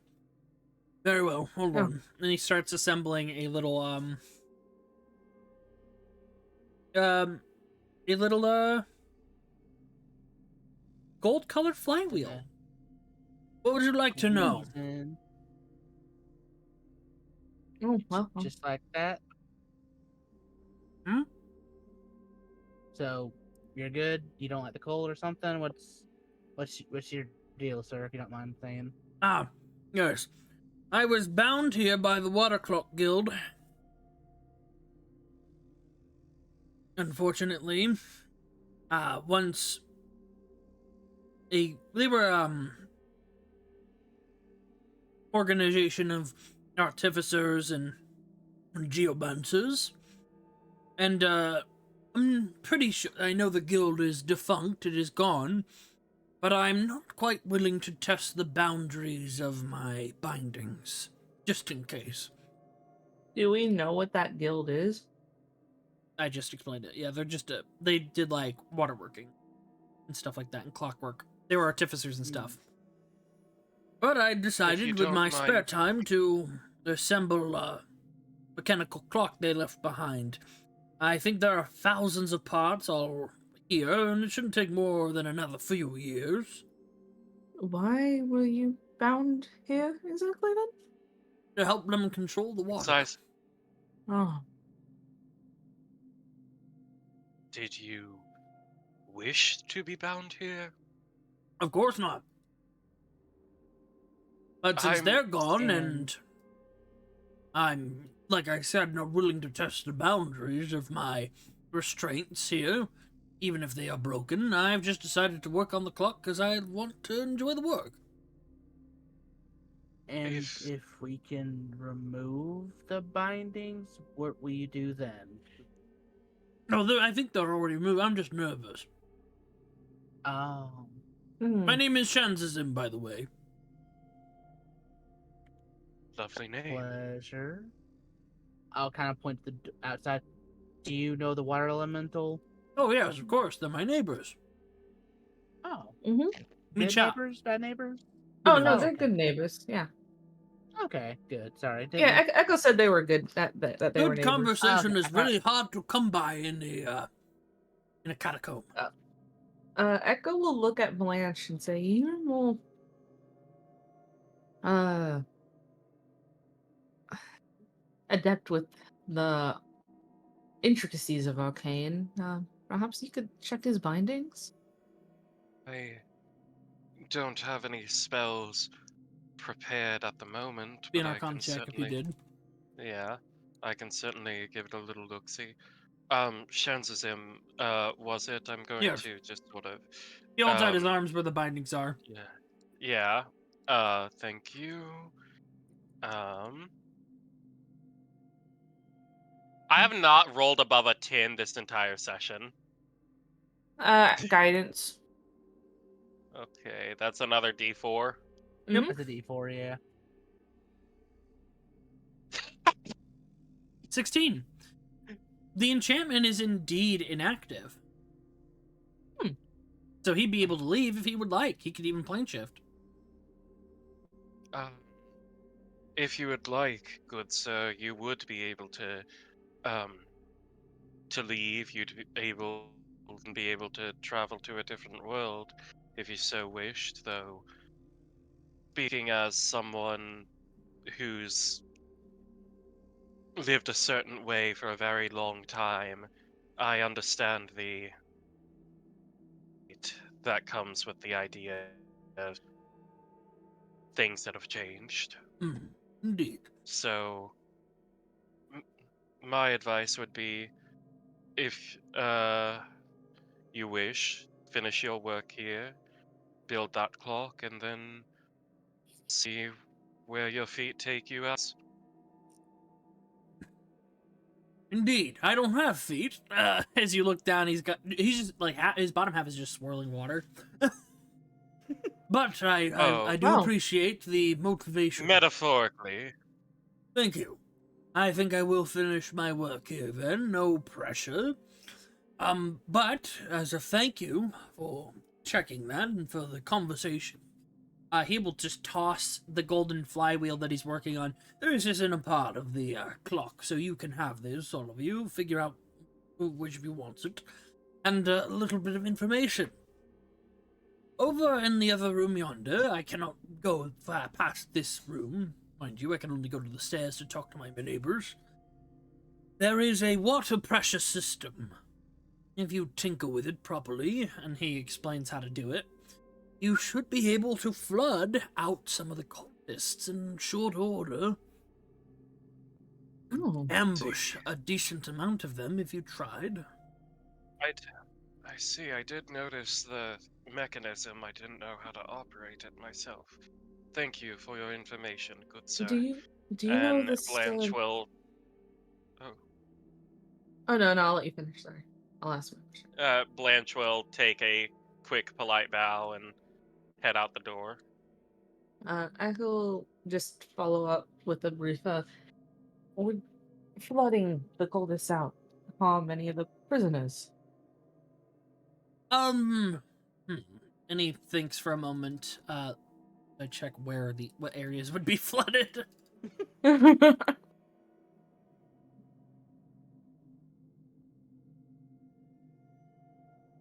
Very well. Hold on." And he starts assembling a little gold-colored flywheel.
Okay.
What would you like to know?
And
Oh, well.
just like that.
Hmm?
So you're good. You don't like the cold or something. What's your deal, sir? If you don't mind saying.
Ah, yes. I was bound here by the Water Clock Guild. Unfortunately, once they were organization of artificers and geomancers, and I'm pretty sure I know the guild is defunct, it is gone, but I'm not quite willing to test the boundaries of my bindings, just in case.
Do we know what that guild is?
I just explained it. Yeah, they're just they did like waterworking and stuff like that and clockwork. They were artificers and stuff. But I decided with my spare time to assemble a mechanical clock they left behind. I think there are thousands of parts all here, and it shouldn't take more than another few years.
Why were you bound here exactly then?
To help them control the water.
Size.
Oh.
Did you wish to be bound here?
Of course not. But since they're gone, and I'm, like I said, not willing to test the boundaries of my restraints here, even if they are broken, I've just decided to work on the clock because I want to enjoy the work.
And if we can remove the bindings, what will you do then?
No, I think they're already moved. I'm just nervous.
Oh.
My name is Shanzazim, by the way.
Lovely name.
Pleasure. I'll kind of point to the outside. Do you know the water elemental?
Oh, yes, of course. They're my neighbors.
Oh.
Mm-hmm.
Good neighbors? Bad neighbors?
Oh, no, they're good neighbors. Yeah.
Okay, good. Sorry.
Yeah, Echo said they were good. That they were neighbors.
Good conversation is really hard to come by in a catacomb.
Echo will look at Blanche and say, "You're more adept with the intricacies of arcane. Perhaps you could check his bindings."
I don't have any spells prepared at the moment,
Be an
but I
Arcana
can
check if you
certainly.
did.
Yeah, I can certainly give it a little look-see. Shanzazim, was it? I'm going
Yes.
to just sort of.
He holds out his arms where the bindings are.
Yeah. Thank you. I have not rolled above a 10 this entire session.
Guidance.
Okay, that's another D4.
Yep.
That's a D4, yeah.
16. The enchantment is indeed inactive. So he'd be able to leave if he would like. He could even plane shift.
If you would like, good sir, you would be able to leave. You'd be able to travel to a different world if you so wished, though. Speaking as someone who's lived a certain way for a very long time, I understand that comes with the idea of things that have changed.
Indeed.
So, my advice would be, if you wish, finish your work here, build that clock, and then see where your feet take you else.
Indeed. I don't have feet. As you look down, he's just like his bottom half is just swirling water. But I do
Wow.
appreciate the motivation.
Metaphorically.
Thank you. I think I will finish my work here then. No pressure. But as a thank you for checking that and for the conversation, he will just toss the golden flywheel that he's working on. This isn't a part of the clock, so you can have this, all of you. Figure out which of you wants it. And a little bit of information. Over in the other room yonder, I cannot go far past this room. Mind you, I can only go to the stairs to talk to my neighbors. There is a water pressure system. If you tinker with it properly, and he explains how to do it, you should be able to flood out some of the cultists in short order.
Oh.
Ambush a decent amount of them if you tried.
I see. I did notice the mechanism. I didn't know how to operate it myself. Thank you for your information, good sir.
Do you know
And
this?
Blanche will.
Oh no, I'll let you finish. Sorry, I'll ask my question.
Blanche will take a quick, polite bow and head out the door.
I will just follow up with a brief. We're flooding the coldest out. How many of the prisoners?
And he thinks for a moment. I check what areas would be flooded.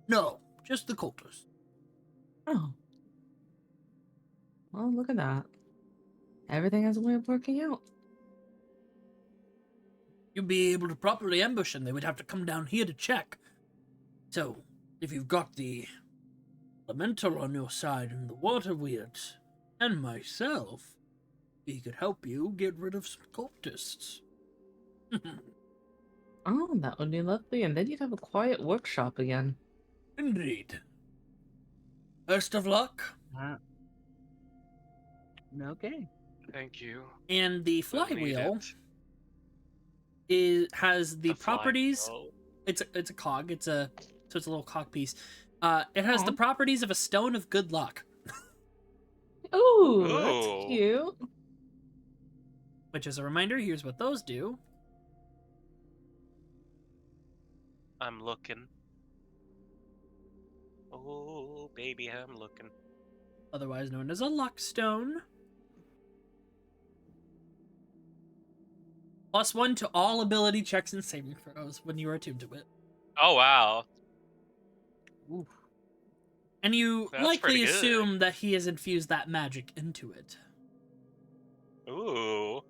No, just the cultists.
Oh. Well, look at that. Everything has a way of working out.
You'd be able to properly ambush them. They would have to come down here to check. So, if you've got the elemental on your side and the water weirds, and myself, we could help you get rid of some cultists.
Oh, that would be lovely, and then you'd have a quiet workshop again.
Indeed. Best of luck.
Okay.
Thank you.
And the
We'll need
flywheel
it.
has the properties.
flywheel.
It's a cog. It's a little cog piece. It has the
Aw.
properties of a stone of good luck.
Ooh,
Ooh.
that's cute.
Which, as a reminder, here's what those do.
I'm looking. Oh, baby, I'm looking.
Otherwise known as a luck stone. +1 to all ability checks and saving throws when you are attuned to it.
Oh, wow.
Oof.
And you
That's
likely
pretty good.
assume that he has infused that magic into it.
Ooh.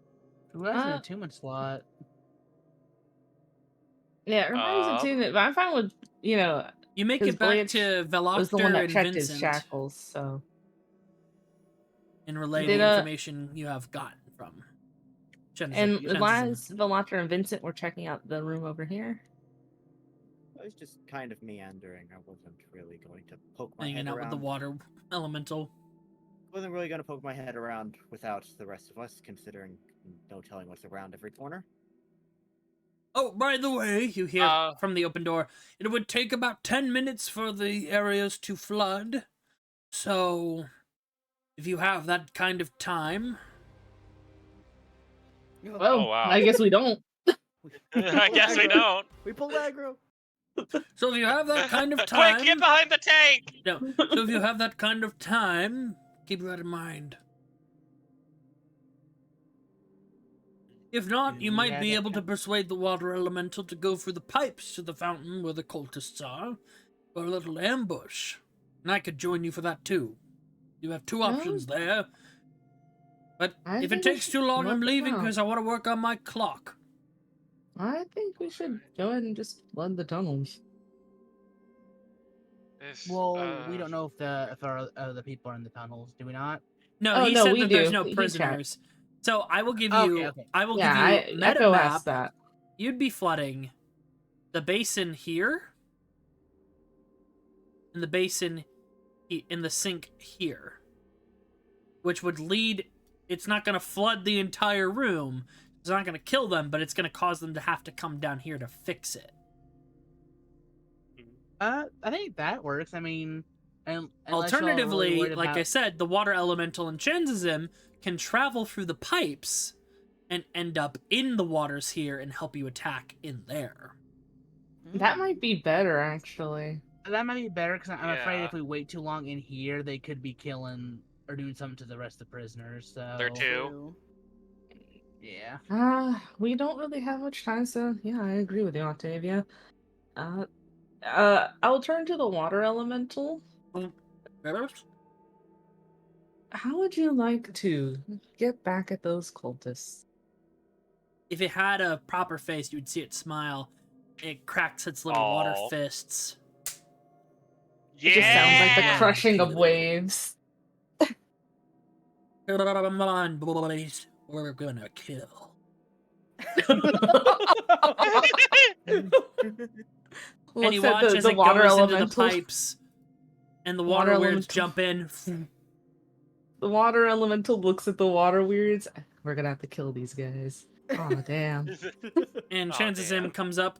Who has an attunement slot?
Yeah, everybody's attuned, but I'm fine with,
You make
'cause
it back
Blanche
to
was the one
Velocter
that
and
checked his
Vincent
shackles, so.
and relay
Did,
the information you have gotten from.
And Laz, Velater, and Vincent were checking out the room over here.
I was just kind of meandering. I wasn't really going to poke my
Hanging
head
out
around.
with the water elemental.
Wasn't really going to poke my head around without the rest of us, considering no telling what's around every corner.
Oh, by the way, you hear from the open door, it would take about 10 minutes for the areas to flood. So, if you have that kind of time...
Well,
Oh, wow.
I guess we don't.
I guess we don't.
We pulled aggro.
So if you have that kind of
Quick,
time,
get behind the tank!
no. So if you have that kind of time, keep that in mind. If not, you might be able to persuade the water elemental to go through the pipes to the fountain where the cultists are, for a little ambush. And I could join you for that too. You have two options there. But if it takes too long, I'm leaving because I want to work on my clock.
I think we should go ahead and just flood the tunnels.
Well, we don't know if our other people are in the tunnels, do we not?
No,
Oh,
he
no,
said
we
that there's
do.
no
He
prisoners. So I will give
Okay,
you.
okay.
I will
Yeah,
give you
Echo asked
meta map.
that.
You'd be flooding the basin here, and the basin in the sink here, which would lead. It's not going to flood the entire room. It's not going to kill them, but it's going to cause them to have to come down here to fix it.
I think that works. I mean, unless y'all are really
Alternatively,
worried
like I
about-
said, the water elemental in Chenzism can travel through the pipes and end up in the waters here and help you attack in there.
That might be better, actually.
that might be better because I'm afraid
Yeah.
if we wait too long in here, they could be killing or doing something to the rest of the prisoners. So
There too.
yeah.
We don't really have much time, so yeah, I agree with you, Octavia. I'll turn to the water elemental. How would you like to get back at those cultists?
If it had a proper face, you'd see it smile. It cracks its little water
Aw.
fists.
Yeah!
It just sounds like the crushing of waves.
Come on, boys. We're gonna kill. And you
Looks at
watch as
the
it
water
goes into the
elemental.
pipes, and the
Water
water weirds
elemental.
jump in.
The water elemental looks at the water weirds. We're gonna have to kill these guys. Oh damn.
And
Aw,
chances
damn.
him comes up.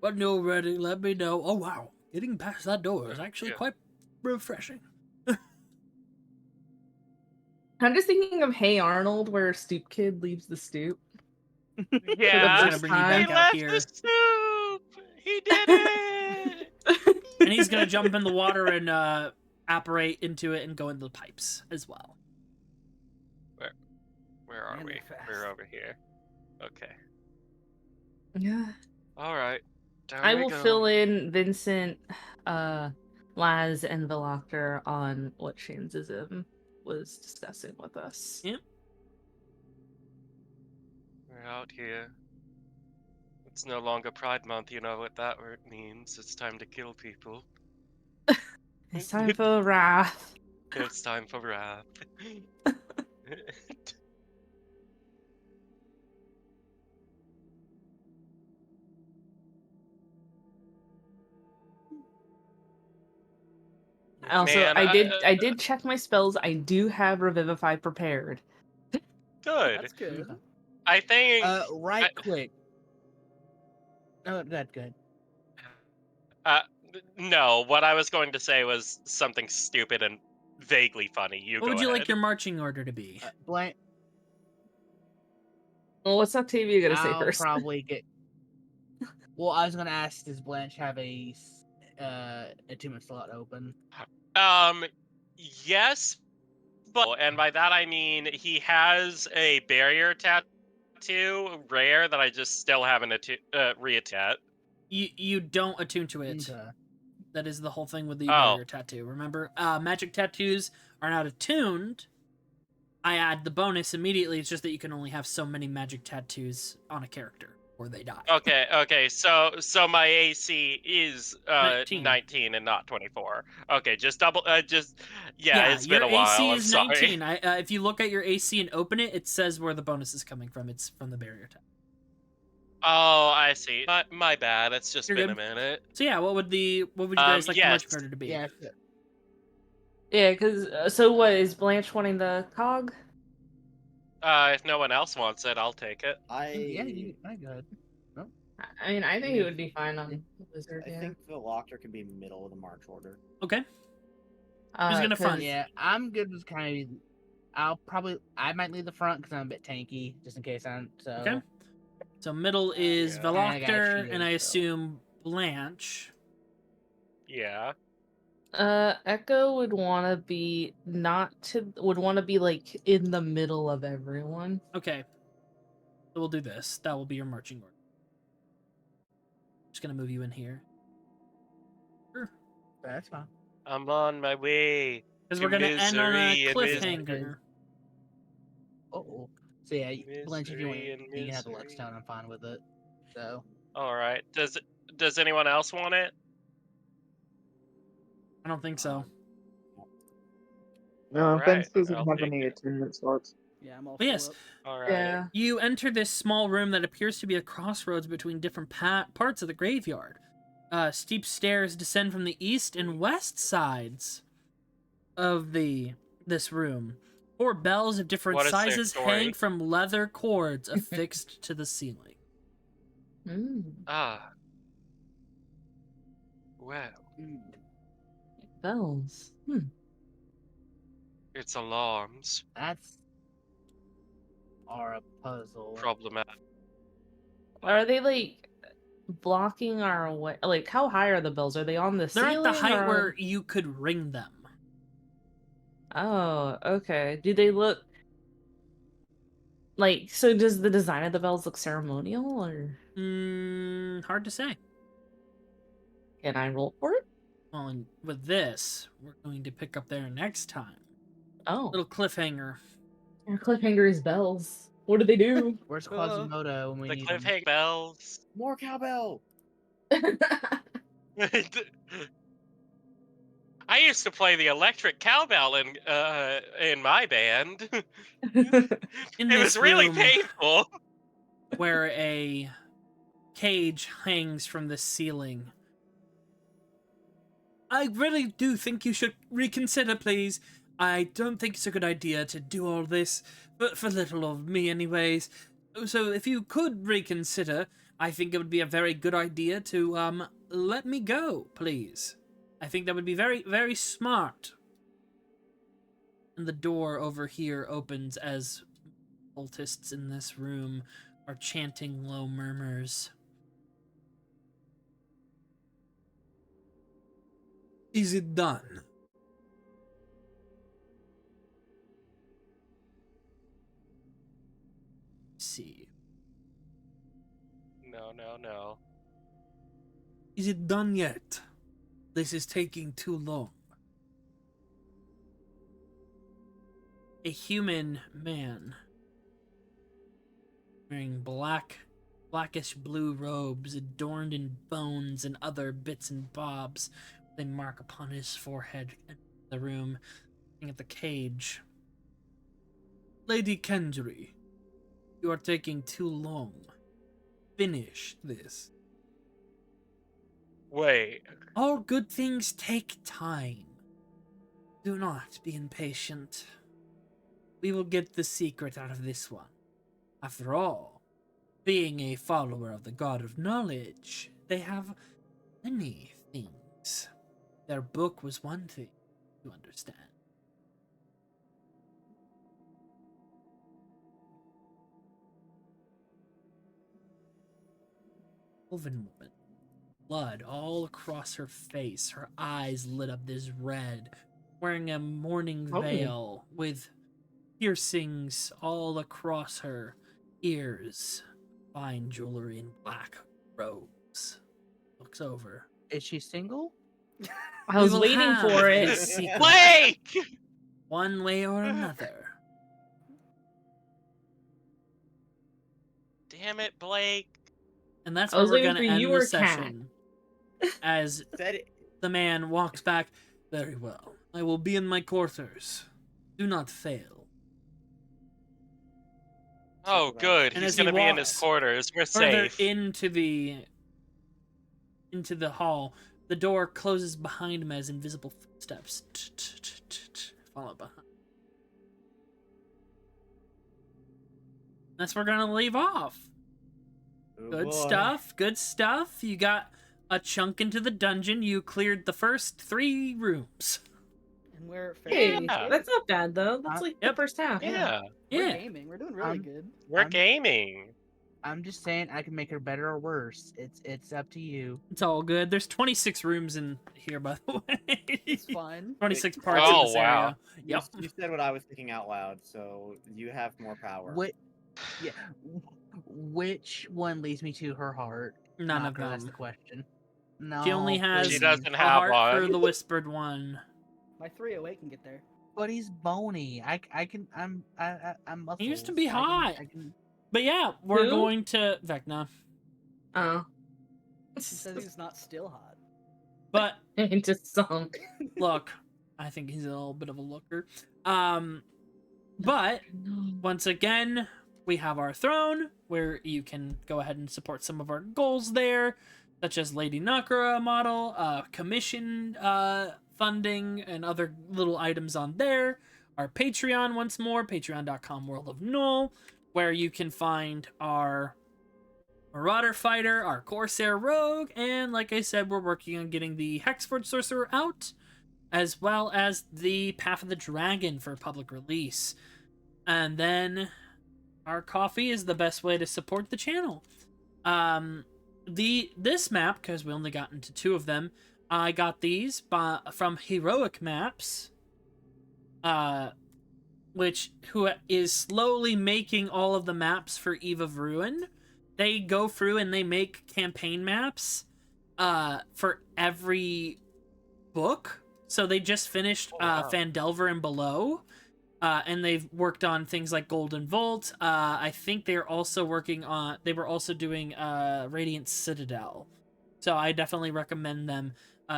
When you're ready, let me know. Oh wow, getting past that door is actually
Yeah.
quite refreshing.
I'm just thinking of Hey Arnold, where Stoop Kid leaves the stoop.
Yeah,
He's gonna bring you
he
back out
left
here.
the soup! He did it!
And he's gonna jump in the water and apparate into it and go into the pipes as well.
Where are
Man,
we?
they're fast.
We're over here. Okay.
Yeah.
Alright. Down
I
we
will
go.
fill in Vincent, Laz, and Veloctor on what Shanzism was discussing with us.
Yep.
We're out here. It's no longer Pride Month, you know what that word means. It's time to kill people.
It's time for wrath.
It's time for wrath.
Also,
Man,
I did check my spells. I do have Revivify prepared.
Good.
That's good.
I think.
Right quick. Oh, that's good.
No, what I was going to say was something stupid and vaguely funny. You
What
go
would you
ahead.
like your marching order to be?
Blanche,
Well, what's Octavia gonna say
I'll
first?
probably get. Well, I was gonna ask, does Blanche have a 2-minute slot open?
Yes, but and by that I mean he has a barrier tattoo, rare, that I just still haven't reattached.
You don't attune to it.
Okay.
That is the whole thing with the
Oh.
barrier tattoo. Remember, magic tattoos are not attuned. I add the bonus immediately. It's just that you can only have so many magic tattoos on a character, or they die.
Okay. So my AC is
19.
19 and not 24. Okay, just double.
Yeah,
it's been
your
a while.
AC
I'm
is
sorry.
19. If you look at your AC and open it, it says where the bonus is coming from. It's from the barrier tattoo.
Oh, I see. My bad. It's just
You're
been
good.
a minute.
So yeah, what would you guys like the
yes.
marching order to be?
Yeah.
Yeah, because so what is Blanche wanting the cog?
If no one else wants it, I'll take it.
Yeah, you can go ahead.
I mean, I think it would be fine on the wizard.
I
Yeah.
think the locker can be middle of the march order.
Okay. Who's gonna front?
Yeah, I'm good with kind of. I might lead the front because I'm a bit tanky, just in case I'm. So.
Okay. So middle is
Yeah.
I got
Veloctor,
shield,
and I
so.
assume Blanche.
Yeah.
Echo would want to be like in the middle of everyone.
Okay. So we'll do this. That will be your marching order. Just gonna move you in here. Sure.
That's fine.
I'm on my way.
Because
To
we're gonna end on a
misery and
cliffhanger.
Oh. So yeah, Blanche, if you want,
Misery and
you can have the
misery.
Luckstone. I'm fine with it. So.
All right. Does anyone else want it?
I don't think so.
No,
All
Vince
right.
doesn't
I'll
have
take
any
it.
attunement slots.
Yeah, I'm all
But
full
yes,
up.
All right.
Yeah.
you enter this small room that appears to be a crossroads between different parts of the graveyard. Steep stairs descend from the east and west sides of this room. 4 bells of different
What is their
sizes
story?
hang from leather cords affixed to the ceiling.
Ah. Well,
Bells.
it's alarms.
That's a puzzle.
Problematic.
Are they like blocking our way? Like, how high are the bells? Are they on the
They're
ceiling?
at the height
or...
where you could ring them.
Oh, okay. Do they look like? So, does the design of the bells look ceremonial, or
Hard to say.
can I roll for it?
Well, and with this, we're going to pick up there next time.
Oh,
Little cliffhanger.
our cliffhanger is bells. What do they do?
Where's Quasimodo when we
The
need him?
cliffhanger bells.
More cowbell.
I used to play the electric cowbell in my band.
In
It
this
was really
room,
painful.
where a cage hangs from the ceiling. I really do think you should reconsider, please. I don't think it's a good idea to do all this, but for little of me anyways. So if you could reconsider, I think it would be a very good idea to, let me go, please. I think that would be very, very smart. And the door over here opens as cultists in this room are chanting low murmurs. Is it done? See.
No.
Is it done yet? This is taking too long. A human man wearing blackish blue robes adorned in bones and other bits and bobs with a mark upon his forehead in the room, looking at the cage. Lady Kendry, you are taking too long. Finish this.
Wait.
All good things take time. Do not be impatient. We will get the secret out of this one. After all, being a follower of the God of Knowledge, they have many things. Their book was one thing, you understand. Elven woman. Blood all across her face, her eyes lit up this red, wearing a mourning veil with piercings all across her ears, fine jewelry and black robes. Looks over.
Is she single?
I was
will
waiting
have
for
the
it.
secret,
Blake!
one way or another.
Damn it, Blake.
And that's
I
where
was
we're
waiting
gonna
for
end
you
the
or Cat.
session. As
That it.
the man walks back. Very well. I will be in my quarters. Do not fail.
Oh, good.
And
He's
as he
gonna be in his
walks
quarters. We're
further
safe.
into the hall, the door closes behind him as invisible footsteps follow behind. That's where we're gonna leave off.
Oh,
Good
boy.
stuff. Good stuff. You got a chunk into the dungeon. You cleared the first 3 rooms.
And we're
Hey,
Yeah.
that's not bad though. That's like
Yep.
the first half.
Yeah.
We're
Yeah.
gaming. We're doing really good.
We're gaming.
I'm just saying I can make her better or worse. It's up to you.
It's all good. There's 26 rooms in here, by the way.
It's fine.
26 parts
Oh,
in this
wow.
area. Yep.
You said what I was thinking out loud, so you have more power.
What? Yeah. Which one leads me to her heart?
None of
Knocker, That's the
them.
question. No.
She only has
She
please.
doesn't
a
have
heart
one.
for the whispered one.
My 308 can get there.
But he's bony. I'm muscles.
He used to be
I
hot.
can...
But yeah, we're
Who?
going to Vecna.
Oh.
He says he's not still hot.
But
Into some.
look, I think he's a little bit of a looker. But once again, we have our throne where you can go ahead and support some of our goals there, such as Lady Nakura model, commission funding, and other little items on there. Our Patreon once more, patreon.com World of Null, where you can find our Marauder Fighter, our Corsair Rogue, and like I said, we're working on getting the Hexforge Sorcerer out, as well as the Path of the Dragon for public release. And then our coffee is the best way to support the channel. This map, because we only got into 2 of them, I got these from Heroic Maps, who is slowly making all of the maps for Eve of Ruin. They go through and they make campaign maps for every book. So they just finished Phandelver and Below, and they've worked on things like Golden Vault. I think they were also doing Radiant Citadel. So I definitely recommend them.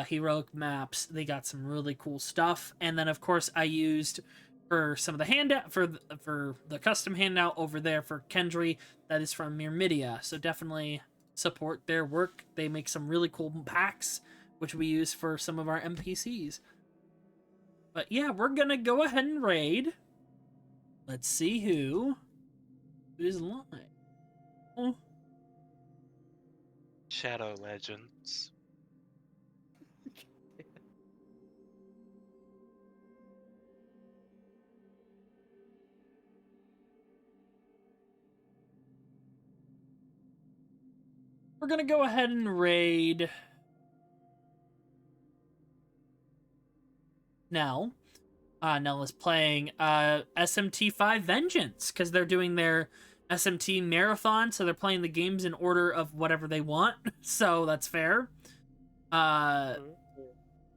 Heroic Maps, they got some really cool stuff. And then of course I used for some of the handout for the custom handout over there for Kendry, that is from Myrmidia. So definitely support their work. They make some really cool packs, which we use for some of our NPCs. But yeah, we're gonna go ahead and raid. Let's see who is live. Oh.
Shadow Legends.
We're gonna go ahead and raid Nell. Nell is playing SMT5 Vengeance because they're doing their SMT marathon, so they're playing the games in order of whatever they want. So that's fair. But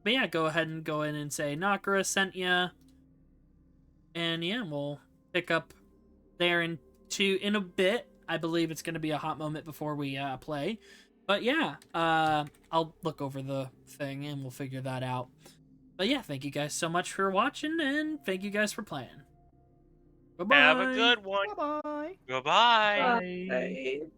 yeah, go ahead and go in and say Nakura sent ya, and yeah, we'll pick up there in a bit. I believe it's going to be a hot moment before we play. But yeah, I'll look over the thing and we'll figure that out. But yeah, thank you guys so much for watching, and thank you guys for playing. Bye-bye.
Have a good one.
Bye-bye.
Goodbye.
Bye.